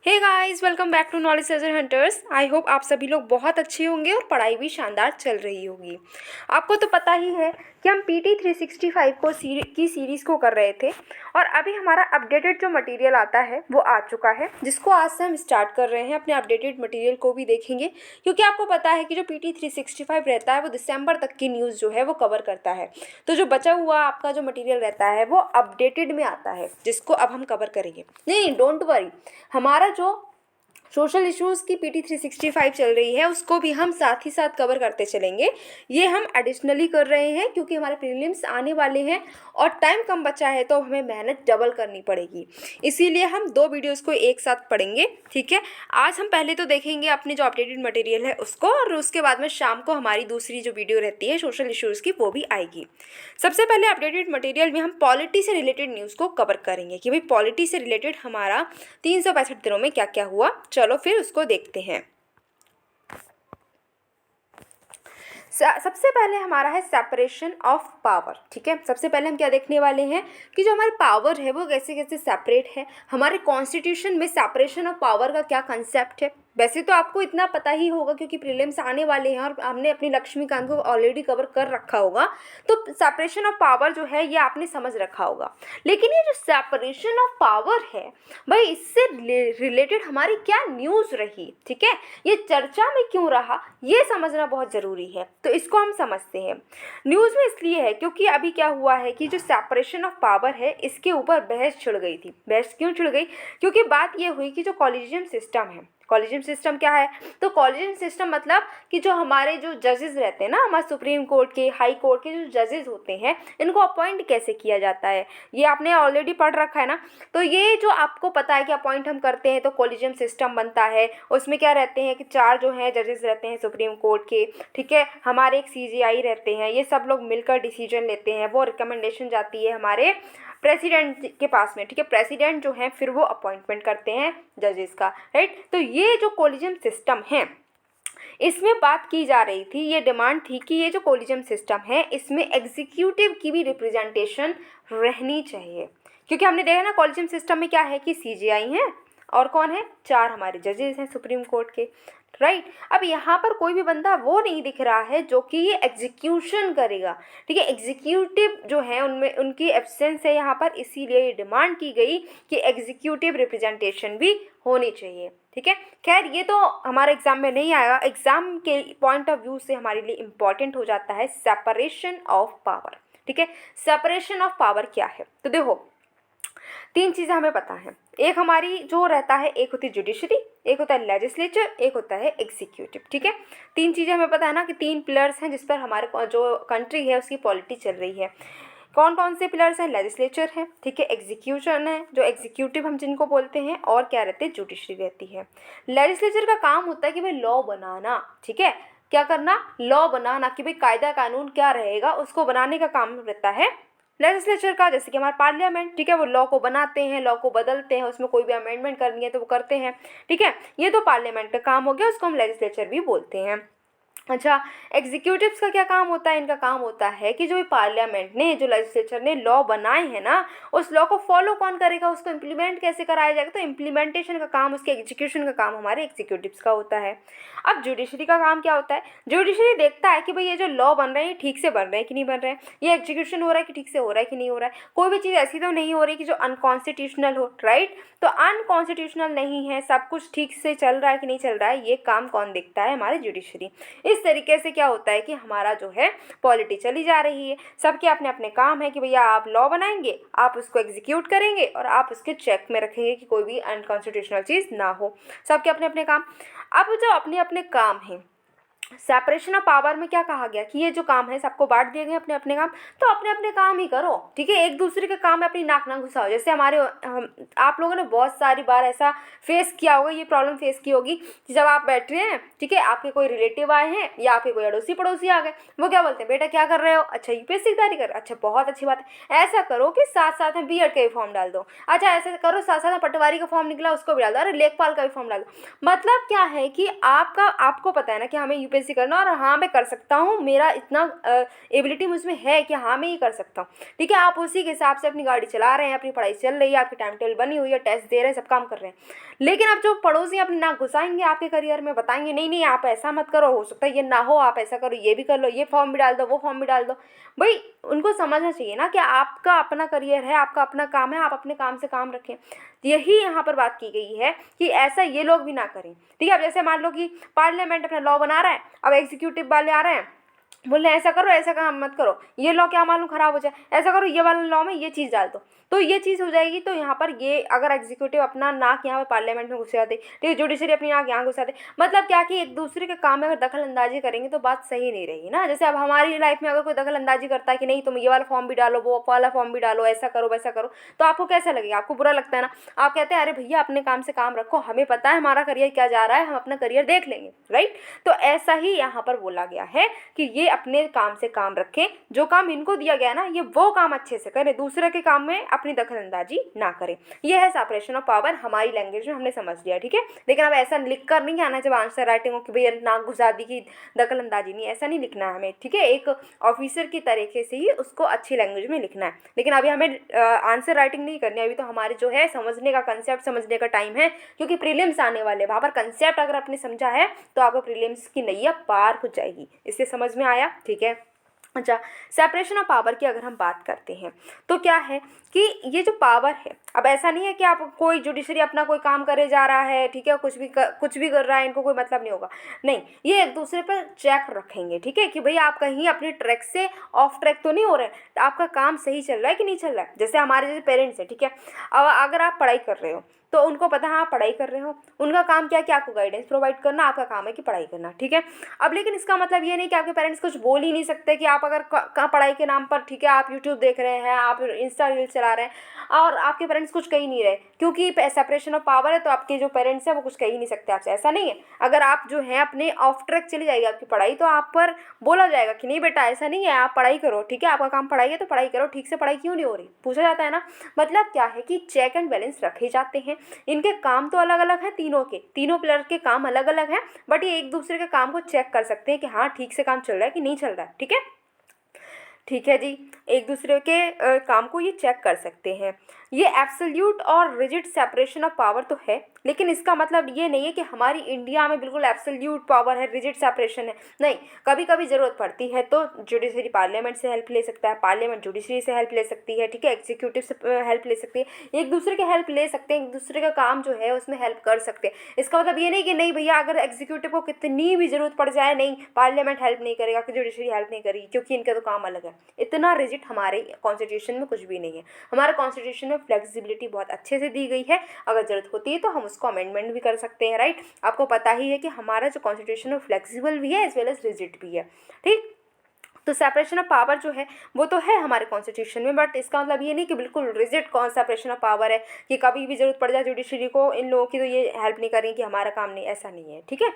Hey guys, welcome back to knowledge treasure hunters. I hope आप सभी लोग बहुत अच्छे होंगे और पढ़ाई भी शानदार चल रही होगी। आपको तो पता ही है कि हम PT 365 की सीरीज़ को कर रहे थे और अभी हमारा अपडेटेड जो मटेरियल आता है वो आ चुका है, जिसको आज से हम स्टार्ट कर रहे हैं। अपने अपडेटेड मटेरियल को भी देखेंगे क्योंकि आपको पता है कि जो PT 365 रहता है वो दिसंबर तक की न्यूज़ जो है वो कवर करता है। तो जो बचा हुआ आपका जो मटेरियल रहता है वो अपडेटेड में आता है, जिसको अब हम कवर करेंगे। नहीं, डोंट वरी, हमारा जो सोशल इश्यूज़ की PT 365 चल रही है उसको भी हम साथ ही साथ कवर करते चलेंगे। ये हम एडिशनली कर रहे हैं क्योंकि हमारे प्रीलिम्स आने वाले हैं और टाइम कम बचा है, तो हमें मेहनत डबल करनी पड़ेगी। इसीलिए हम 2 वीडियोज़ को एक साथ पढ़ेंगे, ठीक है। आज हम पहले तो देखेंगे अपने जो अपडेटेड मटेरियल है उसको, और उसके बाद में शाम को हमारी दूसरी जो वीडियो रहती है सोशल इश्यूज़ की वो भी आएगी। सबसे पहले अपडेटेड मटेरियल में हम पॉलिटी से रिलेटेड न्यूज़ को कवर करेंगे कि भाई पॉलिटी से रिलेटेड हमारा 365 दिनों में क्या क्या हुआ। चलो फिर उसको देखते हैं। सबसे पहले हमारा है सेपरेशन ऑफ पावर, ठीक है। सबसे पहले हम क्या देखने वाले हैं कि जो हमारे पावर है वो कैसे कैसे सेपरेट है। हमारे कॉन्स्टिट्यूशन में सेपरेशन ऑफ पावर का क्या कंसेप्ट है। वैसे तो आपको इतना पता ही होगा क्योंकि प्रीलिम्स आने वाले हैं और हमने अपनी लक्ष्मीकांत को ऑलरेडी कवर कर रखा होगा, तो सेपरेशन ऑफ पावर जो है ये आपने समझ रखा होगा। लेकिन ये जो सेपरेशन ऑफ पावर है भाई, इससे रिलेटेड हमारी क्या न्यूज़ रही, ठीक है, ये चर्चा में क्यों रहा, ये समझना बहुत ज़रूरी है। तो इसको हम समझते हैं। न्यूज़ में इसलिए है क्योंकि अभी क्या हुआ है कि जो सेपरेशन ऑफ पावर है इसके ऊपर बहस छिड़ गई थी। बहस क्यों छिड़ गई? क्योंकि बात ये हुई कि जो कॉलेजियम सिस्टम है, कॉलेजियम सिस्टम क्या है? तो कॉलेजियम सिस्टम मतलब कि जो हमारे जो जजेस रहते हैं ना, हमारे सुप्रीम कोर्ट के, हाई कोर्ट के जो जजेस होते हैं, इनको अपॉइंट कैसे किया जाता है ये आपने ऑलरेडी पढ़ रखा है ना। तो ये जो आपको पता है कि अपॉइंट हम करते हैं तो कॉलेजियम सिस्टम बनता है। उसमें क्या रहते हैं कि 4 जो हैं जजेस रहते हैं सुप्रीम कोर्ट के, ठीक है। हमारे एक CJI रहते हैं, ये सब लोग मिलकर डिसीजन लेते हैं। वो रिकमेंडेशन जाती है हमारे प्रेसिडेंट के पास में, ठीक है। प्रेसिडेंट जो है फिर वो अपॉइंटमेंट करते हैं जजेस का, राइट। तो ये जो कॉलेजियम सिस्टम है इसमें बात की जा रही थी, ये डिमांड थी कि ये जो कॉलेजियम सिस्टम है इसमें एग्जीक्यूटिव की भी रिप्रेजेंटेशन रहनी चाहिए। क्योंकि हमने देखा ना कॉलेजियम सिस्टम में क्या है कि CJI है और कौन है, 4 हमारे जजेस हैं सुप्रीम कोर्ट के, राइट। अब यहाँ पर कोई भी बंदा वो नहीं दिख रहा है जो कि ये एग्जीक्यूशन करेगा, ठीक है। एग्जीक्यूटिव जो है उनमें उनकी एब्सेंस है यहाँ पर, इसीलिए ये डिमांड की गई कि एग्जीक्यूटिव रिप्रेजेंटेशन भी होनी चाहिए, ठीक है। खैर ये तो हमारे एग्जाम में नहीं आएगा, एग्जाम के पॉइंट ऑफ व्यू से हमारे लिए इम्पॉर्टेंट हो जाता है सेपरेशन ऑफ पावर, ठीक है। सेपरेशन ऑफ पावर क्या है? तो देखो 3 चीज़ें हमें पता है। एक हमारी जो रहता है, एक होती है जुडिशरी, एक होता है लेजिस्लेचर, एक होता है एग्जीक्यूटिव, ठीक है। 3 चीज़ें हमें पता है ना कि 3 पिलर्स हैं जिस पर हमारे जो कंट्री है उसकी पॉलिटी चल रही है। कौन कौन से पिलर्स हैं? लेजिस्लेचर है, ठीक है, एग्जीक्यूशन है जो एग्जीक्यूटिव हम जिनको बोलते हैं, और क्या रहते हैं, जुडिशरी रहती है। लेजिस्लेचर का काम होता है कि भाई लॉ बनाना, ठीक है, क्या करना, लॉ बनाना, कि भाई कायदा कानून क्या रहेगा उसको बनाने का काम रहता है लेजिस्लेचर का। जैसे कि हमारा पार्लियामेंट, ठीक है, वो लॉ को बनाते हैं, लॉ को बदलते हैं, उसमें कोई भी अमेंडमेंट करनी है तो वो करते हैं, ठीक है। ये तो पार्लियामेंट का काम हो गया, उसको हम लेजिस्लेचर भी बोलते हैं। अच्छा, एग्जीक्यूटिव्स का क्या काम होता है? इनका काम होता है कि जो पार्लियामेंट ने, जो लेजिस्लेचर ने लॉ बनाए हैं ना, उस लॉ को फॉलो कौन करेगा, उसको इम्प्लीमेंट कैसे कराया जाएगा। तो इम्प्लीमेंटेशन का काम, उसके एग्जीक्यूशन का काम हमारे एग्जीक्यूटिव्स का होता है। अब जुडिशरी का काम क्या होता है? जुडिशरी देखता है कि भाई ये जो लॉ बन रहे हैं ठीक से बन रहे हैं कि नहीं बन रहे हैं, ये एग्जीक्यूशन हो रहा है कि ठीक से हो रहा है कि नहीं हो रहा है, कोई भी चीज़ ऐसी तो नहीं हो रही कि जो अनकॉन्स्टिट्यूशनल हो, राइट। तो अनकॉन्स्टिट्यूशनल नहीं है, सब कुछ ठीक से चल रहा है कि नहीं चल रहा है, ये काम कौन देखता है? हमारे जुडिशरी। इस तरीके से क्या होता है कि हमारा जो है पॉलिटी चली जा रही है। सबके अपने अपने काम है कि भैया आप लॉ बनाएंगे, आप उसको एग्जीक्यूट करेंगे और आप उसके चेक में रखेंगे कि कोई भी अनकॉन्स्टिट्यूशनल चीज़ ना हो। सबके अपने अपने काम। अब जो अपने अपने काम हैं, सेपरेशन ऑफ पावर में क्या कहा गया कि ये जो काम है सबको बांट दिए गए अपने अपने काम, तो अपने अपने काम ही करो, ठीक है। एक दूसरे के काम में अपनी नाक ना घुसाओ। जैसे आप लोगों ने बहुत सारी बार ऐसा फेस किया होगा, ये प्रॉब्लम फेस की होगी कि जब आप बैठ रहे हैं, ठीक है, आपके कोई रिलेटिव आए हैं या आपके कोई अड़ोसी पड़ोसी आ गए, वो क्या बोलते हैं, बेटा क्या कर रहे हो? अच्छा UPSC की तैयारी कर, अच्छा बहुत अच्छी बात है। ऐसा करो कि साथ साथ में B.Ed का भी फॉर्म डाल दो। अच्छा ऐसा करो साथ साथ में पटवारी का फॉर्म निकला उसको भी डाल दो, अरे लेखपाल का भी फॉर्म डाल दो। मतलब क्या है कि आपको पता है ना कि हमें UPSC सी करना और हाँ मैं कर सकता हूँ, मेरा इतना एबिलिटी मुझमें है कि हाँ मैं ये कर सकता हूँ, ठीक है। आप उसी के हिसाब से अपनी गाड़ी चला रहे हैं, अपनी पढ़ाई चल रही है, आपकी टाइम टेबल बनी हुई है, टेस्ट दे रहे हैं, सब काम कर रहे हैं। लेकिन अब जो पड़ोसी अपनी नाक घुसाएंगे आपके करियर में, बताएंगे नहीं नहीं आप ऐसा मत करो, हो सकता है ये ना हो, आप ऐसा करो, ये भी कर लो, ये फॉर्म भी डाल दो, वो फॉर्म भी डाल दो। भाई उनको समझना चाहिए ना कि आपका अपना करियर है, आपका अपना काम है, आप अपने काम से काम रखें। यही यहाँ पर बात की गई है कि ऐसा ये लोग भी ना करें, ठीक है। अब जैसे मान लो कि पार्लियामेंट अपना लॉ बना रहा है, अब एग्जीक्यूटिव वाले आ रहे हैं, बोल रहे हैं ऐसा करो, ऐसा काम मत करो, ये लॉ क्या मालूम खराब हो जाए, ऐसा करो, ये वाला लॉ में ये चीज़ डाल दो, तो ये चीज़ हो जाएगी। तो यहाँ पर ये अगर एग्जीक्यूटिव अपना नाक यहाँ पर पार्लियामेंट में घुसा दे, ठीक है, जुडिशरी अपनी नाक यहाँ घुसा दे, मतलब क्या कि एक दूसरे के काम में अगर दखल अंदाजी करेंगे तो बात सही नहीं रहेगी ना। जैसे अब हमारी लाइफ में अगर कोई दखल अंदाजी करता है कि नहीं तुम ये वाला फॉर्म भी डालो, वो वाला फॉर्म भी डालो, ऐसा करो वैसा करो, तो आपको कैसा लगेगा? आपको बुरा लगता है ना। आप कहते हैं अरे भैया अपने काम से काम रखो, हमें पता है हमारा करियर क्या जा रहा है, हम अपना करियर देख लेंगे, राइट। तो ऐसा ही यहाँ पर बोला गया है कि ये अपने काम से काम रखें, जो काम इनको दिया गया ना ये वो काम अच्छे से करें, दूसरे के काम में अपनी दखल अंदाजी ना करें। ये है सेपरेशन ऑफ पावर, हमारी लैंग्वेज में हमने समझ लिया, ठीक है। लेकिन अब ऐसा लिख कर नहीं आना जब आंसर राइटिंग हो कि भैया नाक घुसा दी की दखल अंदाजी नहीं, ऐसा नहीं लिखना है हमें, ठीक है। एक ऑफिसर की तरीके से ही उसको अच्छी लैंग्वेज में लिखना है। लेकिन अभी हमें आंसर राइटिंग नहीं करनी है, अभी तो हमारे जो है समझने का कंसेप्ट समझने का टाइम है, क्योंकि प्रीलिम्स आने वाले, वहाँ पर कंसेप्ट अगर आपने समझा है तो आपको प्रीलिम्स की नैया पार हो जाएगी। इससे समझ में आया, ठीक है। अच्छा, सेपरेशन ऑफ पावर की अगर हम बात करते हैं तो क्या है कि ये जो पावर है, अब ऐसा नहीं है कि आप कोई जुडिशरी अपना कोई काम करे जा रहा है, ठीक है, कुछ भी कर रहा है, इनको कोई मतलब नहीं होगा, नहीं, ये एक दूसरे पर चेक रखेंगे, ठीक है, कि भाई आप कहीं अपने ट्रैक से ऑफ ट्रैक तो नहीं हो रहे हैं, आपका काम सही चल रहा है कि नहीं चल रहा है। जैसे हमारे जैसे पेरेंट्स हैं, ठीक है, अब अगर आप पढ़ाई कर रहे हो तो उनको पता है आप पढ़ाई कर रहे हो, उनका काम क्या है कि आपको गाइडेंस प्रोवाइड करना, आपका काम है कि पढ़ाई करना, ठीक है। अब लेकिन इसका मतलब ये नहीं कि आपके पेरेंट्स कुछ बोल ही नहीं सकते कि आप अगर पढ़ाई के नाम पर, ठीक है, आप यूट्यूब देख रहे हैं, आप इंस्टा रील्स चला रहे हैं और आपके पेरेंट्स कुछ कह ही नहीं रहे, क्योंकि सेपरेशन ऑफ पावर है, तो आपके जो पेरेंट्स हैं वो कुछ कह ही नहीं सकते आपसे, ऐसा नहीं है। अगर आप जो है अपने ऑफ ट्रैक चली जाएगी आपकी पढ़ाई, तो आप पर बोला जाएगा कि नहीं बेटा ऐसा नहीं है, आप पढ़ाई करो, ठीक है, आपका काम पढ़ाई है तो पढ़ाई करो, ठीक से पढ़ाई क्यों नहीं हो रही, पूछा जाता है ना। मतलब क्या है कि चेक एंड बैलेंस रखे जाते हैं। इनके काम तो अलग अलग हैं, तीनों प्लेयर के काम अलग अलग हैं, बट ये एक दूसरे के काम को चेक कर सकते हैं कि हाँ ठीक से काम चल रहा है कि नहीं चल रहा है, ठीक है। ठीक है जी, एक दूसरे के काम को ये चेक कर सकते हैं। ये एब्सोल्यूट और रिजिड सेपरेशन ऑफ पावर तो है, लेकिन इसका मतलब ये नहीं है कि हमारी इंडिया में बिल्कुल एब्सोल्यूट पावर है, रिजिड सेपरेशन है, नहीं। कभी कभी ज़रूरत पड़ती है तो जुडिशरी पार्लियामेंट से हेल्प ले सकता है, पार्लियामेंट जुडिशरी से हेल्प ले सकती है, ठीक है, एग्जीक्यूटिव से हेल्प ले सकती है, एक दूसरे के हेल्प ले सकते हैं, एक दूसरे का काम जो है उसमें हेल्प कर सकते हैं। इसका मतलब ये नहीं कि नहीं भैया अगर एग्जीक्यूटिव को कितनी भी ज़रूरत पड़ जाए, नहीं पार्लियामेंट हेल्प नहीं करेगा, जुडिशरी हेल्प नहीं करेगी, क्योंकि इनका तो काम अलग है। इतना रिजिड हमारे कॉन्स्टिट्यूशन में कुछ भी नहीं है। हमारे कॉन्स्टिट्यूशन में फ्लेक्सिबिलिटी बहुत अच्छे से दी गई है, अगर ज़रूरत होती है तो हम उसको अमेंडमेंट भी कर सकते हैं, राइट। आपको पता ही है कि हमारा जो कॉन्स्टिट्यूशन है फ्लेक्सिबल भी है एज वेल एज रिजिड भी है, ठीक। तो सेपरेशन ऑफ पावर जो है वो तो है हमारे कॉन्स्टिट्यूशन में, बट इसका मतलब ये नहीं कि बिल्कुल रिजिड सेपरेशन ऑफ पावर है कि कभी भी ज़रूरत पड़ जाए जुडिशरी को, इन लोगों की तो ये हेल्प नहीं करेंगे कि हमारा काम नहीं, ऐसा नहीं है, ठीक है।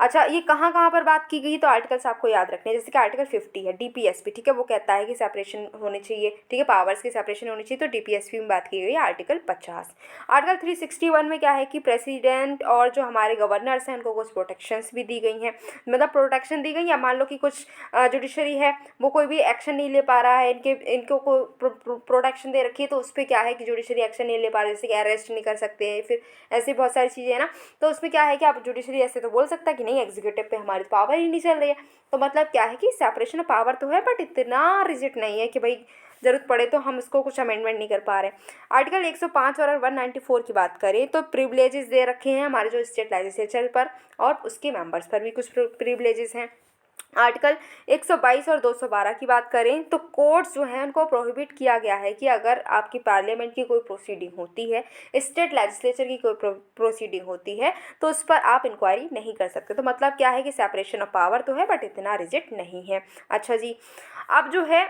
अच्छा, ये कहाँ कहाँ पर बात की गई, तो आर्टिकल्स आपको याद रखने हैं, जैसे कि आर्टिकल 50 है डीपीएसपी, ठीक है, वो कहता है कि सेपरेशन होनी चाहिए, ठीक है, पावर्स की सेपरेशन होनी चाहिए, तो डीपीएसपी में बात की गई है आर्टिकल 50। आर्टिकल 361 में क्या है कि प्रेसिडेंट और जो हमारे गवर्नर्स हैं उनको कुछ प्रोटेक्शंस भी दी गई हैं, मतलब प्रोटेक्शन दी गई है। मान लो कि कुछ जुडिशरी है वो कोई भी एक्शन नहीं ले पा रहा है, इनको कोई प्रोटेक्शन दे रखी है, तो उस पर क्या है कि जुडिशरी एक्शन नहीं ले पा रही, जैसे कि अरेस्ट नहीं कर सकते हैं, फिर ऐसी बहुत सारी चीज़ें हैं ना। तो उसमें क्या है कि आप जुडिशरी ऐसे तो बोल सकता है कि नहीं एग्जीक्यूटिव पे हमारी पावर ही नहीं चल रही है, तो मतलब क्या है कि सेपरेशन ऑफ पावर तो है, बट इतना रिजिड नहीं है कि भाई ज़रूरत पड़े तो हम इसको कुछ अमेंडमेंट नहीं कर पा रहे। आर्टिकल 105 और 194 की बात करें तो प्रिविलेजेस दे रखे हैं हमारे जो स्टेट लेजिस्लेचर पर और उसके मेंबर्स पर भी कुछ प्रिविलेजेस हैं। आर्टिकल 122 और 212 की बात करें तो कोर्ट्स जो हैं उनको प्रोहिबिट किया गया है कि अगर आपकी पार्लियामेंट की कोई प्रोसीडिंग होती है, स्टेट लेजिस्लेचर की कोई प्रोसीडिंग होती है, तो उस पर आप इंक्वायरी नहीं कर सकते। तो मतलब क्या है कि सेपरेशन ऑफ पावर तो है बट इतना रिजिड नहीं है। अच्छा जी, अब जो है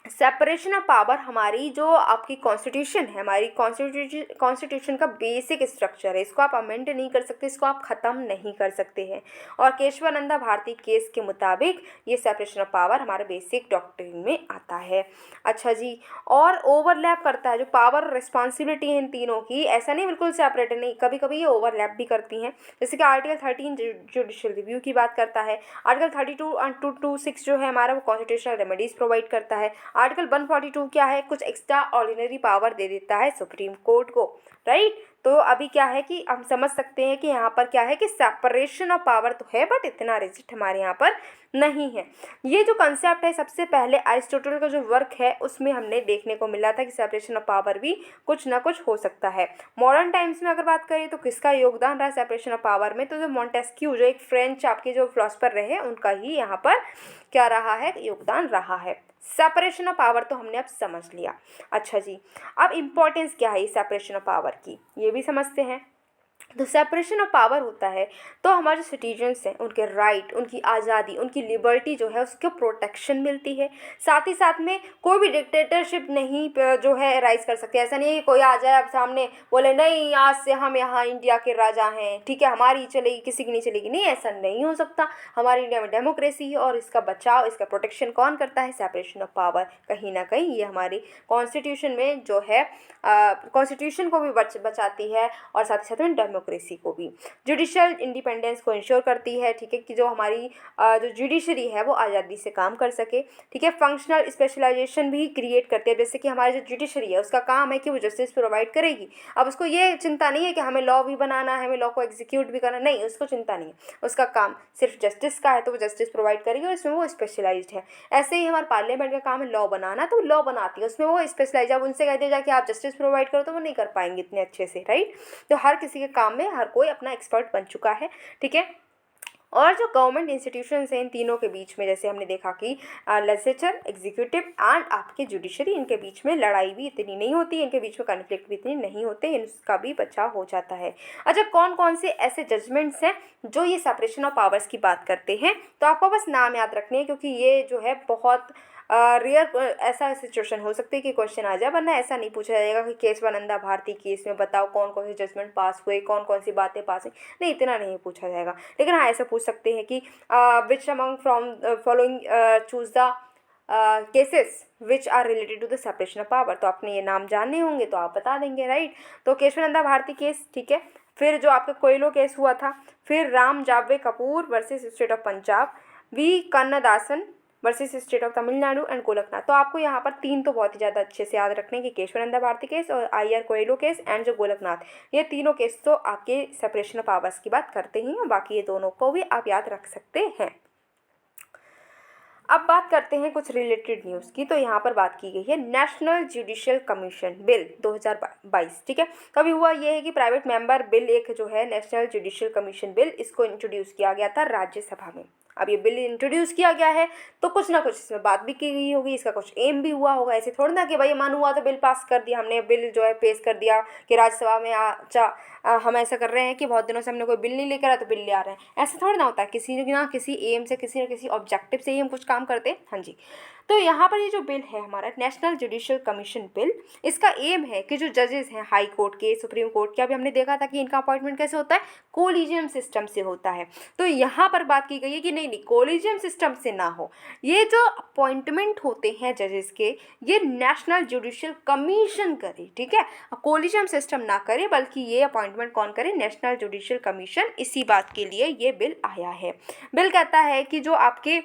सेपरेशन ऑफ पावर हमारी जो आपकी कॉन्स्टिट्यूशन है, हमारी कॉन्स्टिट्यूशन का बेसिक स्ट्रक्चर है। इसको आप अमेंड नहीं कर सकते, इसको आप ख़त्म नहीं कर सकते हैं। और केशवानंदा भारती केस के मुताबिक ये सेपरेशन ऑफ पावर हमारे बेसिक डॉक्ट्रिन में आता है। अच्छा जी, और ओवरलैप करता है जो पावर और रिस्पॉन्सिबिलिटी है इन तीनों की, ऐसा नहीं बिल्कुल सेपरेट है, नहीं, कभी कभी ये ओवरलैप भी करती हैं। जैसे कि आर्टिकल 13 जुडिशियल रिव्यू की बात करता है, आर्टिकल 32 और 226 जो है हमारा वो कॉन्स्टिट्यूशनल रेमेडीज प्रोवाइड करता है। आर्टिकल 142 क्या है, कुछ एक्स्ट्रा ऑर्डिनरी पावर दे देता है सुप्रीम कोर्ट को, राइट। तो अभी क्या है कि हम समझ सकते हैं कि यहाँ पर क्या है कि सेपरेशन ऑफ पावर तो है, बट इतना रिजिड हमारे यहाँ पर नहीं है। ये जो कंसेप्ट है सबसे पहले अरिस्टोटल का जो वर्क है उसमें हमने देखने को मिला था कि सेपरेशन ऑफ पावर भी कुछ ना कुछ हो सकता है। मॉडर्न टाइम्स में अगर बात करें तो किसका योगदान रहा सेपरेशन ऑफ पावर में, तो जो मॉन्टेस्क्यू जो एक फ्रेंच आपके जो फिलोसफर रहे उनका ही यहाँ पर क्या रहा है, योगदान रहा है। सेपरेशन ऑफ पावर तो हमने अब समझ लिया। अच्छा जी, अब इम्पोर्टेंस क्या है इस सेपरेशन ऑफ पावर की, ये भी समझते हैं। तो सेपरेशन ऑफ पावर होता है तो हमारे जो सिटीजन्स हैं उनके राइट, उनकी आज़ादी, उनकी लिबर्टी जो है उसको प्रोटेक्शन मिलती है। साथ ही साथ में कोई भी डिक्टेटरशिप नहीं जो है राइज कर सकते। ऐसा नहीं है कि कोई आ जाए अब सामने बोले नहीं आज से हम यहाँ इंडिया के राजा हैं, ठीक है, हमारी चलेगी, किसी की नहीं चलेगी, नहीं, ऐसा नहीं हो सकता। हमारी इंडिया में डेमोक्रेसी है और इसका बचाव, इसका प्रोटेक्शन कौन करता है, सेपरेशन ऑफ पावर। कहीं ना कहीं ये हमारी कॉन्स्टिट्यूशन में जो है कॉन्स्टिट्यूशन को भी बचाती है और साथ ही साथ में डेमोक्रेसी को भी। जुडिशियल इंडिपेंडेंस को इंश्योर करती है, ठीक है, कि जो हमारी जो जुडिशरी है वो आज़ादी से काम कर सके, ठीक है। फंक्शनल स्पेशलाइजेशन भी क्रिएट करती है, जैसे कि हमारी जो जुडिशरी है उसका काम है कि वो जस्टिस प्रोवाइड करेगी। अब उसको ये चिंता नहीं है कि हमें लॉ भी बनाना है, हमें लॉ को एग्जीक्यूट भी करना, नहीं, उसको चिंता नहीं है, उसका काम सिर्फ जस्टिस का है तो वो जस्टिस प्रोवाइड करेगी और इसमें वो स्पेशलाइज्ड है। ऐसे ही हमारे पार्लियामेंट का काम है लॉ बनाना, तो लॉ बनाती है, उसमें वो स्पेशलाइज। अब उनसे कह दिया जाए कि आप जस्टिस प्रोवाइड करो तो वो नहीं कर पाएंगे इतने अच्छे से, राइट। तो हर किसी के काम में हर कोई अपना एक्सपर्ट बन चुका है, ठीक है। और जो गवर्नमेंट इंस्टीट्यूशंस हैं इन तीनों के बीच में, जैसे हमने देखा कि लेजिस्लेचर, एग्जीक्यूटिव एंड आपके जुडिशरी, इनके बीच में लड़ाई भी इतनी नहीं होती, इनके बीच में कन्फ्लिक्ट भी इतनी नहीं होते, इनका भी बचाव हो जाता है। अच्छा, कौन कौन से ऐसे जजमेंट्स हैं जो ये सेपरेशन ऑफ पावर्स की बात करते हैं, तो आपको बस नाम याद रखने हैं क्योंकि ये जो है बहुत रेयर ऐसा सिचुएशन हो सकती है कि क्वेश्चन आ जाए, वरना ऐसा नहीं पूछा जाएगा कि केशवानंदा भारती केस में बताओ कौन कौन से जजमेंट पास हुए, कौन कौन सी बातें पास हुई, नहीं, इतना नहीं पूछा जाएगा। लेकिन हाँ, ऐसा पूछ सकते हैं कि which among from following choose the cases which are related to the separation of power. तो आपने ये नाम जानने होंगे तो आप बता देंगे, राइट। तो केशवानंदा भारती केस, ठीक है, फिर जो आपका कोयलो केस हुआ था, फिर Ram Jawaya Kapur versus state of Punjab, V Kannadasan versus state of Tamil Nadu and Golaknath. तो आपको यहाँ पर तीन तो बहुत ही ज़्यादा अच्छे से याद रखने की, केशवानंदा भारती केस और IR कोयलो केस एंड जो गोलकनाथ, ये तीनों केस तो आपके सेपरेशन ऑफ पावर्स की बात करते ही हैं, बाकी ये दोनों को भी आप याद रख सकते हैं। अब बात करते हैं कुछ रिलेटेड न्यूज़ की। तो यहाँ पर बात की गई है नेशनल जुडिशियल कमीशन बिल 2022, ठीक है। कभी हुआ ये है कि प्राइवेट मेंबर बिल एक जो है नेशनल जुडिशियल कमीशन बिल, इसको इंट्रोड्यूस किया गया था राज्यसभा में। अब ये बिल इंट्रोड्यूस किया गया है तो कुछ ना कुछ इसमें बात भी की गई होगी, इसका कुछ एम भी हुआ होगा। ऐसे थोड़ी ना कि भाई मन हुआ तो बिल पास कर दिया हमने, बिल जो है पेश कर दिया कि राज्यसभा में हम ऐसा कर रहे हैं कि बहुत दिनों से हमने कोई बिल नहीं लेकर आया तो बिल ले आ रहे हैं, ऐसा थोड़ी ना होता है। किसी ना किसी एम से, किसी न किसी ऑब्जेक्टिव से ही हम कुछ काम करते हैं। हाँ जी, तो यहाँ पर ये जो बिल है हमारा नेशनल जुडिशियल कमीशन बिल, इसका एम है कि जो जजेस हैं हाई कोर्ट के, सुप्रीम कोर्ट के, अभी हमने देखा था कि इनका अपॉइंटमेंट कैसे होता है, कोलिजियम सिस्टम से होता है। तो यहाँ पर बात की गई है कि नहीं, कोलिजियम सिस्टम से ना हो, ये जो अपॉइंटमेंट होते हैं जजेस के, ये नेशनल जुडिशियल कमीशन करे, ठीक है, कोलिजियम सिस्टम ना करे, बल्कि ये अपॉइंटमेंट कौन करे, नेशनल जुडिशियल कमीशन। इसी बात के लिए ये बिल आया है। बिल कहता है कि जो आपके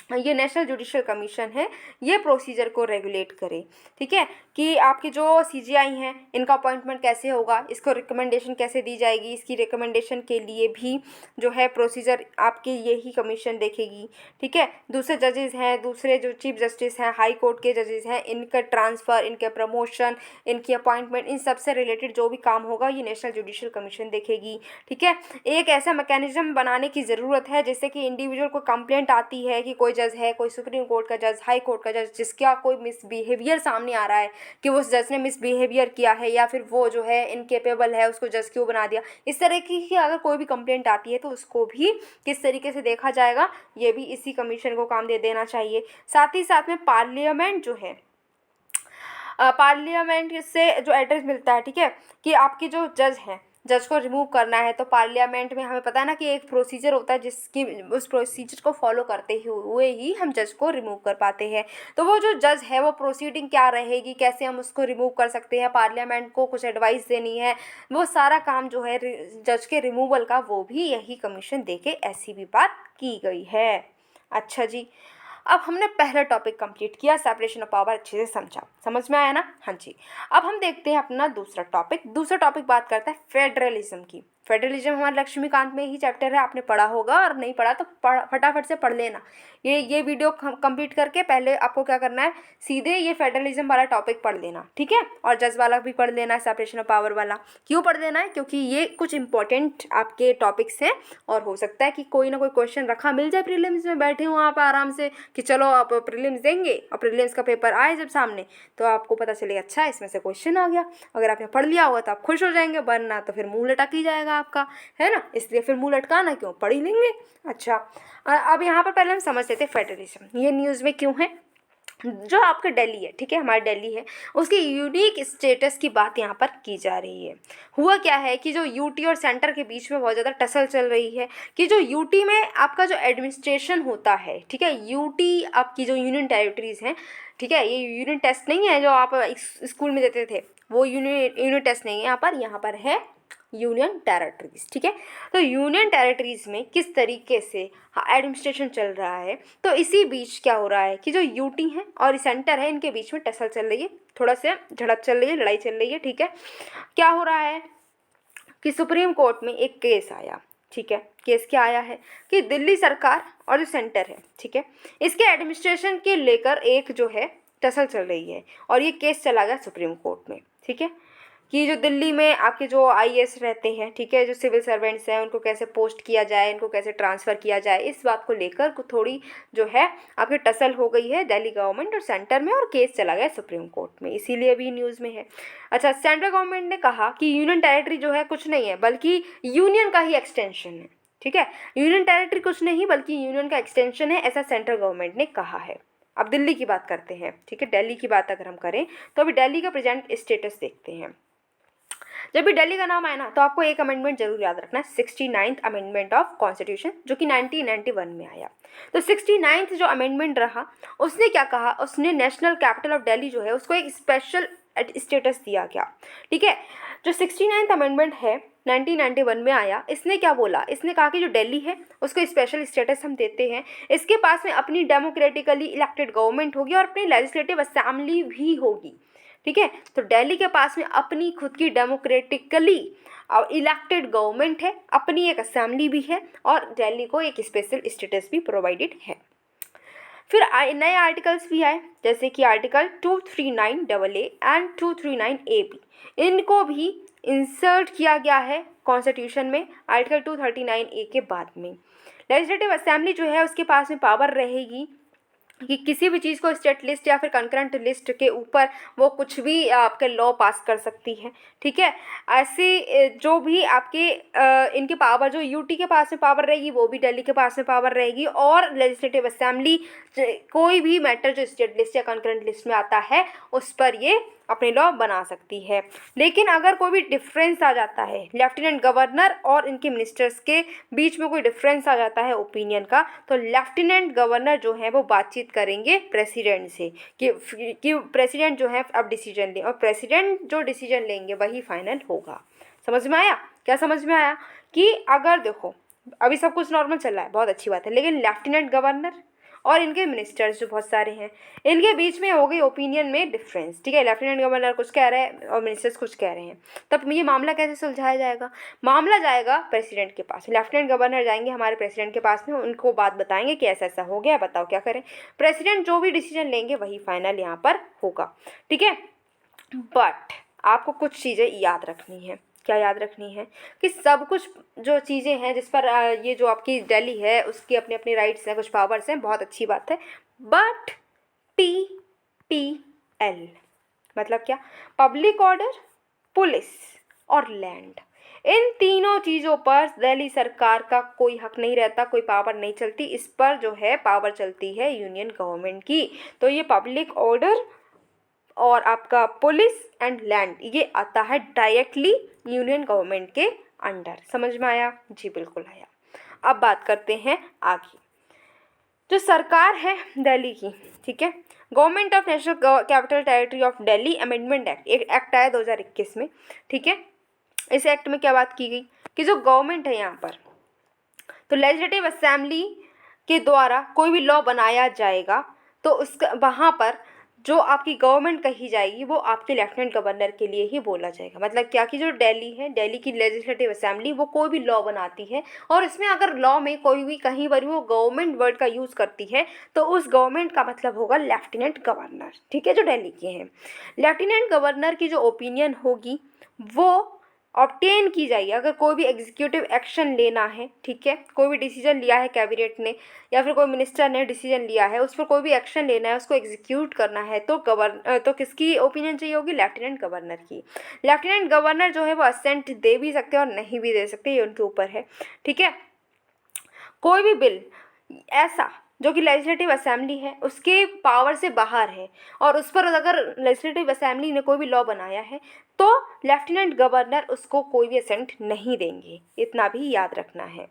ये नेशनल जुडिशियल कमीशन है, ये प्रोसीजर को रेगुलेट करे, ठीक है, कि आपके जो CJI हैं इनका अपॉइंटमेंट कैसे होगा, इसको रिकमेंडेशन कैसे दी जाएगी, इसकी रिकमेंडेशन के लिए भी जो है प्रोसीजर आपके यही कमीशन देखेगी, ठीक है। दूसरे जजेस हैं, दूसरे जो चीफ जस्टिस हैं, हाई कोर्ट के जजेस हैं, इनका ट्रांसफ़र, इनके प्रमोशन, इनकी अपॉइंटमेंट, इन सब से रिलेटेड जो भी काम होगा ये नेशनल जुडिशियल कमीशन देखेगी, ठीक है। एक ऐसा मैकेनिज्म बनाने की ज़रूरत है जिससे कि इंडिविजुअल को कंप्लेंट आती है कि कोई जज है, कोई सुप्रीम कोर्ट का जज, हाई कोर्ट का जज, जिसका कोई मिसबिहेवियर सामने आ रहा है कि वो उस जज ने मिसबिहेवियर किया है या फिर वो जो है इनकेपेबल है, उसको जज क्यों बना दिया, इस तरह की अगर कोई भी कंप्लेंट आती है तो उसको भी किस तरीके से देखा जाएगा, ये भी इसी कमीशन को काम दे देना चाहिए। साथ ही साथ में पार्लियामेंट जो है, पार्लियामेंट से जो एड्रेस मिलता है, ठीक है, कि आपके जो जज हैं, जज को रिमूव करना है तो पार्लियामेंट में हमें पता है ना कि एक प्रोसीजर होता है जिसकी उस प्रोसीजर को फॉलो करते हुए ही हम जज को रिमूव कर पाते हैं। तो वो जो जज है वो प्रोसीडिंग क्या रहेगी, कैसे हम उसको रिमूव कर सकते हैं, पार्लियामेंट को कुछ एडवाइस देनी है, वो सारा काम जो है जज के रिमूवल का वो भी यही कमीशन देके ऐसी भी बात की गई है। अच्छा जी, अब हमने पहला टॉपिक कंप्लीट किया, सेपरेशन ऑफ पावर अच्छे से समझ में आया ना? हाँ जी। अब हम देखते हैं अपना दूसरा टॉपिक बात करता है फेडरलिज्म की। फेडरलिज्म हमारे लक्ष्मीकांत में ही चैप्टर है, आपने पढ़ा होगा, और नहीं पढ़ा तो फटाफट से पढ़ लेना। ये वीडियो कंप्लीट करके पहले आपको क्या करना है, सीधे ये फेडरलिज्म वाला टॉपिक पढ़ लेना, ठीक है, और जज वाला भी पढ़ लेना है, सेपरेशन ऑफ पावर वाला। क्यों पढ़ लेना है? क्योंकि ये कुछ इंपॉर्टेंट आपके टॉपिक्स हैं और हो सकता है कि कोई ना कोई क्वेश्चन रखा मिल जाए प्रीलिम्स में, बैठे हो आप आराम से कि चलो आप प्रीलिम्स देंगे और प्रीलिम्स का पेपर आए जब सामने तो आपको पता चलेगा अच्छा इसमें से क्वेश्चन आ गया। अगर आपने पढ़ लिया होगा तो आप खुश हो जाएंगे, वरना तो फिर मुंह लटक ही जाएगा आपका, है ना? इसलिए फिर मुंह लटकाना क्यों, पढ़ ही लेंगे। अच्छा, अब यहाँ पर पहले हम समझ लेते हैं फेडरलिज्म ये न्यूज़ में क्यों है। जो आपका दिल्ली है, ठीक है, हमारा दिल्ली है, उसके यूनिक स्टेटस की बात यहाँ पर की जा रही है। हुआ क्या है कि जो यूटी और सेंटर के बीच में बहुत ज़्यादा टसल चल रही है कि जो यूटी में आपका जो एडमिनिस्ट्रेशन होता है, ठीक है, यूटी आपकी जो यूनियन टेरिटरीज़ हैं, ठीक है, ये यूनियन टेस्ट नहीं है जो आप स्कूल में देते थे, वो यूनियन टेस्ट नहीं है यहाँ पर है यूनियन टेरिटरीज़, ठीक है। तो यूनियन टेरिटरीज़ में किस तरीके से एडमिनिस्ट्रेशन चल रहा है, तो इसी बीच क्या हो रहा है कि जो यूटी है और सेंटर है इनके बीच में टसल चल रही है, थोड़ा सा झड़प चल रही है, लड़ाई चल रही है, ठीक है। क्या हो रहा है कि सुप्रीम कोर्ट में एक केस आया, ठीक है, केस क्या आया है कि दिल्ली सरकार और जो सेंटर है, ठीक है, इसके एडमिनिस्ट्रेशन के लेकर एक जो है टसल चल रही है और ये केस चला गया सुप्रीम कोर्ट में, ठीक है, कि जो दिल्ली में आपके जो आईएएस रहते हैं, ठीक है, जो सिविल सर्वेंट्स हैं उनको कैसे पोस्ट किया जाए, इनको कैसे ट्रांसफ़र किया जाए, इस बात को लेकर थोड़ी जो है आपकी टसल हो गई है दिल्ली गवर्नमेंट और सेंटर में, और केस चला गया सुप्रीम कोर्ट में, इसीलिए अभी न्यूज़ में है। अच्छा, सेंट्रल गवर्नमेंट ने कहा कि यूनियन टेरिटरी जो है कुछ नहीं है बल्कि यूनियन का ही एक्सटेंशन है, ठीक है, यूनियन टेरिटरी कुछ नहीं बल्कि यूनियन का एक्सटेंशन है, ऐसा सेंट्रल गवर्नमेंट ने कहा है। अब दिल्ली की बात करते हैं, ठीक है, दिल्ली की बात अगर हम करें तो अभी दिल्ली का प्रेजेंट स्टेटस देखते हैं। जब भी दिल्ली का नाम आए ना तो आपको एक अमेंडमेंट जरूर याद रखना है, 69th अमेंडमेंट ऑफ कॉन्स्टिट्यूशन, जो कि 1991 में आया। तो 69th जो अमेंडमेंट रहा उसने क्या कहा, उसने नेशनल कैपिटल ऑफ दिल्ली जो है उसको एक स्पेशल स्टेटस दिया गया, ठीक है। जो 69th अमेंडमेंट है 1991 में आया, इसने क्या बोला, इसने कहा कि जो दिल्ली है उसको स्पेशल स्टेटस हम देते हैं, इसके पास में अपनी डेमोक्रेटिकली इलेक्टेड गवर्नमेंट होगी और अपनी लेजिस्लेटिव असेंबली भी होगी, ठीक है। तो दिल्ली के पास में अपनी खुद की डेमोक्रेटिकली इलेक्टेड गवर्नमेंट है, अपनी एक असेंबली भी है और दिल्ली को एक स्पेशल स्टेटस भी प्रोवाइडेड है। फिर नए आर्टिकल्स भी आए, जैसे कि आर्टिकल 239AA एंड 239AB, इनको भी इंसर्ट किया गया है कॉन्स्टिट्यूशन में आर्टिकल 239A के बाद में। लेजिस्लेटिव असेंबली जो है उसके पास में पावर रहेगी कि किसी भी चीज़ को स्टेट लिस्ट या फिर कंकरेंट लिस्ट के ऊपर वो कुछ भी आपके लॉ पास कर सकती है, ठीक है। ऐसे जो भी आपके इनके पावर, जो यूटी के पास में पावर रहेगी वो भी दिल्ली के पास में पावर रहेगी, और लेजिस्लेटिव असेंबली कोई भी मैटर जो स्टेट लिस्ट या कंकरेंट लिस्ट में आता है उस पर ये अपने लॉ बना सकती है। लेकिन अगर कोई भी डिफरेंस आ जाता है, लेफ्टिनेंट गवर्नर और इनके मिनिस्टर्स के बीच में कोई डिफरेंस आ जाता है ओपिनियन का, तो लेफ्टिनेंट गवर्नर जो है वो बातचीत करेंगे प्रेसिडेंट से कि प्रेसिडेंट जो है अब डिसीजन लें, और प्रेसिडेंट जो डिसीजन लेंगे वही फाइनल होगा। समझ में आया? क्या समझ में आया कि अगर देखो अभी सब कुछ नॉर्मल चल रहा है, बहुत अच्छी बात है, लेकिन लेफ्टिनेंट गवर्नर और इनके मिनिस्टर्स जो बहुत सारे हैं इनके बीच में हो गई ओपिनियन में डिफरेंस, ठीक है, लेफ्टिनेंट गवर्नर कुछ कह रहे हैं और मिनिस्टर्स कुछ कह रहे हैं, तब ये मामला कैसे सुलझाया जाएगा? मामला जाएगा प्रेसिडेंट के पास, लेफ्टिनेंट गवर्नर जाएंगे हमारे प्रेसिडेंट के पास में, उनको बात बताएंगे कि ऐसा ऐसा हो गया, बताओ क्या करें। प्रेसिडेंट जो भी डिसीजन लेंगे वही फाइनल यहाँ पर होगा, ठीक है। बट आपको कुछ चीज़ें याद रखनी है। क्या याद रखनी है कि सब कुछ जो चीज़ें हैं जिस पर ये जो आपकी दिल्ली है उसकी अपने अपने राइट्स हैं, कुछ पावर्स हैं, बहुत अच्छी बात है। बट PPL मतलब क्या? पब्लिक ऑर्डर, पुलिस और लैंड, इन तीनों चीज़ों पर दिल्ली सरकार का कोई हक नहीं रहता, कोई पावर नहीं चलती। इस पर जो है पावर चलती है यूनियन गवर्नमेंट की। तो ये पब्लिक ऑर्डर और आपका पुलिस एंड लैंड ये आता है डायरेक्टली यूनियन गवर्नमेंट के अंडर। समझ में आया? जी बिल्कुल आया। अब बात करते हैं आगे। जो सरकार है दिल्ली की, ठीक है, government of national capital territory of Delhi amendment act, एक एक्ट आया 2021 में, ठीक है। इस एक्ट में क्या बात की गई कि जो गवर्नमेंट है यहाँ पर, तो लेजिस्लेटिव असेंबली के द्वारा कोई भी लॉ बनाया जाएगा तो उसका वहाँ पर जो आपकी गवर्नमेंट कही जाएगी वो आपके लेफ्टिनेंट गवर्नर के लिए ही बोला जाएगा। मतलब क्या कि जो दिल्ली है, दिल्ली की लेजिस्लेटिव असेंबली वो कोई भी लॉ बनाती है और इसमें अगर लॉ में कोई भी कहीं पर वो गवर्नमेंट वर्ड का यूज़ करती है तो उस गवर्नमेंट का मतलब होगा लेफ्टिनेंट गवर्नर, ठीक है, जो दिल्ली के हैं। लेफ्टिनेंट गवर्नर की जो ओपिनियन होगी वो ऑब्टेन की जाएगी अगर कोई भी एग्जीक्यूटिव एक्शन लेना है, ठीक है, कोई भी डिसीजन लिया है कैबिनेट ने या फिर कोई मिनिस्टर ने डिसीजन लिया है, उस पर कोई भी एक्शन लेना है, उसको एग्जीक्यूट करना है, तो किसकी ओपिनियन चाहिए होगी? लेफ्टिनेंट गवर्नर की। लेफ्टिनेंट गवर्नर जो है वो असेंट दे भी सकते हैं और नहीं भी दे सकते, ये उनके ऊपर है, ठीक है। कोई भी बिल ऐसा जो कि लेजिस्लेटिव असेंबली है उसके पावर से बाहर है और उस पर अगर लेजिस्लेटिव असेंबली ने कोई भी लॉ बनाया है तो लेफ्टिनेंट गवर्नर उसको कोई भी असेंट नहीं देंगे, इतना भी याद रखना है।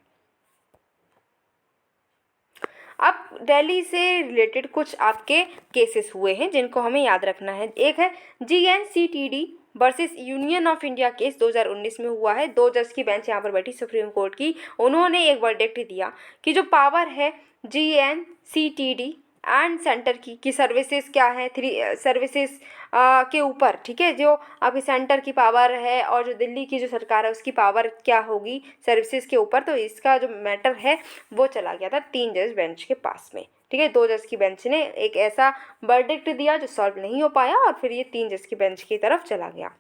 अब दिल्ली से रिलेटेड कुछ आपके केसेस हुए हैं जिनको हमें याद रखना है। एक है GNCTD versus Union of India case 2019 में हुआ है। 2 जज की बेंच यहाँ पर बैठी सुप्रीम कोर्ट की, उन्होंने एक वर्डिक्ट दिया कि जो पावर है GNCTD एंड सेंटर की सर्विसेज क्या है, 3 सर्विसेज के ऊपर, ठीक है, जो आपकी सेंटर की पावर है और जो दिल्ली की जो सरकार है उसकी पावर क्या होगी सर्विसेज के ऊपर, तो इसका जो मैटर है वो चला गया था 3 जज बेंच के पास में, ठीक है। 2 जज की बेंच ने एक ऐसा वर्डिक्ट दिया जो सॉल्व नहीं हो पाया और फिर ये 3 जज की बेंच की तरफ चला गया।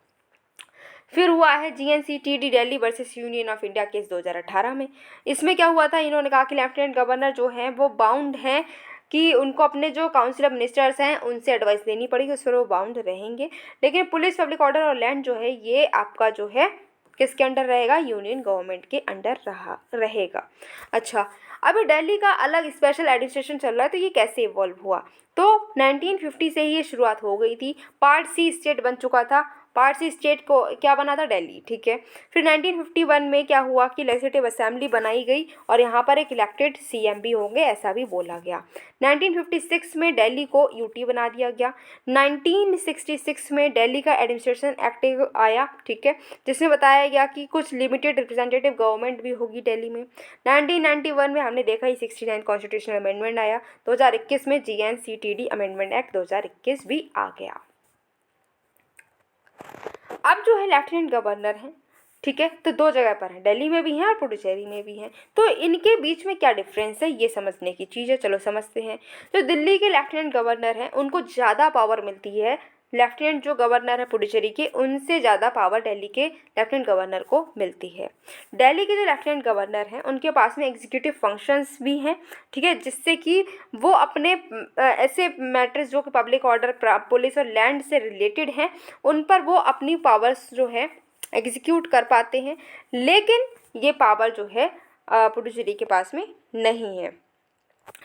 फिर हुआ है GNCTD Delhi versus Union of India case 2018 में। इसमें क्या हुआ था, इन्होंने कहा कि लेफ्टिनेंट गवर्नर जो हैं वो बाउंड हैं कि उनको अपने जो काउंसिल ऑफ मिनिस्टर्स हैं उनसे एडवाइस लेनी पड़ेगी, उस पर वो बाउंड रहेंगे। लेकिन पुलिस, पब्लिक ऑर्डर और लैंड जो है ये आपका जो है किसके अंडर रहेगा? यूनियन गवर्नमेंट के अंडर रहेगा। अच्छा, अभी दिल्ली का अलग स्पेशल एडमिनिस्ट्रेशन चल रहा है, तो ये कैसे इवॉल्व हुआ? तो 1950 से ही ये शुरुआत हो गई थी। पार्ट C स्टेट बन चुका था। पार्ट C स्टेट को क्या बना था? दिल्ली, ठीक है। फिर 1951 में क्या हुआ कि लेजिस्लेटिव असेंबली बनाई गई और यहाँ पर एक इलेक्टेड CM भी होंगे, ऐसा भी बोला गया। 1956 में दिल्ली को UT बना दिया गया। 1966 में दिल्ली का एडमिनिस्ट्रेशन एक्ट आया, ठीक है, जिसमें बताया गया कि कुछ लिमिटेड रिप्रेजेंटेटिव गवर्नमेंट भी होगी दिल्ली में। 1991 में हमने देखा ही 69 कॉन्स्टिट्यूशनल अमेंडमेंट आया। 2021 में GNCTD अमेंडमेंट एक्ट 2021 भी आ गया। अब जो है लेफ्टिनेंट गवर्नर हैं, ठीक है, तो 2 जगह पर हैं, दिल्ली में भी हैं और पुडुचेरी में भी हैं। तो इनके बीच में क्या डिफरेंस है ये समझने की चीज़ है, चलो समझते हैं। जो दिल्ली के लेफ्टिनेंट गवर्नर हैं उनको ज़्यादा पावर मिलती है, लेफ्टिनेंट जो गवर्नर है पुडुचेरी के उनसे ज़्यादा पावर दिल्ली के लेफ्टिनेंट गवर्नर को मिलती है। दिल्ली के जो लेफ्टिनेंट गवर्नर हैं उनके पास में एग्जीक्यूटिव फंक्शंस भी हैं, ठीक है, जिससे कि वो अपने ऐसे मैटर्स जो कि पब्लिक ऑर्डर, पुलिस और लैंड से रिलेटेड हैं उन पर वो अपनी पावर्स जो है एग्जीक्यूट कर पाते हैं। लेकिन ये पावर जो है पुडुचेरी के पास में नहीं है।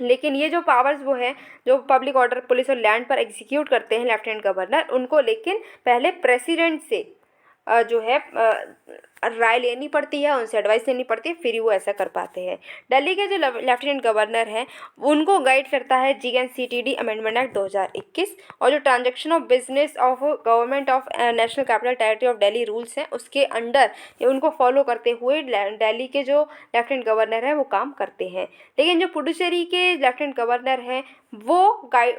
लेकिन ये जो पावर्स वो है जो पब्लिक ऑर्डर, पुलिस और लैंड पर एग्जीक्यूट करते हैं लेफ्टिनेंट गवर्नर, उनको लेकिन पहले प्रेसिडेंट से जो है राय लेनी पड़ती है, उनसे एडवाइस लेनी पड़ती है, फिर ही वो ऐसा कर पाते हैं। दिल्ली के जो लेफ्टिनेंट गवर्नर हैं उनको गाइड करता है GNCTD अमेंडमेंट एक्ट 2021 और जो transaction of business of government of national capital territory of Delhi rules हैं उसके अंडर उनको फॉलो करते हुए दिल्ली के जो लेफ्टिनेंट गवर्नर हैं वो काम करते हैं। लेकिन जो पुडुचेरी के लेफ्टिनेंट गवर्नर हैं वो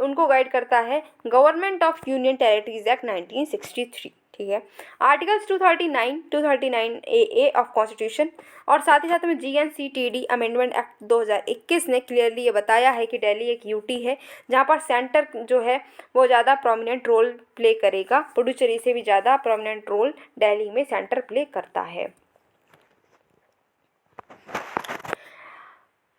उनको गाइड करता है government of union territories act 1963, ठीक है। आर्टिकल्स 239 ए ऑफ कॉन्स्टिट्यूशन और साथ ही साथ में GNCTD अमेंडमेंट एक्ट 2021 ने क्लियरली ये बताया है कि दिल्ली एक यूटी है जहाँ पर सेंटर जो है वो ज़्यादा प्रोमिनेंट रोल प्ले करेगा। पुडुचेरी से भी ज़्यादा प्रोमिनेंट रोल दिल्ली में सेंटर प्ले करता है।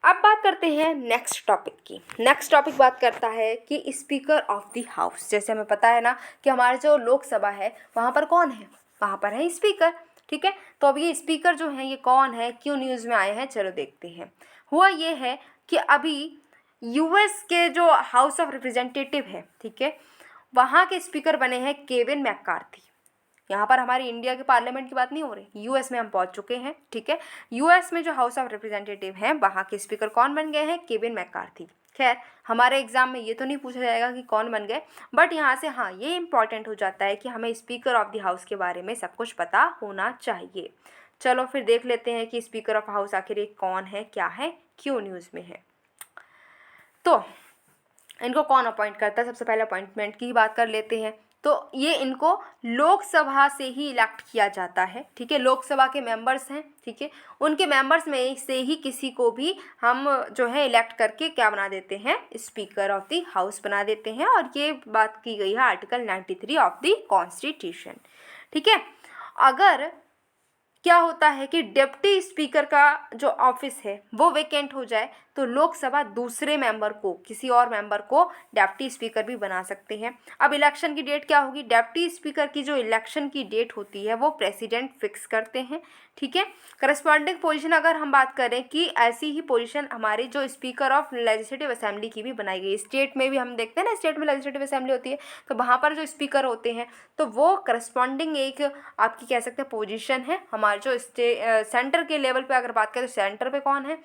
अब बात करते हैं नेक्स्ट टॉपिक की। नेक्स्ट टॉपिक बात करता है कि स्पीकर ऑफ द हाउस। जैसे हमें पता है ना कि हमारे जो लोकसभा है वहाँ पर कौन है, वहाँ पर है स्पीकर, ठीक है। तो अब ये स्पीकर जो है ये कौन है, क्यों न्यूज़ में आए हैं, चलो देखते हैं। हुआ ये है कि अभी US के जो हाउस ऑफ रिप्रेजेंटेटिव है, ठीक है, वहाँ के स्पीकर बने हैं केविन मैकार्थी। यहाँ पर हमारी इंडिया के पार्लियामेंट की बात नहीं हो रही, US में हम पहुँच चुके हैं, ठीक है। US में जो हाउस ऑफ रिप्रेजेंटेटिव हैं वहाँ के स्पीकर कौन बन गए हैं, केविन मैकार्थी। खैर हमारे एग्जाम में ये तो नहीं पूछा जाएगा कि कौन बन गए, बट यहाँ से हाँ ये इंपॉर्टेंट हो जाता है कि हमें स्पीकर ऑफ द हाउस के बारे में सब कुछ पता होना चाहिए। चलो फिर देख लेते हैं कि स्पीकर ऑफ हाउस आखिर एक कौन है, क्या है, क्यों न्यूज़ में है। तो इनको कौन अपॉइंट करता है, सबसे पहले अपॉइंटमेंट की बात कर लेते हैं। तो ये इनको लोकसभा से ही इलेक्ट किया जाता है, ठीक है। लोकसभा के मेंबर्स हैं, ठीक है, उनके मेंबर्स में से ही किसी को भी हम जो है इलेक्ट करके क्या बना देते हैं, स्पीकर ऑफ द हाउस बना देते हैं। और ये बात की गई है आर्टिकल 93 ऑफ द कॉन्स्टिट्यूशन, ठीक है। अगर क्या होता है कि डिप्टी स्पीकर का जो ऑफिस है वो वेकेंट हो जाए तो लोकसभा दूसरे मेंबर को, किसी और मेंबर को डिप्टी स्पीकर भी बना सकते हैं। अब इलेक्शन की डेट क्या होगी, डिप्टी स्पीकर की जो इलेक्शन की डेट होती है वो प्रेसिडेंट फिक्स करते हैं, ठीक है। करस्पॉन्डिंग पोजीशन अगर हम बात करें कि ऐसी ही पोजीशन हमारी जो स्पीकर ऑफ लेजिस्लेटिव असेंबली की भी बनाई गई है। स्टेट में भी हम देखते हैं ना, स्टेट में लेजिस्लेटिव असेंबली होती है तो वहाँ पर जो स्पीकर होते हैं तो वो करस्पॉन्डिंग एक आपकी कह सकते हैं पोजीशन है। हमारे जो सेंटर के लेवल पे अगर बात करें तो सेंटर पे कौन है,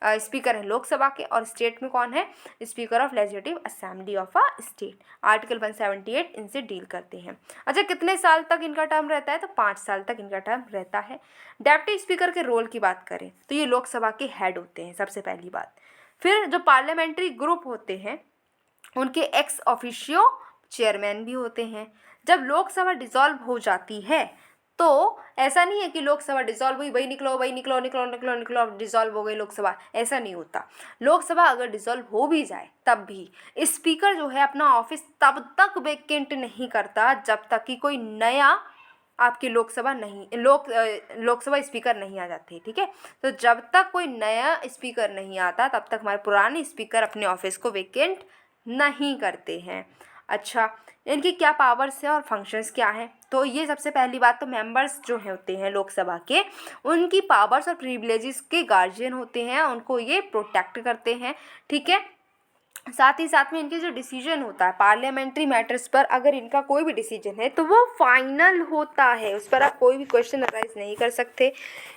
स्पीकर है लोकसभा के, और स्टेट में कौन है, speaker of legislative assembly of a state. Article 178 इनसे डील करते हैं। अच्छा, कितने साल तक इनका टर्म रहता है, तो 5 साल तक इनका टर्म रहता है। डिप्टी स्पीकर के रोल की बात करें तो ये लोकसभा के हेड होते हैं, सबसे पहली बात। फिर जो पार्लियामेंट्री ग्रुप होते हैं उनके एक्स ऑफिशियो चेयरमैन भी होते हैं। जब लोकसभा डिसॉल्व हो जाती है तो ऐसा नहीं है कि लोकसभा डिसॉल्व हुई, वही निकलो अब डिसॉल्व हो गई लोकसभा, ऐसा नहीं होता। लोकसभा अगर डिसॉल्व हो भी जाए तब भी स्पीकर जो है अपना ऑफिस तब तक वेकेंट नहीं करता जब तक कि कोई नया आपकी लोकसभा स्पीकर नहीं आ जाती, ठीक है। तो जब तक कोई नया स्पीकर नहीं आता तब तक हमारे पुराने स्पीकर अपने ऑफिस को वेकेंट नहीं करते हैं। अच्छा, इनकी क्या पावर्स है और फंक्शंस क्या हैं, तो ये सबसे पहली बात तो मेंबर्स जो होते हैं लोकसभा के उनकी पावर्स और प्रिविलेजेस के गार्जियन होते हैं, उनको ये प्रोटेक्ट करते हैं, ठीक है। साथ ही साथ में इनके जो डिसीजन होता है पार्लियामेंट्री मैटर्स पर, अगर इनका कोई भी डिसीजन है तो वो फाइनल होता है, उस पर आप कोई भी क्वेश्चन अराइज नहीं कर सकते।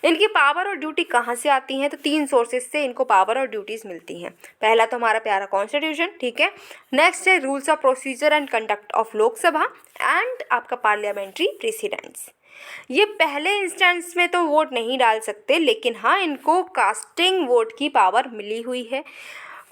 इनकी पावर और ड्यूटी कहाँ से आती हैं, तो 3 सोर्सेज से इनको पावर और ड्यूटीज़ मिलती हैं। पहला तो हमारा प्यारा कॉन्स्टिट्यूशन, ठीक है। नेक्स्ट है rules of procedure and conduct of Lok Sabha and आपका पार्लियामेंट्री प्रेसिडेंट्स। ये पहले इंस्टेंस में तो वोट नहीं डाल सकते, लेकिन हाँ इनको कास्टिंग वोट की पावर मिली हुई है।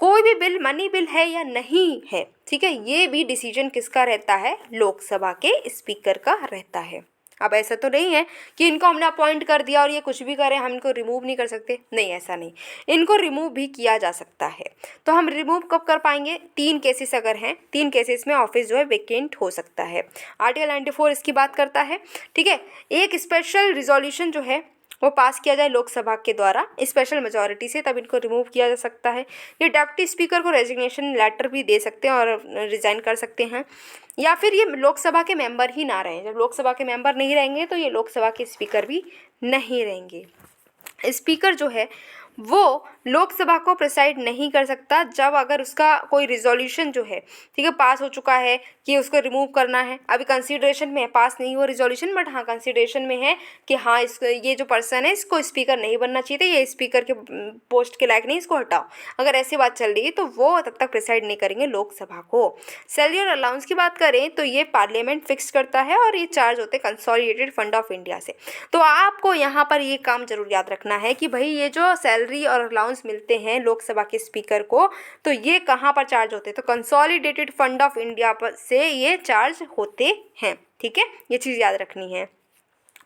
कोई भी बिल मनी बिल है या नहीं है, ठीक है, ये भी डिसीजन किसका रहता है, लोकसभा के स्पीकर का रहता है। अब ऐसा तो नहीं है कि इनको हमने अपॉइंट कर दिया और ये कुछ भी करें, हम इनको रिमूव नहीं कर सकते, नहीं ऐसा नहीं, इनको रिमूव भी किया जा सकता है। तो हम रिमूव कब कर पाएंगे, 3 केसेस अगर हैं, 3 केसेस में ऑफिस जो है वेकेंट हो सकता है। आर्टिकल 94 इसकी बात करता है, ठीक है। एक स्पेशल रिजोल्यूशन जो है वो पास किया जाए लोकसभा के द्वारा स्पेशल मेजॉरिटी से, तब इनको रिमूव किया जा सकता है। ये डिप्टी स्पीकर को रेजिग्नेशन लेटर भी दे सकते हैं और रिज़ाइन कर सकते हैं, या फिर ये लोकसभा के मेंबर ही ना रहें। जब लोकसभा के मेंबर नहीं रहेंगे तो ये लोकसभा के स्पीकर भी नहीं रहेंगे। स्पीकर जो है वो लोकसभा को प्रिसाइड नहीं कर सकता जब अगर उसका कोई रिजोल्यूशन जो है, ठीक है, पास हो चुका है कि उसको रिमूव करना है, अभी कंसीडरेशन में है, पास नहीं हुआ रिजोल्यूशन बट हाँ कंसीडरेशन में है कि हाँ इसको, ये जो पर्सन है इसको स्पीकर नहीं बनना चाहिए था, ये स्पीकर के पोस्ट के लायक नहीं, इसको हटाओ, अगर ऐसी बात चल रही है तो वो तब तक प्रिसाइड नहीं करेंगे लोकसभा को। सैलरी और अलाउंस की बात करें तो ये पार्लियामेंट फिक्स करता है और ये चार्ज होते हैं कंसोलिडेटेड फंड ऑफ इंडिया से। तो आपको यहाँ पर ये काम जरूर याद रखना है कि भाई ये जो सैलरी और अलाउंस मिलते हैं लोकसभा के स्पीकर को तो ये कहाँ पर चार्ज होते हैं, तो कंसोलिडेटेड फंड ऑफ इंडिया पर से ये चार्ज होते हैं, ठीक है, ये चीज़ याद रखनी है।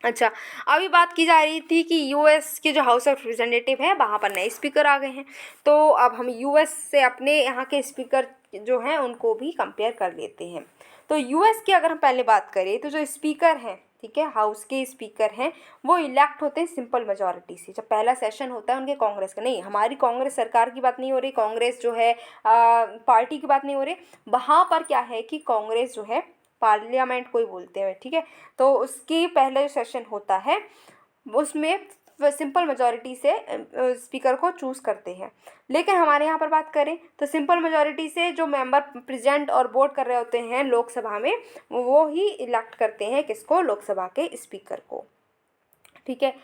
अच्छा, अभी बात की जा रही थी कि यूएस के जो हाउस ऑफ रिप्रेजेंटेटिव है वहाँ पर नए स्पीकर आ गए हैं, तो अब हम यूएस से अपने यहाँ के स्पीकर जो हैं उनको भी कंपेयर कर लेते हैं। तो यूएस की अगर हम पहले बात करें तो जो स्पीकर हैं, ठीक है, हाउस के स्पीकर हैं, वो इलेक्ट होते हैं सिंपल मेजॉरिटी से। जब पहला सेशन होता है उनके कांग्रेस का, नहीं हमारी कांग्रेस सरकार की बात नहीं हो रही, कांग्रेस जो है पार्टी की बात नहीं हो रही, वहाँ पर क्या है कि कांग्रेस जो है पार्लियामेंट को ही बोलते हैं, ठीक है, तो उसकी पहले जो सेशन होता है उसमें सिंपल मेजॉरिटी से स्पीकर को चूज़ करते हैं। लेकिन हमारे यहाँ पर बात करें तो सिंपल मेजॉरिटी से जो मेंबर प्रेजेंट और वोट कर रहे होते हैं लोकसभा में, वो ही इलेक्ट करते हैं किसको, लोकसभा के स्पीकर को, ठीक है।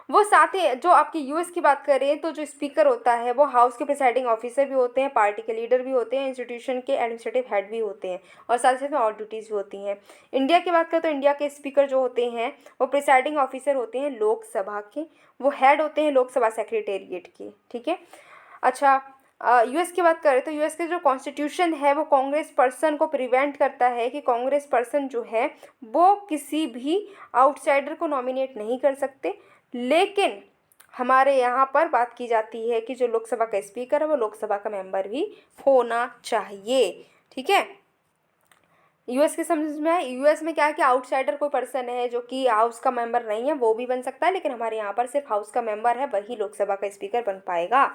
वो साथ ही जो आपकी यूएस की बात करें तो जो स्पीकर होता है वो हाउस के प्रिसाइडिंग ऑफिसर भी होते हैं, पार्टी के लीडर भी होते हैं, इंस्टीट्यूशन के एडमिनिस्ट्रेटिव हेड भी होते हैं, और साथ साथ में और ड्यूटीज़ भी होती हैं। इंडिया की बात करें तो इंडिया के स्पीकर जो होते हैं वो प्रिसाइडिंग ऑफिसर होते हैं लोकसभा के, वो हेड होते हैं लोकसभा सेक्रेटेरिएट के, ठीक है। अच्छा, यूएस की बात करें तो यूएस के जो कॉन्स्टिट्यूशन है वो कांग्रेस पर्सन को प्रिवेंट करता है कि कांग्रेस पर्सन जो है वो किसी भी आउटसाइडर को नॉमिनेट नहीं कर सकते। लेकिन हमारे यहाँ पर बात की जाती है कि जो लोकसभा का स्पीकर है वो लोकसभा का मेंबर भी होना चाहिए, ठीक है। यूएस के समझ में है, यूएस में क्या है कि आउटसाइडर कोई पर्सन है जो कि हाउस का मेंबर नहीं है वो भी बन सकता है, लेकिन हमारे यहाँ पर सिर्फ हाउस का मेंबर है वही लोकसभा का स्पीकर बन पाएगा,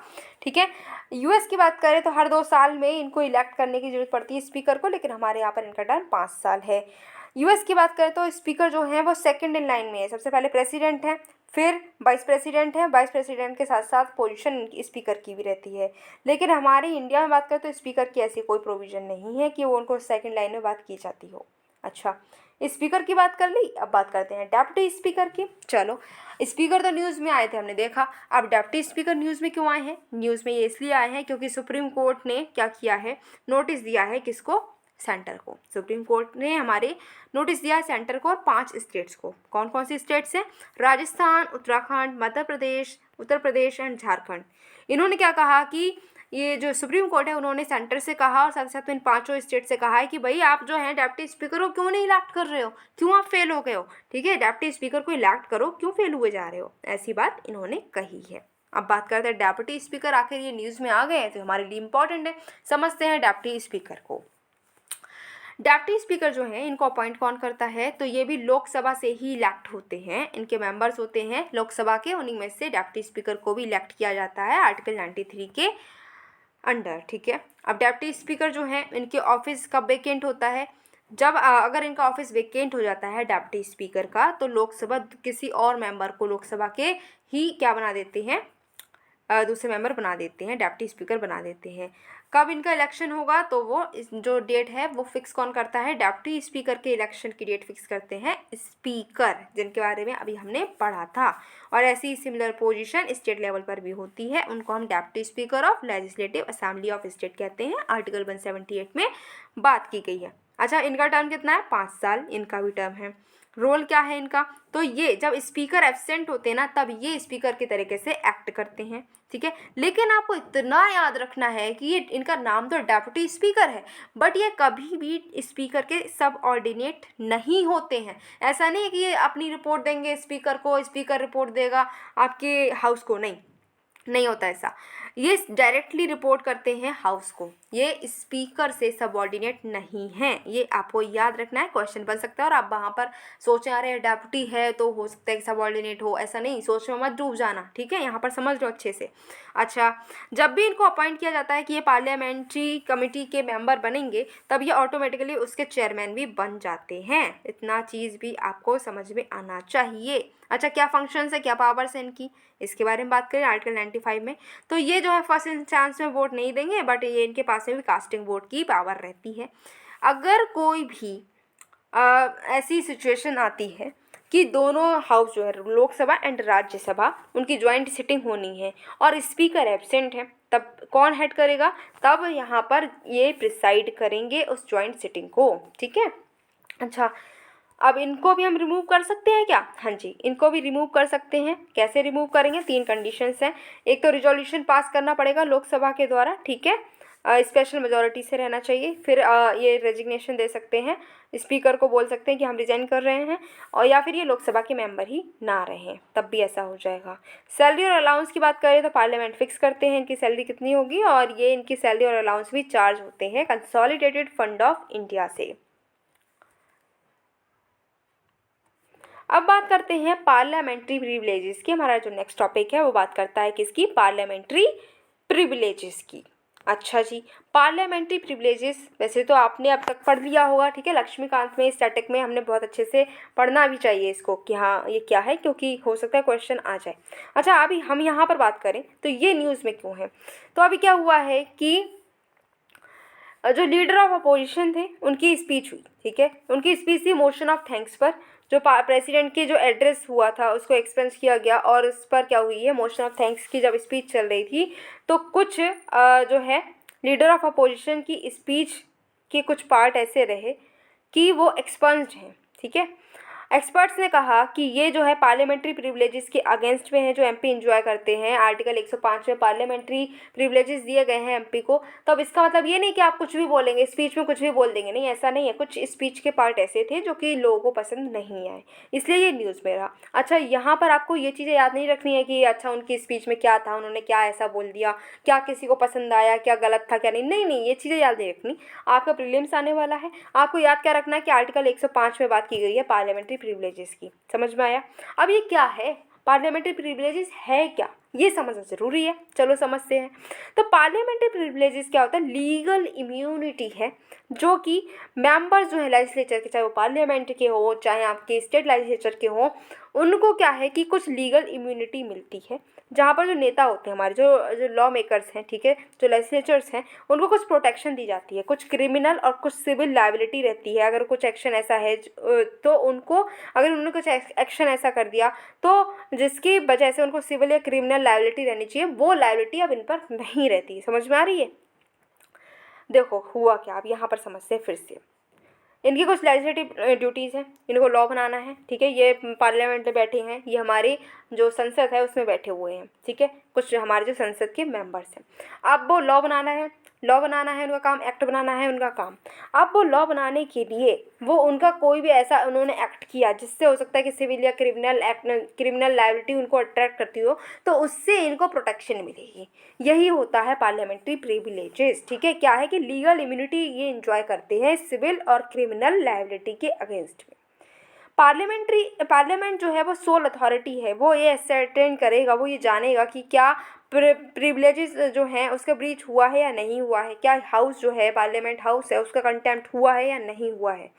ठीक है। यूएस की बात करें तो हर 2 साल में इनको इलेक्ट करने की जरूरत पड़ती है स्पीकर को, लेकिन हमारे यहाँ पर इनका टर्म 5 साल है। यूएस की बात करें तो स्पीकर जो हैं वो सेकंड इन लाइन में है, सबसे पहले प्रेसिडेंट है, फिर वाइस प्रेसिडेंट है, वाइस प्रेसिडेंट के साथ साथ पोजीशन स्पीकर की भी रहती है। लेकिन हमारे इंडिया में बात करें तो स्पीकर की ऐसी कोई प्रोविज़न नहीं है कि वो उनको सेकंड लाइन में बात की जाती हो। अच्छा, स्पीकर की बात कर ली, अब बात करते हैं डेप्यूटी स्पीकर की। चलो, स्पीकर तो न्यूज़ में आए थे हमने देखा, अब डेप्यूटी स्पीकर न्यूज़ में क्यों आए हैं? न्यूज़ में ये इसलिए आए हैं क्योंकि सुप्रीम कोर्ट ने क्या किया है, नोटिस दिया है किसको, सेंटर को। सुप्रीम कोर्ट ने हमारे नोटिस दिया है सेंटर को और 5 स्टेट्स को। कौन कौन सी स्टेट्स हैं? राजस्थान, उत्तराखंड, मध्य प्रदेश, उत्तर प्रदेश एंड झारखंड। इन्होंने क्या कहा कि ये जो सुप्रीम कोर्ट है उन्होंने सेंटर से कहा और साथ साथ में इन 5 स्टेट से कहा है कि भाई आप जो है डेप्यूटी स्पीकर को क्यों नहीं इलेक्ट कर रहे हो, क्यों आप फेल हो गए हो, ठीक है, डेप्यूटी स्पीकर को इलेक्ट करो, क्यों फेल हुए जा रहे हो, ऐसी बात इन्होंने कही है। अब बात करते हैं डेप्यूटी स्पीकर, आखिर ये न्यूज़ में आ गए हैं तो हमारे लिए इंपॉर्टेंट है, समझते हैं डेप्यूटी स्पीकर को। डेप्यूटी स्पीकर जो हैं इनको अपॉइंट कौन करता है? तो ये भी लोकसभा से ही इलेक्ट होते हैं, इनके मेंबर्स होते हैं लोकसभा के, उन्हीं में से डेप्यूटी स्पीकर को भी इलेक्ट किया जाता है आर्टिकल 93 के अंडर, ठीक है। अब डेप्यूटी स्पीकर जो हैं इनके ऑफिस कब वेकेंट होता है? जब अगर इनका ऑफिस वेकेंट हो जाता है डेप्यूटी स्पीकर का तो लोकसभा किसी और मेंबर को लोकसभा के ही क्या बना देते हैं, दूसरे मेंबर बना देते हैं, डेप्यूटी स्पीकर बना देते हैं। कब इनका इलेक्शन होगा? तो वो जो डेट है वो फिक्स कौन करता है? डेप्यूटी स्पीकर के इलेक्शन की डेट फिक्स करते हैं स्पीकर, जिनके बारे में अभी हमने पढ़ा था। और ऐसी सिमिलर पोजीशन स्टेट लेवल पर भी होती है, उनको हम deputy speaker of legislative assembly of state कहते हैं, आर्टिकल 178 में बात की गई है। अच्छा, इनका टर्म कितना है? 5 साल इनका भी टर्म है। रोल क्या है इनका? तो ये जब स्पीकर एब्सेंट होते हैं ना तब ये स्पीकर के तरीके से एक्ट करते हैं, ठीक है। लेकिन आपको इतना याद रखना है कि ये इनका नाम तो डेप्यूटी स्पीकर है बट ये कभी भी स्पीकर के सब ऑर्डिनेट नहीं होते हैं। ऐसा नहीं है कि ये अपनी रिपोर्ट देंगे स्पीकर को, स्पीकर रिपोर्ट देगा आपके हाउस को, नहीं होता ऐसा। ये डायरेक्टली रिपोर्ट करते हैं हाउस को, ये स्पीकर से सबऑर्डिनेट नहीं हैं, ये आपको याद रखना है, क्वेश्चन बन सकता है। और आप वहाँ पर सोचें अरे डेप्यूटी है तो हो सकता है कि सबऑर्डिनेट हो, ऐसा नहीं, सोच में मत डूब जाना, ठीक है, यहाँ पर समझ लो अच्छे से। अच्छा, जब भी इनको अपॉइंट किया जाता है कि ये पार्लियामेंट्री कमेटी के मेंबर बनेंगे तब ये ऑटोमेटिकली उसके चेयरमैन भी बन जाते हैं, इतना चीज़ भी आपको समझ में आना चाहिए। अच्छा, क्या फंक्शंस है, क्या पावर्स है इनकी, इसके बारे में बात करें आर्टिकल 95 में। तो ये जो है फर्स्ट इंस्टेंस में वोट नहीं देंगे बट ये इनके पास में भी कास्टिंग वोट की पावर रहती है। अगर कोई भी ऐसी सिचुएशन आती है कि दोनों हाउस जो है लोकसभा एंड राज्यसभा उनकी ज्वाइंट सिटिंग होनी है और स्पीकर एब्सेंट है, तब कौन हेड करेगा? तब यहाँ पर ये प्रिसाइड करेंगे उस ज्वाइंट सिटिंग को, ठीक है। अच्छा, अब इनको भी हम रिमूव कर सकते हैं क्या? हाँ जी, इनको भी रिमूव कर सकते हैं। कैसे रिमूव करेंगे? 3 कंडीशंस हैं। एक तो रिजोल्यूशन पास करना पड़ेगा लोकसभा के द्वारा, ठीक है, स्पेशल मेजॉरिटी से रहना चाहिए। फिर ये रेजिग्नेशन दे सकते हैं, स्पीकर को बोल सकते हैं कि हम रिजाइन कर रहे हैं, और या फिर ये लोकसभा के मेंबर ही ना रहें, तब भी ऐसा हो जाएगा। सैलरी और अलाउंस की बात करें तो पार्लियामेंट फिक्स करते हैं इनकी सैलरी कितनी होगी, और ये इनकी सैलरी और अलाउंस भी चार्ज होते हैं कंसोलिडेटेड फंड ऑफ इंडिया से। अब बात करते हैं पार्लियामेंट्री प्रिविलेजेस की। हमारा जो नेक्स्ट टॉपिक है वो बात करता है किसकी, पार्लियामेंट्री प्रिविलेजेस की। अच्छा जी, पार्लियामेंट्री प्रिविलेजेस वैसे तो आपने अब तक पढ़ लिया होगा, ठीक है, लक्ष्मीकांत में स्टैटिक में हमने बहुत अच्छे से पढ़ना भी चाहिए इसको कि हाँ ये क्या है, क्योंकि हो सकता है क्वेश्चन आ जाए। अच्छा, अभी हम यहाँ पर बात करें तो ये न्यूज़ में क्यों है, तो अभी क्या हुआ है कि जो लीडर ऑफ अपोजिशन थे उनकी स्पीच हुई, ठीक है, उनकी स्पीच थी मोशन ऑफ थैंक्स पर, जो प्रेसिडेंट की जो एड्रेस हुआ था उसको एक्सपेंस किया गया, और उस पर क्या हुई है, मोशन ऑफ थैंक्स की जब स्पीच चल रही थी तो कुछ जो है लीडर ऑफ अपोजिशन की स्पीच के कुछ पार्ट ऐसे रहे कि वो एक्सपंस्ड हैं, ठीक है। एक्सपर्ट्स ने कहा कि ये जो है पार्लियामेंट्री प्रिविलेजेस के अगेंस्ट में है जो एमपी एंजॉय करते हैं। आर्टिकल 105 में पार्लियामेंट्री प्रिविलेजेस दिए गए हैं एमपी को। तो अब इसका मतलब ये नहीं कि आप कुछ भी बोलेंगे, स्पीच में कुछ भी बोल देंगे, नहीं, ऐसा नहीं है। कुछ स्पीच के पार्ट ऐसे थे जो कि लोगों को पसंद नहीं आए, इसलिए ये न्यूज़ में रहा। अच्छा, यहाँ पर आपको ये चीज़ें याद नहीं रखनी है कि अच्छा उनकी स्पीच में क्या था, उन्होंने क्या ऐसा बोल दिया, क्या किसी को पसंद आया, क्या गलत था, क्या नहीं, नहीं नहीं, ये चीज़ें याद नहीं रखनी। आपका प्रीलिम्स आने वाला है, आपको याद क्या रखना है कि आर्टिकल 105 में बात की गई है पार्लियामेंट्री प्रिविलेजेस की। समझ में आया? अब ये क्या है, पार्लियामेंट्री प्रिविलेजेस है क्या, ये समझना जरूरी है। चलो समझते हैं। तो पार्लियामेंट्री प्रिविलेजेस क्या होता है, लीगल इम्यूनिटी है जो कि मेंबर्स जो है लेजिस्लेचर के, चाहे वो पार्लियामेंट के हो चाहे आपके स्टेट लेजिस्लेचर के हो, उनको क्या है कि कुछ लीगल इम्यूनिटी मिलती है, जहाँ पर जो नेता होते हैं हमारे, जो जो लॉ मेकर्स हैं, ठीक है, जो लेजिस्लेचर्स हैं, उनको कुछ प्रोटेक्शन दी जाती है, कुछ क्रिमिनल और कुछ सिविल लायबिलिटी रहती है। अगर कुछ एक्शन ऐसा है तो उनको, अगर उन्होंने कुछ एक्शन ऐसा कर दिया तो जिसकी वजह से उनको सिविल या क्रिमिनल लायबिलिटी रहनी चाहिए, वो लायबिलिटी अब इन पर नहीं रहती। समझ में आ रही है? देखो हुआ क्या, अब यहाँ पर समझते हैं फिर से। इनकी कुछ लेजिस्लेटिव ड्यूटीज़ हैं, इनको लॉ बनाना है, ठीक है, ये पार्लियामेंट में बैठे हैं, ये हमारी जो संसद है उसमें बैठे हुए हैं, ठीक है, कुछ हमारे जो संसद के मेंबर्स हैं। अब वो लॉ बनाना है, लॉ बनाना है उनका काम, एक्ट बनाना है उनका काम। अब वो लॉ बनाने के लिए वो उनका कोई भी ऐसा उन्होंने एक्ट किया जिससे हो सकता है कि सिविल या क्रिमिनल एक्ट, क्रिमिनल लायबिलिटी उनको अट्रैक्ट करती हो, तो उससे इनको प्रोटेक्शन मिलेगी। यही होता है पार्लियामेंट्री प्रिविलेजेस, ठीक है। क्या है कि लीगल इम्यूनिटी ये इंजॉय करते हैं सिविल और क्रिमिनल लायबिलिटी के अगेंस्ट में। पार्लियामेंट जो है वो सोल अथॉरिटी है, वो ये असर्टेन करेगा, वो ये जानेगा कि क्या प्रिविलेजेस जो हैं उसका ब्रीच हुआ है या नहीं हुआ है, क्या हाउस जो है, पार्लियामेंट हाउस है, उसका कंटेम्प्ट हुआ है या नहीं हुआ है,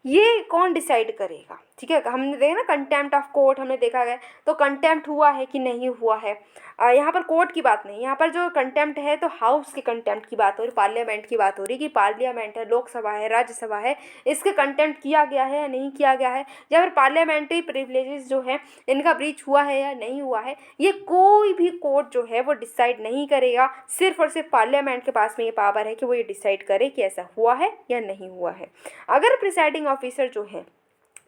ये कौन डिसाइड करेगा, ठीक है। हमने देखा ना कंटेम्प्ट ऑफ कोर्ट, हमने देखा है, तो कंटेम्प्ट हुआ है कि नहीं हुआ है। यहाँ पर कोर्ट की बात नहीं, यहाँ पर जो कंटेम्प्ट है तो हाउस के कंटेम्प्ट की बात हो रही, पार्लियामेंट की बात हो रही कि पार्लियामेंट है, लोकसभा है, राज्यसभा है, इसके कंटेम्प्ट किया गया है या नहीं किया गया है, या फिर पार्लियामेंट्री प्रिविलेजेस जो है इनका ब्रीच हुआ है या नहीं हुआ है। ये कोई भी कोर्ट जो है वो डिसाइड नहीं करेगा, सिर्फ और सिर्फ पार्लियामेंट के पास में ये पावर है कि वो ये डिसाइड करे कि ऐसा हुआ है या नहीं हुआ है। अगर प्रिसाइडिंग ऑफिसर जो है,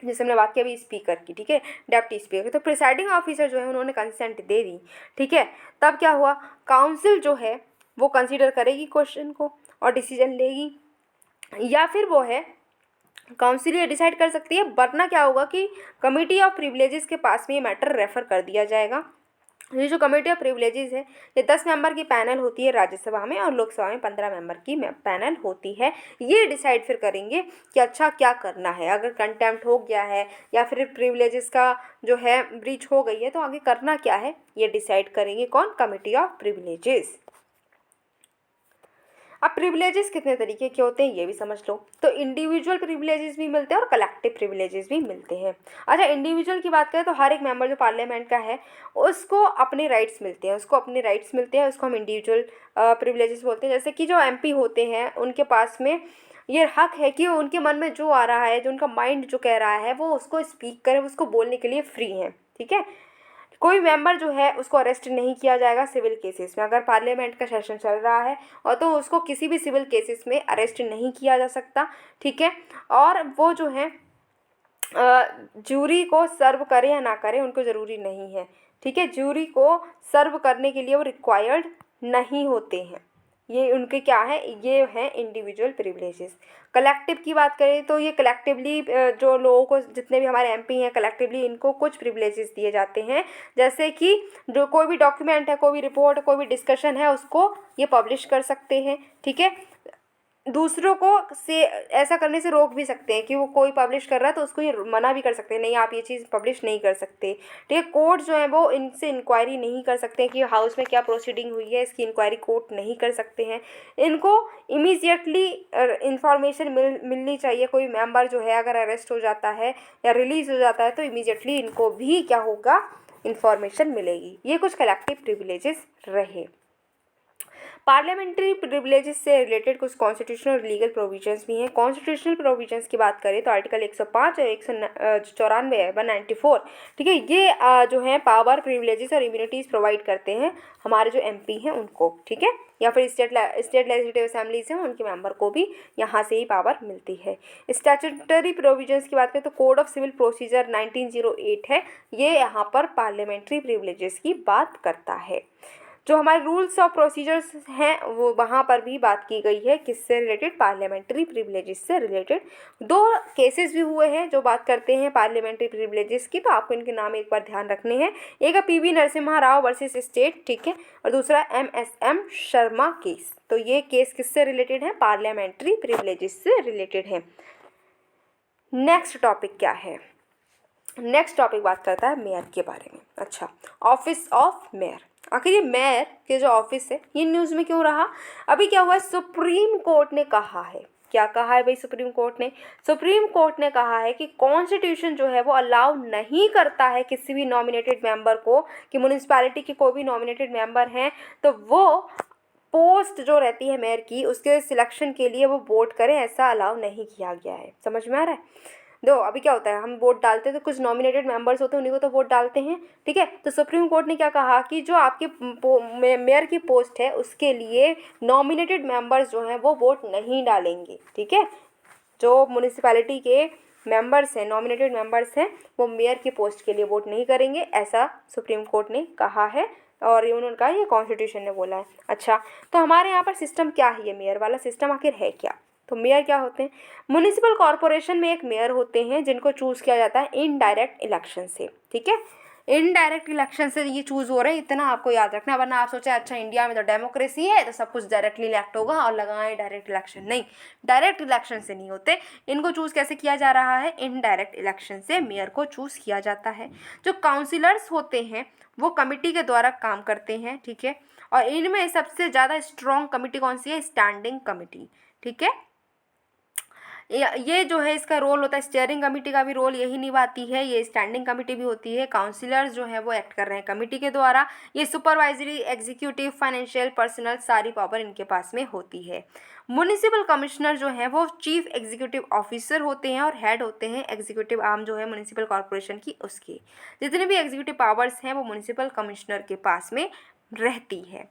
जैसे हमने बात किया अभी स्पीकर की, ठीक है, डेप्टी स्पीकर, तो प्रिसाइडिंग ऑफिसर जो है उन्होंने कंसेंट दे दी, ठीक है, तब क्या हुआ, काउंसिल जो है वो कंसीडर करेगी क्वेश्चन को और डिसीजन लेगी, या फिर वो है काउंसिल ये डिसाइड कर सकती है, वरना क्या होगा कि कमिटी ऑफ प्रिविलेजेस के पास में ये मैटर रेफर कर दिया जाएगा। ये जो कमेटी ऑफ प्रिविलेजेस है ये 10 मेंबर की पैनल होती है राज्यसभा में, और लोकसभा में 15 मेंबर की पैनल होती है। ये डिसाइड फिर करेंगे कि अच्छा क्या करना है, अगर कंटेम्प्ट हो गया है या फिर प्रिविलेजेस का जो है ब्रीच हो गई है तो आगे करना क्या है, ये डिसाइड करेंगे कौन, कमेटी ऑफ प्रिविलेजेस। अब प्रिविलेजेस कितने तरीके के होते हैं ये भी समझ लो। तो इंडिविजुअल प्रिविलेजेस भी मिलते हैं और कलेक्टिव प्रिविलेजेस भी मिलते हैं। अच्छा, इंडिविजुअल की बात करें तो हर एक मेंबर जो पार्लियामेंट का है उसको अपने राइट्स मिलते हैं, उसको हम इंडिविजुअल प्रिविलेजेस बोलते हैं। जैसे कि जो एमपी होते हैं उनके पास में ये हक है कि उनके मन में जो आ रहा है, जो उनका माइंड जो कह रहा है वो उसको स्पीक करें, उसको बोलने के लिए फ्री हैं, ठीक है। कोई मेंबर जो है उसको अरेस्ट नहीं किया जाएगा सिविल केसेस में। अगर पार्लियामेंट का सेशन चल रहा है और तो उसको किसी भी सिविल केसेस में अरेस्ट नहीं किया जा सकता, ठीक है। और वो जो है ज्यूरी को सर्व करे या ना करे उनको ज़रूरी नहीं है, ठीक है। ज्यूरी को सर्व करने के लिए वो रिक्वायर्ड नहीं होते हैं, ये उनके क्या है, ये हैं इंडिविजुअल प्रिविलेजेस। कलेक्टिव की बात करें तो ये कलेक्टिवली जो लोगों को, जितने भी हमारे एमपी हैं, कलेक्टिवली इनको कुछ प्रिविलेजेस दिए जाते हैं, जैसे कि जो कोई भी डॉक्यूमेंट है, कोई भी रिपोर्ट, कोई भी डिस्कशन है, उसको ये पब्लिश कर सकते हैं, ठीक है। दूसरों को से ऐसा करने से रोक भी सकते हैं कि वो कोई पब्लिश कर रहा है तो उसको ये मना भी कर सकते हैं, नहीं आप ये चीज़ पब्लिश नहीं कर सकते, ठीक है। कोर्ट जो है वो इनसे इंक्वायरी नहीं कर सकते हैं कि हाउस में क्या प्रोसीडिंग हुई है, इसकी इंक्वायरी कोर्ट नहीं कर सकते हैं। इनको इमीडिएटली इंफॉर्मेशन मिलनी चाहिए। कोई मेंबर जो है अगर अरेस्ट हो जाता है या रिलीज़ हो जाता है तो इमीडिएटली इनको भी क्या होगा, इंफॉर्मेशन मिलेगी। ये कुछ कलेक्टिव प्रिविलेजेस रहे। पार्लियामेंट्री प्रिविलेजेस से रिलेटेड कुछ कॉन्स्टिट्यूशनल और लीगल प्रोविजंस भी हैं। कॉन्स्टिट्यूशनल प्रोविजंस की बात करें तो आर्टिकल 105 और 194 है, 194, ठीक है। ये जो है पावर, प्रिविलेजेस और इम्यूनिटीज़ प्रोवाइड करते हैं हमारे जो एमपी हैं उनको, ठीक है, या फिर स्टेट लेजिस्लेटिव असेंबलीज हैं उनके मेंबर को भी यहाँ से ही पावर मिलती है। स्टैट्यूटरी प्रोविजंस की बात करें तो कोड ऑफ सिविल प्रोसीजर 1908 है, ये यहाँ पर पार्लियामेंट्री प्रिविलेजेस की बात करता है। जो हमारे रूल्स ऑफ प्रोसीजर्स हैं वो वहाँ पर भी बात की गई है, किससे रिलेटेड, पार्लियामेंट्री प्रिविलेजेस से रिलेटेड। दो केसेस भी हुए हैं जो बात करते हैं पार्लियामेंट्री प्रिविलेजेस की, तो आपको इनके नाम एक बार ध्यान रखने हैं। एक है PV Narasimha Rao versus state, ठीक है, और दूसरा MSM शर्मा केस। तो ये केस किससे रिलेटेड है, पार्लियामेंट्री प्रिविलेजेस से रिलेटेड है। नेक्स्ट टॉपिक क्या है, नेक्स्ट टॉपिक बात करता है मेयर के बारे में। अच्छा, ऑफिस ऑफ मेयर, आखिर ये मेयर के जो ऑफिस है ये न्यूज़ में क्यों रहा? अभी क्या हुआ, सुप्रीम कोर्ट ने कहा है, क्या कहा है भाई सुप्रीम कोर्ट ने? सुप्रीम कोर्ट ने कहा है कि कॉन्स्टिट्यूशन जो है वो अलाउ नहीं करता है किसी भी नॉमिनेटेड मेंबर को, कि म्यूनिसिपैलिटी के कोई भी नॉमिनेटेड मेंबर हैं तो वो पोस्ट जो रहती है मेयर की उसके सिलेक्शन के लिए वो वोट करें, ऐसा अलाउ नहीं किया गया है। समझ में आ रहा है? दो अभी क्या होता है, हम वोट डालते हैं तो कुछ नॉमिनेटेड मेंबर्स होते हैं उन्हीं को तो वोट डालते हैं, ठीक है। तो सुप्रीम कोर्ट ने क्या कहा कि जो आपके मेयर की पोस्ट है उसके लिए नॉमिनेटेड मेंबर्स जो हैं वो वोट नहीं डालेंगे, ठीक है। जो म्यूनिसिपैलिटी के मेंबर्स हैं, नॉमिनेटेड मेंबर्स हैं, वो मेयर की पोस्ट के लिए वोट नहीं करेंगे, ऐसा सुप्रीम कोर्ट ने कहा है। और ये उन्होंने कहा, ये कॉन्स्टिट्यूशन ने बोला है। अच्छा, तो हमारे यहाँ पर सिस्टम क्या है, ये मेयर वाला सिस्टम आखिर है क्या? तो मेयर क्या होते हैं, म्युनिसिपल कॉरपोरेशन में एक मेयर होते हैं जिनको चूज़ किया जाता है इनडायरेक्ट इलेक्शन से, ठीक है। इनडायरेक्ट इलेक्शन से ये चूज़ हो रहे हैं, इतना आपको याद रखना, वरना आप सोचे अच्छा इंडिया में तो डेमोक्रेसी है तो सब कुछ डायरेक्टली इलेक्ट होगा और लगाएं डायरेक्ट इलेक्शन। नहीं, डायरेक्ट इलेक्शन से नहीं होते। इनको चूज़ कैसे किया जा रहा है, इनडायरेक्ट इलेक्शन से मेयर को चूज़ किया जाता है। जो काउंसिलर्स होते हैं वो कमिटी के द्वारा काम करते हैं, ठीक है। और इनमें सबसे ज़्यादा स्ट्रॉन्ग कमिटी कौन सी है, स्टैंडिंग कमिटी, ठीक है। ये जो है इसका रोल होता है, स्टीयरिंग कमेटी का भी रोल यही निभाती है, ये स्टैंडिंग कमेटी भी होती है। काउंसिलर्स जो है वो एक्ट कर रहे हैं कमेटी के द्वारा। ये सुपरवाइजरी, एग्जीक्यूटिव, फाइनेंशियल, पर्सनल सारी पावर इनके पास में होती है। म्युनिसिपल कमिश्नर जो है वो चीफ एग्जीक्यूटिव ऑफिसर होते हैं और हेड होते हैं एग्जीक्यूटिव आर्म जो है म्युनिसिपल कॉर्पोरेशन की, उसकी जितने भी एग्जीक्यूटिव पावर्स हैं वो म्युनिसिपल कमिश्नर के पास में रहती है।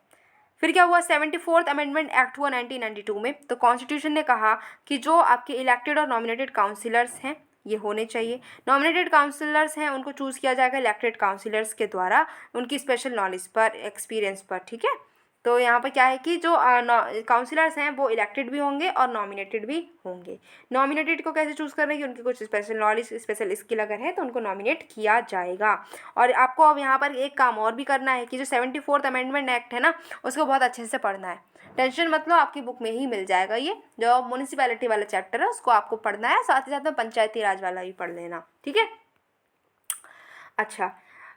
फिर क्या हुआ, 74th अमेंडमेंट एक्ट हुआ 1992 में। तो कॉन्स्टिट्यूशन ने कहा कि जो आपके इलेक्टेड और नॉमिनेटेड काउंसिलर्स हैं ये होने चाहिए। नॉमिनेटेड काउंसिलर्स हैं उनको चूज़ किया जाएगा इलेक्टेड काउंसिलर्स के द्वारा, उनकी स्पेशल नॉलेज पर, एक्सपीरियंस पर, ठीक है। तो यहाँ पर क्या है कि जो काउंसिलर्स हैं वो इलेक्टेड भी होंगे और नॉमिनेटेड भी होंगे। नॉमिनेटेड को कैसे चूज़ कर रहे हैं कि उनकी कुछ स्पेशल नॉलेज, स्पेशल स्किल अगर है तो उनको नॉमिनेट किया जाएगा। और आपको अब यहाँ पर एक काम और भी करना है कि जो 74th अमेंडमेंट एक्ट है ना उसको बहुत अच्छे से पढ़ना है। टेंशन मत लो, आपकी बुक में ही मिल जाएगा। ये जो म्यूनिसिपैलिटी वाला चैप्टर है उसको आपको पढ़ना है, साथ ही साथ में पंचायती राज वाला भी पढ़ लेना, ठीक है। अच्छा,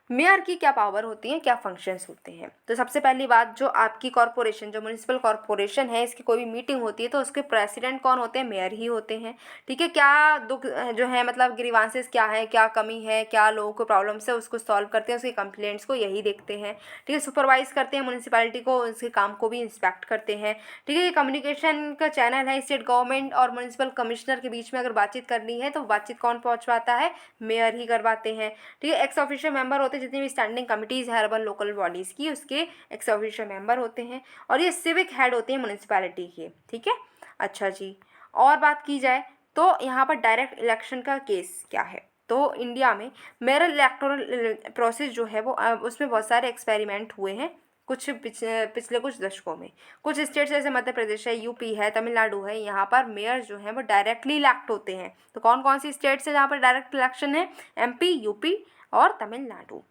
मेयर की क्या पावर होती है, क्या फंक्शंस होते हैं? तो सबसे पहली बात, जो आपकी कॉरपोरेशन, जो म्यूनिसिपल कॉरपोरेशन है, इसकी कोई भी मीटिंग होती है तो उसके प्रेसिडेंट कौन होते हैं, मेयर ही होते हैं, ठीक है। क्या दुख जो है, मतलब ग्रीवांसेस क्या है, क्या कमी है, क्या लोगों को प्रॉब्लम्स है, उसको सॉल्व करते हैं, उसके कंप्लेंट्स को यही देखते हैं, ठीक है। सुपरवाइज करते हैं म्यूनिसिपैलिटी को, उसके काम को भी इंस्पेक्ट करते हैं, ठीक है। ये कम्युनिकेशन का चैनल है स्टेट गवर्नमेंट और म्यूनिसिपल कमिश्नर के बीच में। अगर बातचीत करनी है तो बातचीत कौन पहुँचवाता है, मेयर ही करवाते हैं, ठीक है। एक्स ऑफिशियल मेंबर होते हैं, जितनी भी स्टैंडिंग कमिटीज़ है अर्बन लोकल बॉडीज़ की, उसके एक्स ऑफिशियल मेंबर होते हैं। और ये सिविक हेड होते हैं म्यूनिसिपैलिटी के, ठीक है। अच्छा जी, और बात की जाए तो यहाँ पर डायरेक्ट इलेक्शन का केस क्या है। तो इंडिया में मेयर इलेक्टोरल प्रोसेस जो है वो उसमें बहुत सारे एक्सपेरिमेंट हुए हैं, पिछले कुछ दशकों में। कुछ स्टेट्स जैसे मध्य प्रदेश है, यूपी है, तमिलनाडु है, यहाँ पर मेयर जो है वो डायरेक्टली इलेक्ट होते हैं। तो कौन कौन सी स्टेट्स है जहाँ पर डायरेक्ट इलेक्शन है? एमपी, यूपी और तमिलनाडु।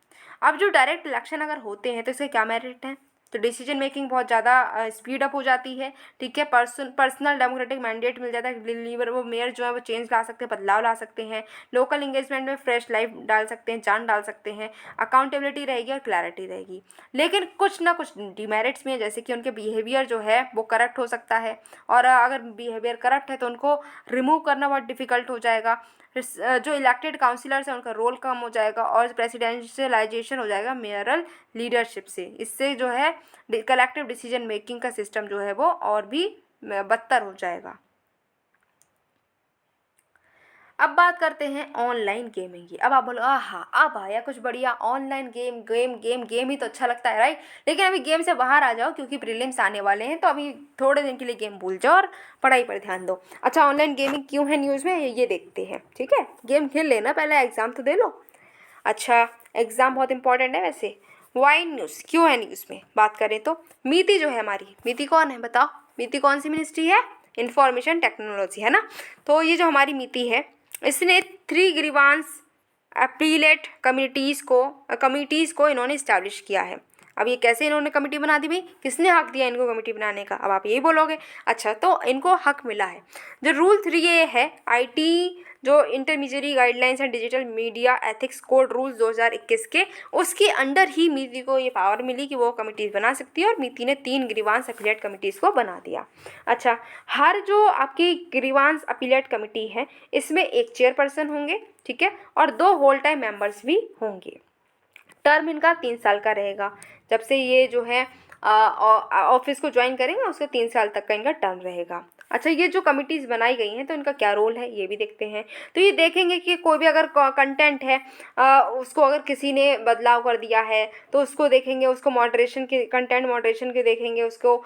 अब जो डायरेक्ट इलेक्शन अगर होते हैं तो इसके क्या मेरिट हैं? तो डिसीजन मेकिंग बहुत ज़्यादा स्पीड अप हो जाती है, ठीक है। पर्सनल डेमोक्रेटिक मैंडेट मिल जाता है, लीवर वो मेयर जो है वो चेंज ला सकते हैं, बदलाव ला सकते हैं। लोकल इंगेजमेंट में फ्रेश लाइफ डाल सकते हैं, जान डाल सकते हैं। अकाउंटेबिलिटी रहेगी और क्लैरिटी रहेगी। लेकिन कुछ ना कुछ डिमेरिट्स में है, जैसे कि उनके बिहेवियर जो है वो करप्ट हो सकता है, और अगर बिहेवियर करप्ट है तो उनको रिमूव करना बहुत डिफिकल्ट हो जाएगा। जो इलेक्टेड काउंसिलर्स हैं उनका रोल कम हो जाएगा, और प्रेसिडेंशियलाइजेशन हो जाएगा मेयरल लीडरशिप से। इससे जो है कलेक्टिव डिसीजन मेकिंग का सिस्टम जो है वो और भी बदतर हो जाएगा। अब बात करते हैं ऑनलाइन गेमिंग की। अब आप बोलो हाँ अब आया कुछ बढ़िया, online game game game game ही तो अच्छा लगता है, राइट। लेकिन अभी गेम से बाहर आ जाओ, क्योंकि प्रीलिम्स आने वाले हैं, तो अभी थोड़े दिन के लिए गेम भूल जाओ और पढ़ाई पर ध्यान दो। अच्छा, ऑनलाइन गेमिंग क्यों है न्यूज़ में, ये देखते हैं, ठीक है। गेम खेल लेना, पहले एग्ज़ाम तो दे लो। अच्छा, एग्ज़ाम बहुत इंपॉर्टेंट है वैसे। वाई न्यूज़ क्यों है न्यूज़ में? बात करें तो मीति जो है हमारी, मीति कौन है बताओ? मीति कौन सी मिनिस्ट्री है? इंफॉर्मेशन टेक्नोलॉजी, है ना। तो ये जो हमारी मीति है, इसने 3 ग्रीवांस अपीलेट कमिटीज़ को इन्होंने इस्टेब्लिश किया है। अब ये कैसे इन्होंने कमेटी बना दी भाई? किसने हक दिया इनको कमेटी बनाने का? अब आप यही बोलोगे। अच्छा, तो इनको हक मिला है। जो रूल 3 ये है, आईटी जो intermediate guidelines and digital media ethics code rules 2021 के, उसके अंडर ही मीति को ये पावर मिली कि वो कमिटीज़ बना सकती है, और मीति ने 3 ग्रीवांस अपीलेट कमिटीज़ को बना दिया। अच्छा, हर जो आपकी ग्रीवांस अपीलेट कमिटी है, इसमें एक चेयरपर्सन होंगे, ठीक है, और 2 होल टाइम मेंबर्स भी होंगे। टर्म इनका 3 साल का रहेगा। जब से ये जो है ऑफिस को ज्वाइन करेंगे उसके 3 साल तक का इनका टर्म रहेगा। अच्छा, ये जो कमिटीज़ बनाई गई हैं तो इनका क्या रोल है ये भी देखते हैं। तो ये देखेंगे कि कोई भी अगर कंटेंट है उसको अगर किसी ने बदलाव कर दिया है तो उसको देखेंगे, उसको मॉडरेशन के कंटेंट मॉडरेशन के देखेंगे, उसको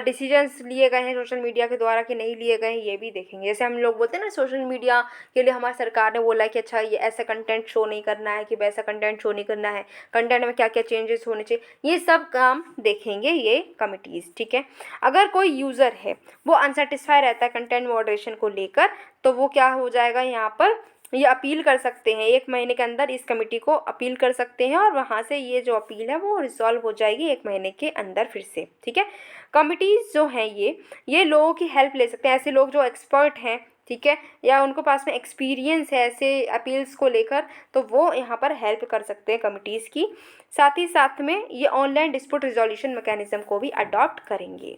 डिसीजंस लिए गए हैं सोशल मीडिया के द्वारा कि नहीं लिए गए हैं ये भी देखेंगे। जैसे हम लोग बोलते हैं ना, सोशल मीडिया के लिए हमारी सरकार ने बोला कि अच्छा ये ऐसा कंटेंट शो नहीं करना है, कि वैसा कंटेंट शो नहीं करना है, कंटेंट में क्या क्या चेंजेस होने चाहिए, ये सब काम देखेंगे ये कमिटीज़, ठीक है। अगर कोई यूज़र है वो अनसेटिस्फाई रहता है कंटेंट मॉडरेशन को लेकर, तो वो क्या हो जाएगा, यहाँ पर ये अपील कर सकते हैं। 1 महीने के अंदर इस कमेटी को अपील कर सकते हैं, और वहाँ से ये जो अपील है वो रिजॉल्व हो जाएगी 1 महीने के अंदर फिर से, ठीक है। कमिटीज़ जो हैं ये लोगों की हेल्प ले सकते हैं, ऐसे लोग जो एक्सपर्ट हैं, ठीक है, या उनके पास में एक्सपीरियंस है ऐसे अपील्स को लेकर, तो वो यहाँ पर हेल्प कर सकते हैं कमिटीज़ की। साथ ही साथ में ये ऑनलाइन डिस्प्यूट रिजोल्यूशन मैकेनिज्म को भी अडॉप्ट करेंगे।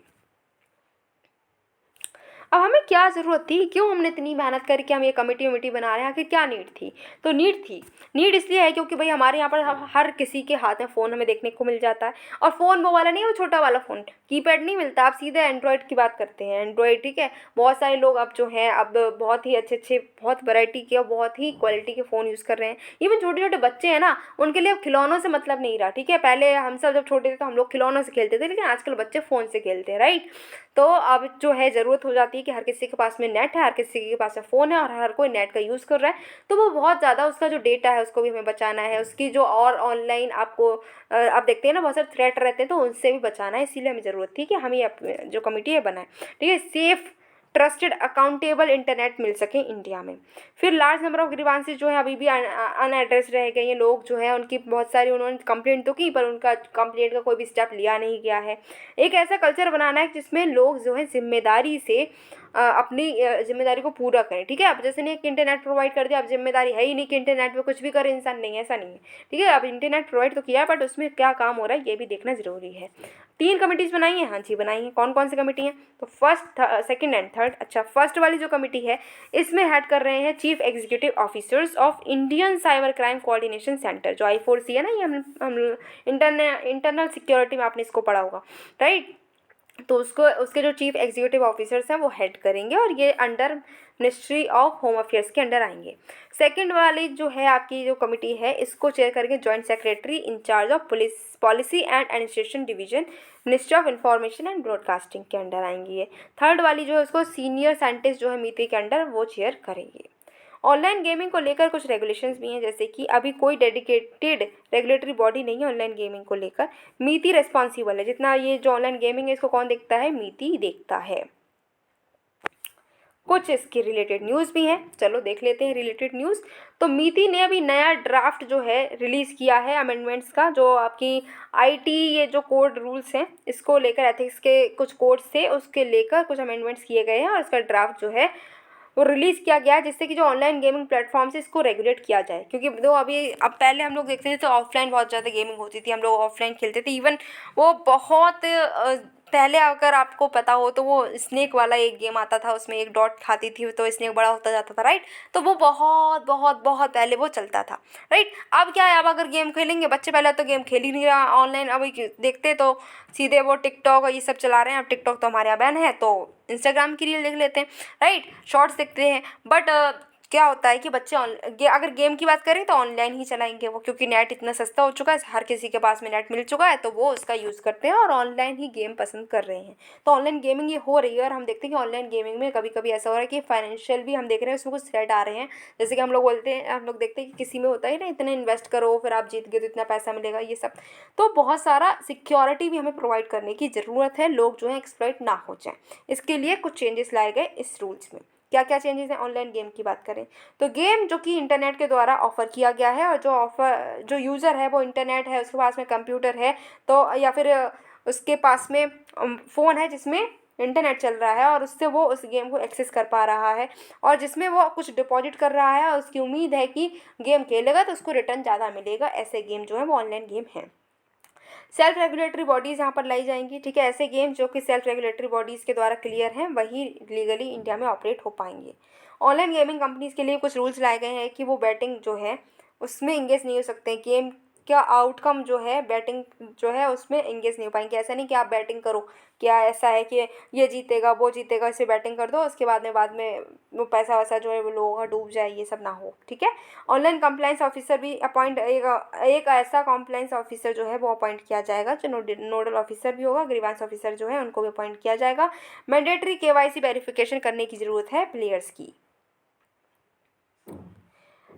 अब हमें क्या ज़रूरत थी, क्यों हमने इतनी मेहनत करके हम ये कमेटी बना रहे हैं, आखिर क्या नीड थी? तो नीड इसलिए है क्योंकि भाई हमारे यहाँ पर हर किसी के हाथ में फ़ोन हमें देखने को मिल जाता है, और फ़ोन वो वाला नहीं है, वो छोटा वाला फ़ोन, कीपैड नहीं मिलता। आप सीधे एंड्रॉयड की बात करते हैं, एंड्रॉयड, ठीक है। बहुत सारे लोग अब जो हैं अब बहुत ही अच्छे बहुत वैरायटी के और बहुत ही क्वालिटी के फ़ोन यूज़ कर रहे हैं। इवन छोटे छोटे बच्चे हैं ना, उनके लिए अब खिलौनों से मतलब नहीं रहा, ठीक है। पहले हम सब जब छोटे थे तो हम लोग खिलौनों से खेलते थे, लेकिन आजकल बच्चे फ़ोन से खेलते हैं, राइट। तो अब जो है ज़रूरत हो जाती है कि हर किसी के पास में नेट है, हर किसी के पास में फ़ोन है, और हर कोई नेट का यूज़ कर रहा है, तो वो बहुत ज़्यादा उसका जो डेटा है उसको भी हमें बचाना है, उसकी जो और ऑनलाइन आपको आप देखते हैं ना बहुत सारे थ्रेट रहते हैं, तो उनसे भी बचाना है। इसीलिए हमें ज़रूरत थी कि हम ये जो कमेटी है बनाए, ठीक है, सेफ़ ट्रस्टेड अकाउंटेबल इंटरनेट मिल सके इंडिया में। फिर लार्ज नंबर ऑफ ग्रीवांसेस जो है अभी भी अनएड्रेस रह गए हैं। लोग जो है उनकी बहुत सारी उन्होंने कंप्लेंट तो की, पर उनका कंप्लेंट का कोई भी स्टेप लिया नहीं गया है। एक ऐसा कल्चर बनाना है जिसमें लोग जो है जिम्मेदारी से अपनी जिम्मेदारी को पूरा करें, ठीक है। अब जैसे नहीं कि इंटरनेट प्रोवाइड कर दिया, अब जिम्मेदारी है ही नहीं कि इंटरनेट पे कुछ भी करे इंसान, नहीं, ऐसा नहीं है, ठीक है। अब इंटरनेट प्रोवाइड तो किया है, बट उसमें क्या काम हो रहा है ये भी देखना ज़रूरी है। 3 कमिटीज़ बनाई हैं, हाँ जी बनाई हैं। कौन कौन सी कमेटी हैं? तो फर्स्ट, सेकंड एंड थर्ड। अच्छा, फर्स्ट वाली जो कमेटी है इसमें हेड कर रहे हैं chief executive officers of Indian cyber crime coordination centre, जो I4C है ना, ये हम इंटरनल सिक्योरिटी में आपने इसको पढ़ा होगा, राइट। तो उसके जो चीफ एग्जीक्यूटिव ऑफिसर्स हैं वो हेड करेंगे, और ये under ministry of home affairs के अंडर आएंगे। सेकंड वाली जो है आपकी जो कमेटी है इसको चेयर करेंगे joint secretary in charge of policy and administration division, ministry of information and broadcasting के अंडर आएंगी ये। थर्ड वाली जो है उसको सीनियर साइंटिस्ट जो है मीति के अंडर वो चेयर करेंगे। ऑनलाइन गेमिंग को लेकर कुछ रेगुलेशंस भी हैं, जैसे कि अभी कोई डेडिकेटेड रेगुलेटरी बॉडी नहीं है ऑनलाइन गेमिंग को लेकर। मीति रिस्पॉन्सिबल है, जितना ये जो ऑनलाइन गेमिंग है इसको कौन देखता है, मीति देखता है। कुछ इसके रिलेटेड न्यूज़ भी हैं, चलो देख लेते हैं रिलेटेड न्यूज़। तो मीति ने अभी नया ड्राफ्ट जो है रिलीज़ किया है अमेंडमेंट्स का, जो आपकी आईटी ये जो कोड रूल्स हैं इसको लेकर, एथिक्स के कुछ कोड्स थे उसके लेकर कुछ अमेंडमेंट्स किए गए हैं और इसका ड्राफ्ट जो है वो रिलीज़ किया गया है, जिससे कि जो ऑनलाइन गेमिंग प्लेटफॉर्म से इसको रेगुलेट किया जाए। क्योंकि तो अभी अब पहले हम लोग देखते थे तो ऑफलाइन बहुत ज़्यादा गेमिंग होती थी, हम लोग ऑफलाइन खेलते थे। इवन वो बहुत पहले अगर आपको पता हो तो वो स्नेक वाला एक गेम आता था, उसमें एक डॉट खाती थी तो स्नेक बड़ा होता जाता था, राइट। तो वो बहुत बहुत बहुत पहले वो चलता था, राइट। अब क्या है, अब अगर गेम खेलेंगे बच्चे, पहले तो गेम खेल ही नहीं रहा ऑनलाइन, अभी देखते तो सीधे वो टिकटॉक और ये सब चला रहे हैं। अब टिकटॉक तो हमारे यहाँ बैन है, तो इंस्टाग्राम की रील देख लेते हैं, राइट, शॉर्ट्स देखते हैं। बट क्या होता है कि बच्चे अगर गेम की बात करें तो ऑनलाइन ही चलाएंगे वो, क्योंकि नेट इतना सस्ता हो चुका है, हर किसी के पास में नेट मिल चुका है, तो वो उसका यूज़ करते हैं और ऑनलाइन ही गेम पसंद कर रहे हैं। तो ऑनलाइन गेमिंग ये हो रही है, और हम देखते हैं कि ऑनलाइन गेमिंग में कभी कभी ऐसा हो रहा है कि फाइनेंशियल भी हम देख रहे हैं उसमें कुछ थ्रेट आ रहे हैं। जैसे कि हम लोग बोलते हैं, हम लोग देखते हैं कि किसी में होता है ना, इतना इन्वेस्ट करो फिर आप जीत गए तो इतना पैसा मिलेगा, ये सब। तो बहुत सारा सिक्योरिटी भी हमें प्रोवाइड करने की ज़रूरत है, लोग जो है एक्सप्लॉइट ना हो जाए। इसके लिए कुछ चेंजेस लाए गए इस रूल्स में। क्या क्या चेंजेस हैं ऑनलाइन गेम की बात करें तो, गेम जो कि इंटरनेट के द्वारा ऑफर किया गया है, और जो यूज़र है वो इंटरनेट है, उसके पास में कंप्यूटर है, तो या फिर उसके पास में फ़ोन है जिसमें इंटरनेट चल रहा है और उससे वो उस गेम को एक्सेस कर पा रहा है, और जिसमें वो कुछ डिपॉजिट कर रहा है और उसकी उम्मीद है कि गेम खेलेगा तो उसको रिटर्न ज़्यादा मिलेगा, ऐसे गेम जो है वो ऑनलाइन गेम हैं। सेल्फ रेगुलेटरी बॉडीज़ यहाँ पर लाई जाएंगी, ठीक है। ऐसे गेम जो कि सेल्फ रेगुलेटरी बॉडीज़ के द्वारा क्लियर हैं वही लीगली इंडिया में ऑपरेट हो पाएंगे। ऑनलाइन गेमिंग कंपनीज़ के लिए कुछ रूल्स लाए गए हैं कि वो बैटिंग जो है उसमें इंगेज नहीं हो सकते। गेम का आउटकम जो है, बैटिंग जो है उसमें इंगेज नहीं हो पाएंगे। ऐसा नहीं कि आप बैटिंग करो, क्या ऐसा है कि ये जीतेगा वो जीतेगा इसे बैटिंग कर दो, उसके बाद में वो पैसा वैसा जो है वो लोगों का डूब जाए, ये सब ना हो, ठीक है। ऑनलाइन कंप्लाइंस ऑफिसर भी अपॉइंट, एक ऐसा कंप्लाइंस ऑफिसर जो है वो अपॉइंट किया जाएगा, जो नोडल ऑफिसर भी होगा, ग्रीवांस ऑफिसर जो है उनको भी अपॉइंट किया जाएगा। मैंडेटरी केवाईसी वेरिफिकेशन करने की ज़रूरत है प्लेयर्स की।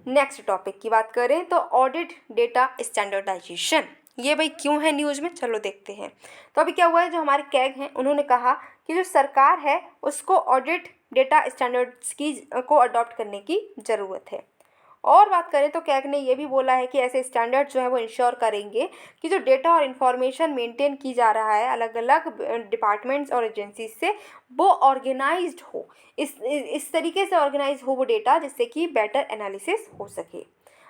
नेक्स्ट टॉपिक की बात करें तो ऑडिट डेटा स्टैंडर्डाइजेशन, ये भाई क्यों है न्यूज़ में, चलो देखते हैं। तो अभी क्या हुआ है, जो हमारे कैग हैं उन्होंने कहा कि जो सरकार है उसको ऑडिट डेटा स्टैंडर्ड्स को अडॉप्ट करने की ज़रूरत है। और बात करें तो कैग ने ये भी बोला है कि ऐसे स्टैंडर्ड जो है वो इंश्योर करेंगे कि जो डेटा और इन्फॉर्मेशन मेंटेन की जा रहा है अलग अलग डिपार्टमेंट्स और एजेंसीज से, वो ऑर्गेनाइज्ड हो, इस तरीके से ऑर्गेनाइज हो वो डेटा, जिससे कि बेटर एनालिसिस हो सके।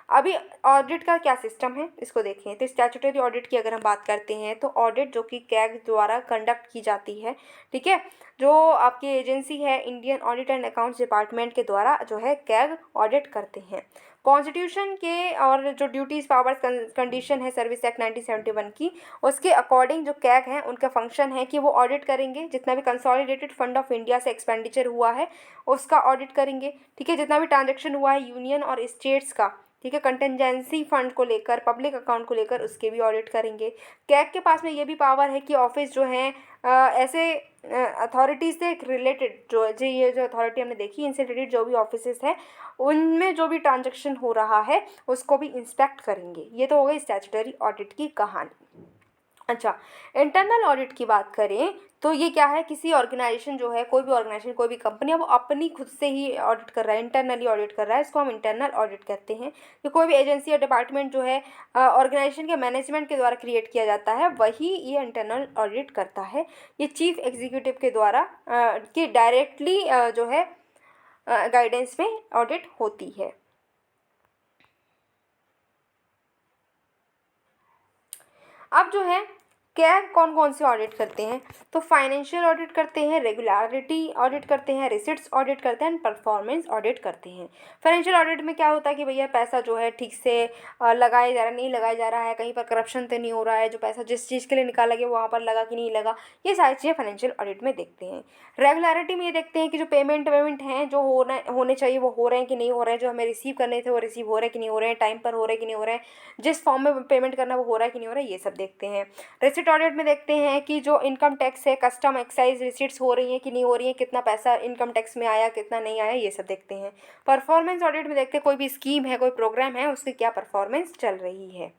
अभी ऑडिट का क्या सिस्टम है इसको देखें तो, स्टैट्यूटरी ऑडिट की अगर हम बात करते हैं तो ऑडिट जो कि कैग द्वारा कंडक्ट की जाती है, ठीक है, जो आपकी एजेंसी है Indian audit and accounts department के द्वारा जो है कैग ऑडिट करते हैं। कॉन्स्टिट्यूशन के और जो ड्यूटीज़ पावर्स कंडीशन है सर्विस एक्ट 1971 की, उसके अकॉर्डिंग जो कैग हैं उनका फंक्शन है कि वो ऑडिट करेंगे जितना भी कंसोलिडेटेड फंड ऑफ इंडिया से एक्सपेंडिचर हुआ है उसका ऑडिट करेंगे, ठीक है। जितना भी ट्रांजेक्शन हुआ है यूनियन और स्टेट्स का, ठीक है, कंटेंजेंसी फंड को लेकर, पब्लिक अकाउंट को लेकर, उसके भी ऑडिट करेंगे। कैग के पास में ये भी पावर है कि ऑफिस जो है ऐसे अथॉरिटी से रिलेटेड ये जो अथॉरिटी हमने देखी, इनसे रिलेटेड जो भी ऑफिसेस हैं उनमें जो भी ट्रांजैक्शन हो रहा है उसको भी इंस्पेक्ट करेंगे। ये तो हो गई स्टैट्यूटरी ऑडिट की कहानी। अच्छा, इंटरनल ऑडिट की बात करें तो ये क्या है, किसी ऑर्गेनाइजेशन जो है, कोई भी ऑर्गेनाइजेशन, कोई भी कंपनी, अब वो अपनी खुद से ही ऑडिट कर रहा है, इंटरनली ऑडिट कर रहा है, इसको हम इंटरनल ऑडिट कहते हैं। कि कोई भी एजेंसी या डिपार्टमेंट जो है ऑर्गेनाइजेशन के मैनेजमेंट के द्वारा क्रिएट किया जाता है, वही ये इंटरनल ऑडिट करता है। ये चीफ एग्जीक्यूटिव के द्वारा कि डायरेक्टली जो है गाइडेंस में ऑडिट होती है। अब जो है कैग कौन कौन से ऑडिट करते हैं, तो फाइनेंशियल ऑडिट करते हैं, रेगुलरिटी ऑडिट करते हैं, रिसिट्स ऑडिट करते हैं, परफॉर्मेंस ऑडिट करते हैं। फाइनेंशियल ऑडिट में क्या होता है कि भैया पैसा जो है ठीक से लगाया जा रहा है, नहीं लगाया जा रहा है, कहीं पर करप्शन तो नहीं हो रहा है, जो पैसा जिस चीज़ के लिए निकाला गया वहाँ पर लगा कि नहीं लगा, ये सारी चीज़ें फाइनेंशियल ऑडिट में देखते हैं। रेगुलरिटी में ये देखते हैं कि जो पेमेंट हैं जो होने चाहिए वो हो रहे हैं कि नहीं हो रहे हैं, जो हमें रिसीव करने थे वो रिसीव हो रहे हैं कि नहीं हो रहे हैं, टाइम पर हो रहे हैं कि नहीं हो रहे हैं, जिस फॉर्म में पेमेंट करना वो हो रहा है कि नहीं हो रहा है, ये सब देखते हैं। रिसिट बजट ऑडिट में देखते हैं कि जो इनकम टैक्स है, कस्टम एक्साइज रिसीट्स हो रही हैं कि नहीं हो रही हैं, कितना पैसा इनकम टैक्स में आया, कितना नहीं आया, ये सब देखते हैं। परफॉर्मेंस ऑडिट में देखते हैं कोई भी स्कीम है, कोई प्रोग्राम है, उसकी क्या परफॉर्मेंस चल रही है।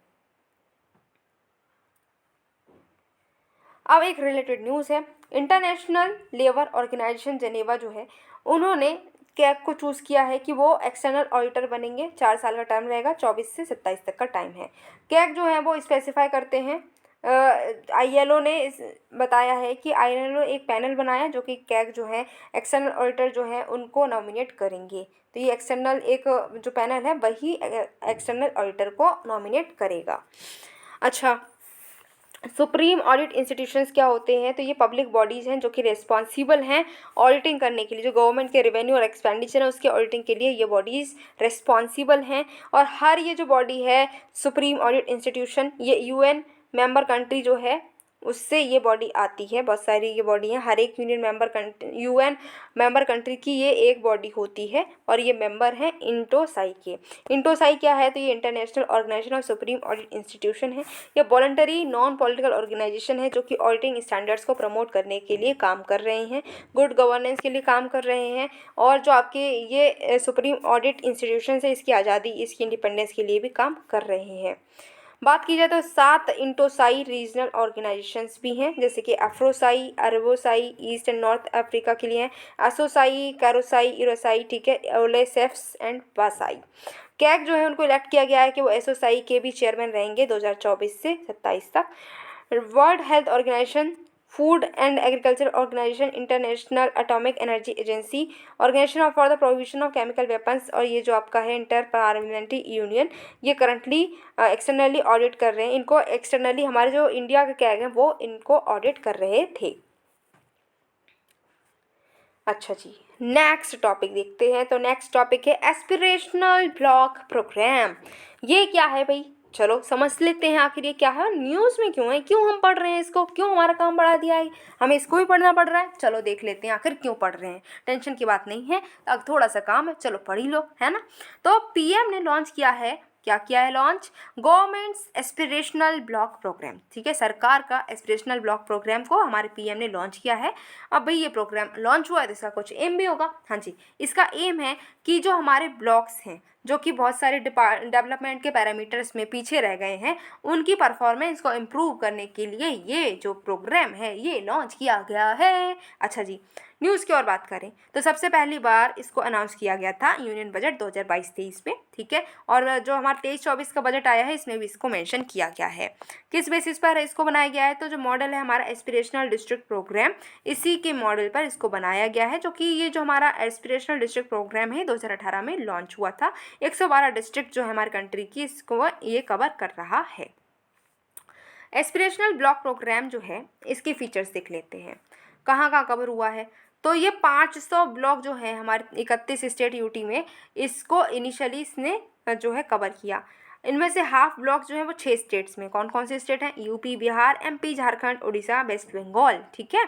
अब एक रिलेटेड न्यूज़ है, इंटरनेशनल लेबर ऑर्गेनाइजेशन जेनेवा जो है, उन्होंने कैग को चूज़ किया है कि वो एक्सटर्नल ऑडिटर बनेंगे। 4 साल का टर्म रहेगा, 24 से 27 तक का टाइम है। कैग जो है वो स्पेसिफाई करते हैं, ILO ने बताया है कि ILO एक पैनल बनाया जो कि कैग जो है एक्सटर्नल ऑडिटर जो है उनको नॉमिनेट करेंगे। तो ये एक्सटर्नल एक जो पैनल है वही एक्सटर्नल ऑडिटर को नॉमिनेट करेगा। अच्छा, सुप्रीम ऑडिट इंस्टीट्यूशंस क्या होते हैं? तो ये पब्लिक बॉडीज़ हैं जो कि रिस्पॉन्सिबल हैं ऑडिटिंग करने के लिए। जो गवर्नमेंट के रेवेन्यू और एक्सपेंडिचर है उसके ऑडिटिंग के लिए ये बॉडीज़ रिस्पॉन्सिबल हैं। और हर ये जो बॉडी है सुप्रीम ऑडिट इंस्टीट्यूशन, ये UN मेंबर कंट्री जो है उससे ये बॉडी आती है। बहुत सारी ये बॉडी हैं, हर एक UN मेंबर कंट्री की ये एक बॉडी होती है और ये मेंबर हैं इंटोसाई के। इंटोसाई क्या है? तो ये international organisation of supreme audit institution है। ये वॉलंटरी नॉन पॉलिटिकल ऑर्गेनाइजेशन है जो कि ऑडिटिंग स्टैंडर्ड्स को प्रमोट करने के लिए काम कर रहे हैं, गुड गवर्नेंस के लिए काम कर रहे हैं। और जो आपके ये सुप्रीम ऑडिट इंस्टीट्यूशन है इसकी आज़ादी, इसकी इंडिपेंडेंस के लिए भी काम कर रहे हैं। बात की जाए तो 7 इंटोसाई रीजनल ऑर्गेनाइजेशंस भी हैं, जैसे कि अफ्रोसाई, अरबोसाई ईस्ट एंड नॉर्थ अफ्रीका के लिए हैं, असोसाई, कैरोसाई, इरोसाई, ठीक है, ओलेसेफ्स एंड पासाई। कैग जो है उनको इलेक्ट किया गया है कि वो एसोसाई के भी चेयरमैन रहेंगे 2024 से 27 तक। World health organisation, food and agriculture organisation, international atomic energy agency, organisation for the prohibition of chemical weapons, और ये जो आपका है इंटर पार्लियामेंट्री यूनियन, ये करंटली एक्सटर्नली ऑडिट कर रहे हैं। इनको एक्सटर्नली हमारे जो इंडिया के कैग हैं वो इनको ऑडिट कर रहे थे। अच्छा जी, नेक्स्ट टॉपिक देखते हैं। तो नेक्स्ट टॉपिक है एस्पिरेशनल ब्लॉक प्रोग्राम। ये क्या है भाई? चलो समझ लेते हैं आखिर ये क्या है और न्यूज़ में क्यों है, क्यों हम पढ़ रहे हैं इसको, क्यों हमारा काम बढ़ा दिया है, हमें इसको भी पढ़ना पड़ रहा है। चलो देख लेते हैं आखिर क्यों पढ़ रहे हैं। टेंशन की बात नहीं है, अब थोड़ा सा काम है, चलो पढ़ ही लो, है ना। तो PM ने लॉन्च किया है, क्या किया है launch? Government's aspirational block programme, ठीक है, सरकार का एस्पिरेशनल ब्लॉक प्रोग्राम को हमारे PM ने लॉन्च किया है। अब भाई ये प्रोग्राम लॉन्च हुआ है तो इसका कुछ एम भी होगा। हाँ जी, इसका एम है कि जो हमारे ब्लॉक्स हैं जो कि बहुत सारे डेवलपमेंट के पैरामीटर्स में पीछे रह गए हैं, उनकी परफॉर्मेंस को इम्प्रूव करने के लिए ये जो प्रोग्राम है ये लॉन्च किया गया है। अच्छा जी, न्यूज़ की और बात करें तो सबसे पहली बार इसको अनाउंस किया गया था यूनियन बजट 2022-23 में, ठीक है। और जो हमारा 23-24 का बजट आया है इसमें भी इसको मेंशन किया गया है। किस बेसिस पर इसको बनाया गया है? तो जो मॉडल है हमारा एस्पिरेशनल डिस्ट्रिक्ट प्रोग्राम, इसी के मॉडल पर इसको बनाया गया है, जो कि ये जो हमारा एस्पिरेशनल डिस्ट्रिक्ट प्रोग्राम है 2018 में लॉन्च हुआ था। 112 डिस्ट्रिक्ट जो है हमारे कंट्री की, इसको ये कवर कर रहा है। एस्पिरेशनल ब्लॉक प्रोग्राम जो है इसके फीचर्स देख लेते हैं, कहाँ कहाँ कवर हुआ है। तो ये 500 ब्लॉक जो है हमारे 31 स्टेट यूटी में, इसको इनिशियली इसने जो है कवर किया। इनमें से हाफ ब्लॉक जो है वो 6 स्टेट्स में, कौन कौन से स्टेट हैं? UP, Bihar, MP, Jharkhand, Orissa, West Bengal, ठीक है।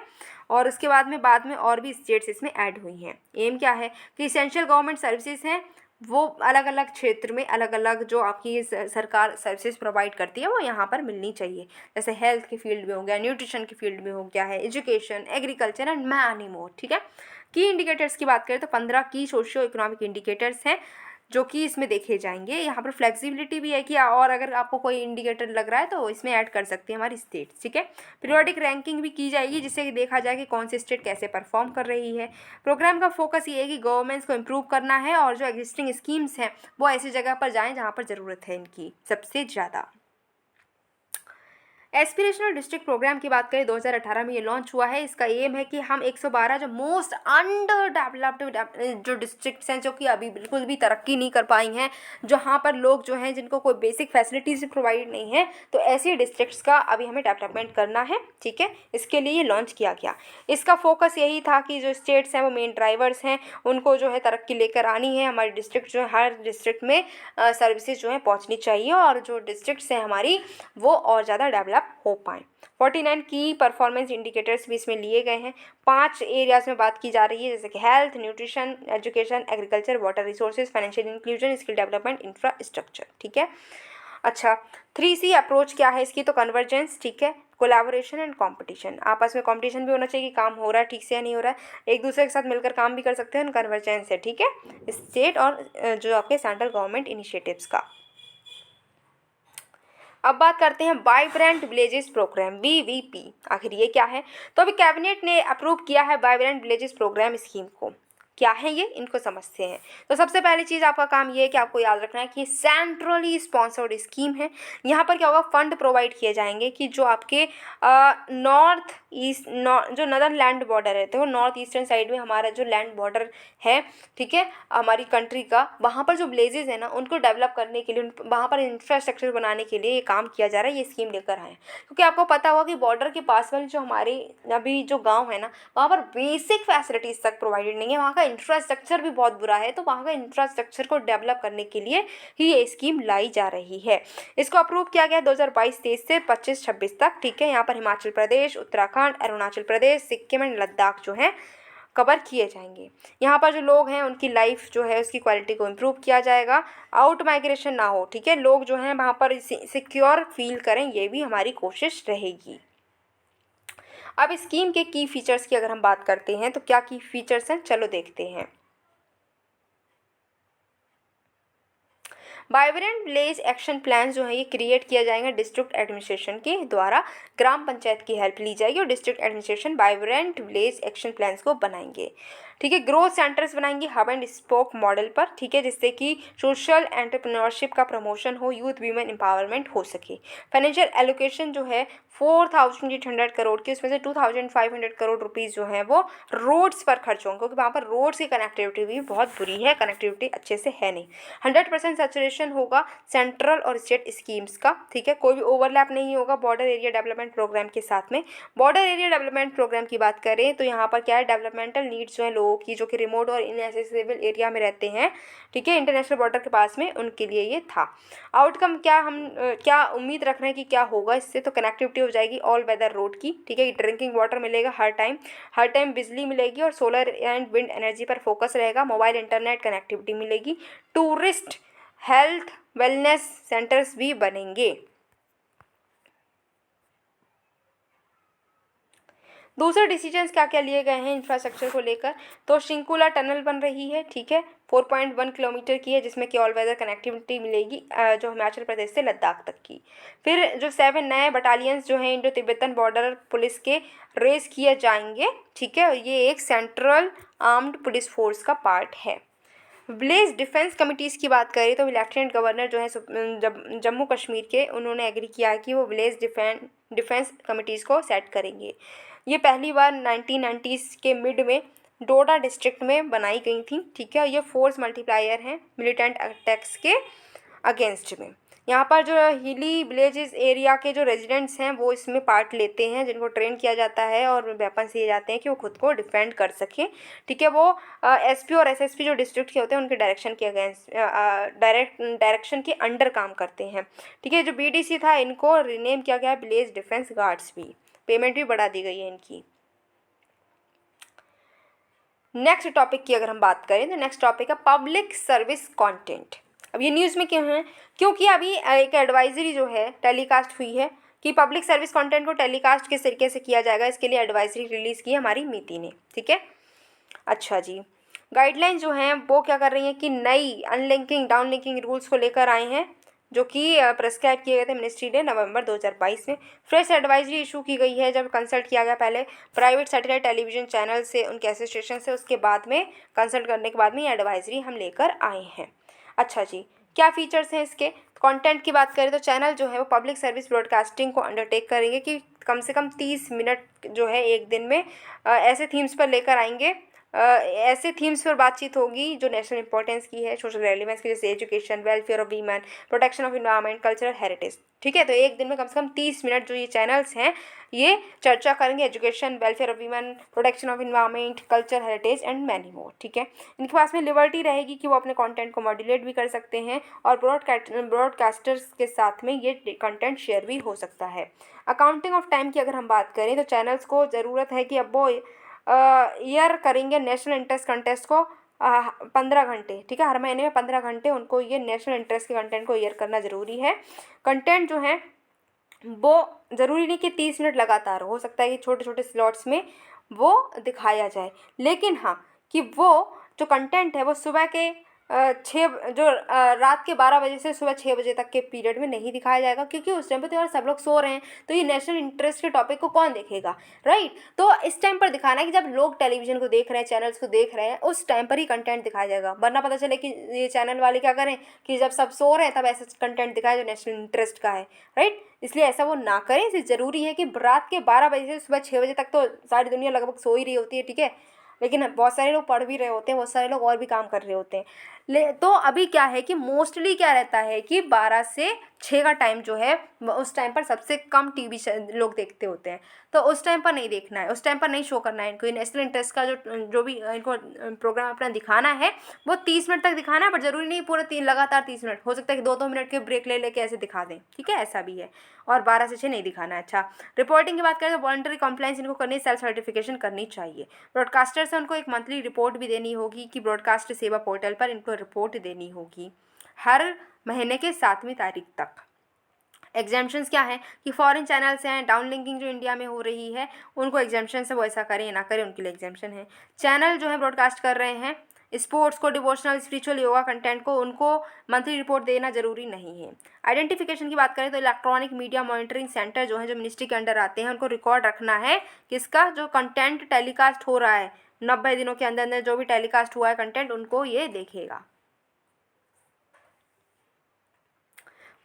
और उसके बाद में और भी स्टेट्स इसमें ऐड हुई हैं। एम क्या है कि इसेंशियल गवर्नमेंट सर्विसेज हैं वो अलग अलग क्षेत्र में अलग अलग जो आपकी सरकार सर्विसेज प्रोवाइड करती है वो यहाँ पर मिलनी चाहिए। जैसे हेल्थ के फील्ड में हो गया, न्यूट्रिशन के फील्ड में हो गया है, education, agriculture and many more, ठीक है। की इंडिकेटर्स की बात करें तो 15 की सोशियो इकोनॉमिक इंडिकेटर्स हैं जो कि इसमें देखे जाएंगे। यहाँ पर फ्लेक्सिबिलिटी भी है कि और अगर आपको कोई इंडिकेटर लग रहा है तो इसमें ऐड कर सकते हैं हमारी स्टेट, ठीक है। पीरियोडिक रैंकिंग भी की जाएगी जिससे कि देखा जाए कि कौन सी स्टेट कैसे परफॉर्म कर रही है। प्रोग्राम का फोकस ये है कि गवर्नमेंट्स को इम्प्रूव करना है और जो एग्जिस्टिंग स्कीम्स हैं वो ऐसी जगह पर जाएँ जहाँ पर ज़रूरत है इनकी सबसे ज़्यादा। एस्पिरेशनल डिस्ट्रिक्ट प्रोग्राम की बात करें 2018 में ये लॉन्च हुआ है। इसका एम है कि हम 112 जो मोस्ट अंडर डेवलप्ड जो डिस्ट्रिक्ट्स हैं जो कि अभी बिल्कुल भी तरक्की नहीं कर पाई हैं, जहाँ पर लोग जो हैं जिनको कोई बेसिक फैसिलिटीज़ प्रोवाइड नहीं है, तो ऐसे डिस्ट्रिक्ट्स का अभी हमें डेवलपमेंट करना है, ठीक है। इसके लिए ये लॉन्च किया गया। इसका फोकस यही था कि जो स्टेट्स हैं वो मेन ड्राइवर्स हैं, उनको जो है तरक्की लेकर आनी है। हमारी डिस्ट्रिक्ट जो है हर डिस्ट्रिक्ट में सर्विसेज जो है पहुँचनी चाहिए और जो डिस्ट्रिक्ट्स हैं हमारी वो और ज़्यादा डेवलप हो पाएँ। 49 की परफॉर्मेंस इंडिकेटर्स भी इसमें लिए गए हैं। 5 एरियाज में बात की जा रही है, जैसे कि health, nutrition, education, agriculture, water resources, financial inclusion, skill development, infrastructure, ठीक है। अच्छा, 3C अप्रोच क्या है इसकी? तो कन्वर्जेंस, ठीक है, कोलैबोरेशन एंड कंपटीशन। आपस में कंपटीशन भी होना चाहिए कि काम हो रहा है ठीक से या नहीं हो रहा है, एक दूसरे के साथ मिलकर काम भी कर सकते हैं, कन्वर्जेंस है, ठीक है, स्टेट और जो आपके सेंट्रल गवर्नमेंट इनिशिएटिव्स का। अब बात करते हैं वाइब्रेंट विलेजेस प्रोग्राम, BVP, आखिर ये क्या है? तो अभी कैबिनेट ने अप्रूव किया है वाइब्रेंट विलेजेस प्रोग्राम स्कीम को। क्या है ये, इनको समझते हैं। तो सबसे पहली चीज़ आपका काम ये है कि आपको याद रखना है कि सेंट्रली स्पॉन्सर्ड स्कीम है। यहाँ पर क्या होगा, फंड प्रोवाइड किए जाएंगे कि जो आपके नॉर्थ ईस्ट जो नदर्न लैंड बॉर्डर है, तो नॉर्थ ईस्टर्न साइड में हमारा जो लैंड बॉर्डर है, ठीक है, हमारी कंट्री का, वहाँ पर जो विलेजेस है ना, उनको डेवलप करने के लिए, वहाँ पर इंफ्रास्ट्रक्चर बनाने के लिए ये काम किया जा रहा है, ये स्कीम लेकर आए हैं। क्योंकि आपको पता होगा कि बॉर्डर के पास वाले जो हमारे अभी जो गाँव है ना, वहाँ पर बेसिक फैसिलिटीज़ तक प्रोवाइडेड नहीं है, वहाँ का इंफ्रास्ट्रक्चर भी बहुत बुरा है। तो वहाँ का इंफ्रास्ट्रक्चर को डेवलप करने के लिए ही ये स्कीम लाई जा रही है। इसको अप्रूव किया गया 2022-23 से 25-26 तक, ठीक है। यहाँ पर हिमाचल प्रदेश, उत्तराखंड, अरुणाचल प्रदेश, सिक्किम एंड लद्दाख जो है कवर किए जाएंगे। यहाँ पर जो लोग हैं उनकी लाइफ जो है उसकी क्वालिटी को इम्प्रूव किया जाएगा, आउट माइग्रेशन ना हो, ठीक है, लोग जो हैं वहाँ पर सिक्योर फील करें, ये भी हमारी कोशिश रहेगी। अब स्कीम के की फीचर्स की अगर हम बात करते हैं तो क्या की फीचर्स हैं, चलो देखते हैं। वाइब्रेंट विलेज एक्शन प्लान जो है ये क्रिएट किया जाएगा डिस्ट्रिक्ट एडमिनिस्ट्रेशन के द्वारा, ग्राम पंचायत की हेल्प ली जाएगी और district administration vibrant village action plans को बनाएंगे, ठीक है। ग्रोथ सेंटर्स बनाएंगे हब एंड स्पोक मॉडल पर, ठीक है, जिससे कि सोशल एंटरप्रेन्योरशिप का प्रमोशन हो, यूथ वीमेन एम्पावरमेंट हो सके। फाइनेंशियल एलोकेशन जो है 4800 करोड़ की, उसमें से 2500 करोड़ रुपीज़ जो है वो रोड्स पर खर्च होंगे, क्योंकि वहाँ पर रोड्स की कनेक्टिविटी भी बहुत बुरी है, कनेक्टिविटी अच्छे से है नहीं। 100% सैचुरेशन होगा सेंट्रल और स्टेट स्कीम्स का, ठीक है, कोई भी ओवरलैप नहीं होगा बॉर्डर एरिया डेवलपमेंट प्रोग्राम के साथ में। बॉर्डर एरिया डेवलपमेंट प्रोग्राम की बात करें तो यहाँ पर क्या है, डेवलपमेंटल नीड्स जो है लोगों की, जो कि रिमोट और इनएसेसिबल एरिया में रहते हैं, ठीक है, इंटरनेशनल बॉर्डर के पास में, उनके लिए ये था। आउटकम क्या हम क्या उम्मीद रख रहे हैं कि क्या होगा इससे? तो कनेक्टिविटी हो जाएगी ऑल वेदर रोड की, ठीक है, ड्रिंकिंग वाटर मिलेगा हर टाइम बिजली मिलेगी और सोलर एंड विंड एनर्जी पर फोकस रहेगा, मोबाइल इंटरनेट कनेक्टिविटी मिलेगी, टूरिस्ट हेल्थ वेलनेस सेंटर्स भी बनेंगे। दूसरे डिसीजंस क्या क्या लिए गए हैं इंफ्रास्ट्रक्चर को लेकर? तो शिंकुला टनल बन रही है, ठीक है, 4.1 किलोमीटर की है, जिसमें कि ऑल वेदर कनेक्टिविटी मिलेगी जो हिमाचल प्रदेश से लद्दाख तक की। फिर जो 7 नए बटालियंस जो हैं इंडो तिब्बतन बॉर्डर पुलिस के रेज किए जाएंगे, ठीक है, ये एक सेंट्रल आर्म्ड पुलिस फोर्स का पार्ट है। विलेज डिफेंस कमिटीज़ की बात करें तो लेफ्टिनेंट गवर्नर जो है जम्मू कश्मीर के, उन्होंने एग्री किया है कि वो विलेज डिफेंस कमिटीज़ को सेट करेंगे। ये पहली बार 1990s के मिड में डोडा डिस्ट्रिक्ट में बनाई गई थी, ठीक है। ये फोर्स मल्टीप्लायर हैं मिलिटेंट अटैक्स के अगेंस्ट में। यहाँ पर जो हिली विलेजेस एरिया के जो रेजिडेंट्स हैं वो इसमें पार्ट लेते हैं, जिनको ट्रेन किया जाता है और वेपन्स दिए जाते हैं कि वो खुद को डिफेंड कर सकें, ठीक है। वो एसपी और एसएसपी जो डिस्ट्रिक्ट के होते हैं उनके डायरेक्शन के अगेंस्ट डायरेक्शन के अंडर काम करते हैं, ठीक है। जो बीडीसी था इनको रिनेम किया गया विलेज डिफेंस गार्ड्स भी, पेमेंट भी बढ़ा दी गई है इनकी। नेक्स्ट टॉपिक की अगर हम बात करें तो नेक्स्ट टॉपिक है पब्लिक सर्विस कंटेंट। अब ये न्यूज़ में क्यों है? क्योंकि अभी एक एडवाइजरी जो है टेलीकास्ट हुई है कि पब्लिक सर्विस कंटेंट को टेलीकास्ट किस तरीके से किया जाएगा, इसके लिए एडवाइजरी रिलीज़ की है हमारी मीति ने, ठीक है। अच्छा जी, गाइडलाइन जो हैं वो क्या कर रही हैं कि नई अनलिंकिंग डाउनलिंकिंग रूल्स को लेकर आए हैं, जो कि प्रेस्क्राइब किए गए थे मिनिस्ट्री ने नवंबर 2022 में। फ्रेश एडवाइजरी इशू की गई है, जब कंसल्ट किया गया पहले प्राइवेट सैटेलाइट टेलीविजन चैनल से, उनके एसोसिएशन से, उसके बाद में कंसल्ट करने के बाद में ये एडवाइजरी हम लेकर आए हैं। अच्छा जी, क्या फीचर्स हैं इसके? कंटेंट की बात करें तो चैनल जो है वो पब्लिक सर्विस ब्रॉडकास्टिंग को अंडरटेक करेंगे कि कम से कम 30 मिनट जो है एक दिन में ऐसे थीम्स पर लेकर आएंगे, ऐसे थीम्स पर बातचीत होगी जो नेशनल इंपॉर्टेंस की है, सोशल रेलिवेंस की, जैसे education, welfare of women, protection of environment, cultural heritage, ठीक है। तो एक दिन में कम से कम 30 मिनट जो ये चैनल्स हैं ये चर्चा करेंगे education, welfare of women, protection of environment, culture heritage and many more, ठीक है। इनके पास में लिबर्टी रहेगी कि वो अपने कंटेंट को मॉड्यूलेट भी कर सकते हैं और ब्रॉडकास्टर्स के साथ में ये कंटेंट शेयर भी हो सकता है। अकाउंटिंग ऑफ टाइम की अगर हम बात करें तो चैनल्स को ज़रूरत है कि अब वो ईयर करेंगे नेशनल इंटरेस्ट कंटेस्ट को 15 घंटे, ठीक है, हर महीने में 15 घंटे उनको ये नेशनल इंटरेस्ट के कंटेंट को ईयर करना ज़रूरी है। कंटेंट जो है वो ज़रूरी नहीं कि 30 मिनट लगातार, हो सकता है कि छोटे छोटे स्लॉट्स में वो दिखाया जाए, लेकिन हाँ कि वो जो कंटेंट है वो सुबह के रात के 12 बजे से सुबह 6 बजे तक के पीरियड में नहीं दिखाया जाएगा, क्योंकि उस टाइम पर तो यार सब लोग सो रहे हैं, तो ये नेशनल इंटरेस्ट के टॉपिक को कौन देखेगा, राइट। तो इस टाइम पर दिखाना है कि जब लोग टेलीविजन को देख रहे हैं, चैनल्स को देख रहे हैं, उस टाइम पर ही कंटेंट दिखाया जाएगा, वरना पता चले कि ये चैनल वाले क्या करें कि जब सब सो रहे हैं तब ऐसा कंटेंट दिखाए जो नेशनल इंटरेस्ट का है, राइट। इसलिए ऐसा वो ना करें। इसलिए ज़रूरी है कि रात के 12 बजे से सुबह 6 बजे तक तो सारी दुनिया लगभग सो ही रही होती है, ठीक है, लेकिन बहुत सारे लोग पढ़ भी रहे होते हैं, बहुत सारे लोग और भी काम कर रहे होते हैं। तो अभी क्या है कि मोस्टली क्या रहता है कि 12 से 6 का टाइम जो है उस टाइम पर सबसे कम टीवी लोग देखते होते हैं, तो उस टाइम पर नहीं देखना है, उस टाइम पर नहीं शो करना है इनको। ये नेशनल इंटरेस्ट का जो भी इनको प्रोग्राम अपना दिखाना है वो 30 मिनट तक दिखाना है, बट ज़रूरी नहीं पूरा लगातार 30 मिनट, हो सकता है कि 2-2 मिनट के ब्रेक ले लेके ऐसे दिखा दें, ठीक है, ऐसा भी है। और 12 से 6 नहीं दिखाना है। अच्छा, रिपोर्टिंग की बात करें तो वॉलंटरी कंप्लायंस इनको करनी, सेल्फ सर्टिफिकेशन करनी चाहिए। ब्रॉडकास्टर से उनको एक मंथली रिपोर्ट भी देनी होगी कि ब्रॉडकास्ट सेवा पोर्टल पर इनको रिपोर्ट देनी होगी हर महीने के 7वीं तारीख तक। एग्जाम्पशंस क्या है कि फॉरेन चैनल्स हैं, डाउन लिंकिंग जो इंडिया में हो रही है उनको एग्जाम्पशन है, वो ऐसा करें या ना करें उनके लिए एग्जाम्पशन है। चैनल जो है ब्रॉडकास्ट कर रहे हैं स्पोर्ट्स को, डिवोशनल, स्पिरिचुअल, योगा कंटेंट को, उनको मंथली रिपोर्ट देना जरूरी नहीं है। आइडेंटिफिकेशन की बात करें तो इलेक्ट्रॉनिक मीडिया मॉनिटरिंग सेंटर जो है, जो मिनिस्ट्री के अंडर आते हैं, उनको रिकॉर्ड रखना है किसका, जो कंटेंट टेलीकास्ट हो रहा है 90 दिनों के अंदर अंदर जो भी टेलीकास्ट हुआ है कंटेंट, उनको ये देखेगा।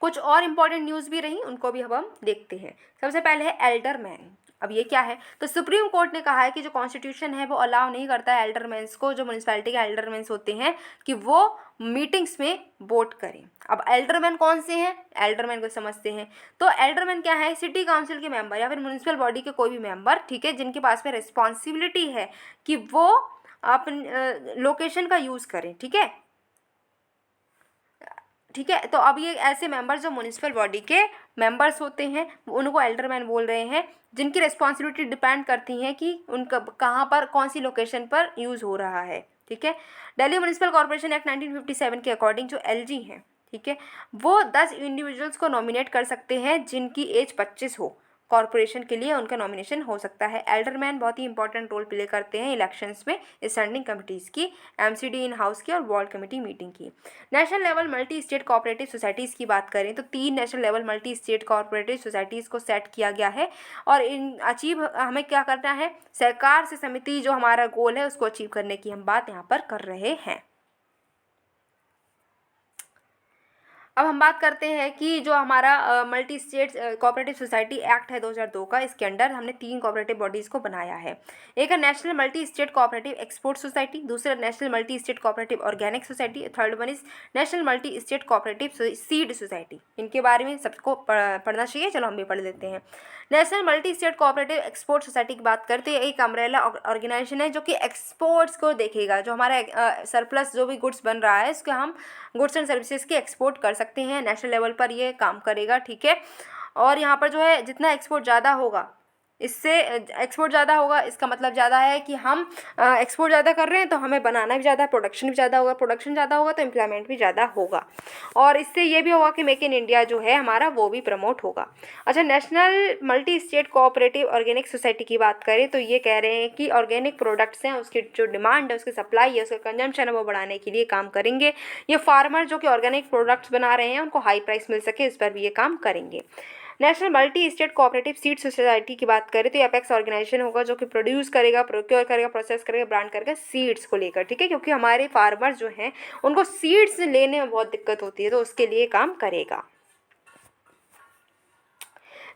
कुछ और इंपॉर्टेंट न्यूज़ भी रही, उनको भी अब हम देखते हैं। सबसे पहले है एल्डरमैन। अब ये क्या है, तो सुप्रीम कोर्ट ने कहा है कि जो कॉन्स्टिट्यूशन है वो अलाउ नहीं करता है एल्डरमैन्स को, जो म्यूनसिपैलिटी के एल्डरमैन्स होते हैं, कि वो मीटिंग्स में वोट करें। अब एल्डरमैन कौन से हैं, एल्डरमैन को समझते हैं। तो एल्डरमैन क्या है, सिटी काउंसिल के मेंबर या फिर म्यूनसिपल बॉडी के कोई भी मेंबर, ठीक है, जिनके पास में रिस्पॉन्सिबिलिटी है कि वो अपने लोकेशन का यूज़ करें, ठीक है, ठीक है। तो अब ये ऐसे मेंबर्स जो म्यूनसिपल बॉडी के मेंबर्स होते हैं उनको एल्डरमैन बोल रहे हैं, जिनकी रिस्पॉन्सिबिलिटी डिपेंड करती हैं कि उनका कहाँ पर कौन सी लोकेशन पर यूज़ हो रहा है, ठीक है। दिल्ली म्यूनसिपल कॉर्पोरेशन एक्ट 1957 के अकॉर्डिंग जो एलजी हैं, ठीक है, वो 10 इंडिविजुअल्स को नॉमिनेट कर सकते हैं जिनकी एज 25 हो, कॉर्पोरेशन के लिए उनका नॉमिनेशन हो सकता है। एल्डरमैन बहुत ही इंपॉर्टेंट रोल प्ले करते हैं इलेक्शंस में, स्टैंडिंग कमिटीज़ की, एमसीडी इन हाउस की और वार्ड कमेटी मीटिंग की। National level multi state cooperative societies की बात करें तो 3 national level multi state cooperative societies को सेट किया गया है, और इन अचीव हमें क्या करना है, सरकार से समिति जो हमारा गोल है उसको अचीव करने की हम बात यहाँ पर कर रहे हैं। अब हम बात करते हैं कि जो हमारा multi state cooperative society act है 2002 का, इसके अंडर हमने 3 कोऑपरेटिव बॉडीज़ को बनाया है। एक है national multi state cooperative export society, दूसरा national multi state cooperative organic society, third one is national multi state cooperative seed society. इनके बारे में सबको पढ़ना चाहिए, चलो हम भी पढ़ लेते हैं। National multi state cooperative export society की बात करते हैं, एक अम्ब्रेला ऑर्गेनाइजेशन है जो कि एक्सपोर्ट्स को देखेगा, जो हमारा सरप्लस जो भी गुड्स बन रहा है उसको हम गुड्स एंड सर्विसेज के एक्सपोर्ट कर सकते हैं, नेशनल लेवल पर ये काम करेगा, ठीक है। और यहाँ पर जो है जितना एक्सपोर्ट ज़्यादा होगा, इससे एक्सपोर्ट ज़्यादा होगा इसका मतलब ज़्यादा है कि हम एक्सपोर्ट ज़्यादा कर रहे हैं तो हमें बनाना भी ज़्यादा है, प्रोडक्शन भी ज़्यादा होगा, प्रोडक्शन ज़्यादा होगा तो एम्प्लॉयमेंट भी ज़्यादा होगा, और इससे ये भी होगा कि मेक इन इंडिया जो है हमारा वो भी प्रमोट होगा। अच्छा, national multi state cooperative organic society की बात करें तो ये कह रहे हैं कि ऑर्गेनिक प्रोडक्ट्स हैं उसकी जो डिमांड है, उसकी सप्लाई है, उसका कंजम्पशन है, वो बढ़ाने के लिए काम करेंगे। ये फार्मर जो कि ऑर्गेनिक प्रोडक्ट्स बना रहे हैं उनको हाई प्राइस मिल सके, इस पर भी ये काम करेंगे। National multi state cooperative seed society की बात करें तो ये अपेक्स ऑर्गेनाइजेशन होगा जो कि प्रोड्यूस करेगा, प्रोक्योर करेगा, प्रोसेस करेगा, ब्रांड करेगा सीड्स को लेकर, ठीक है, क्योंकि हमारे फार्मर्स जो हैं उनको सीड्स लेने में बहुत दिक्कत होती है, तो उसके लिए काम करेगा।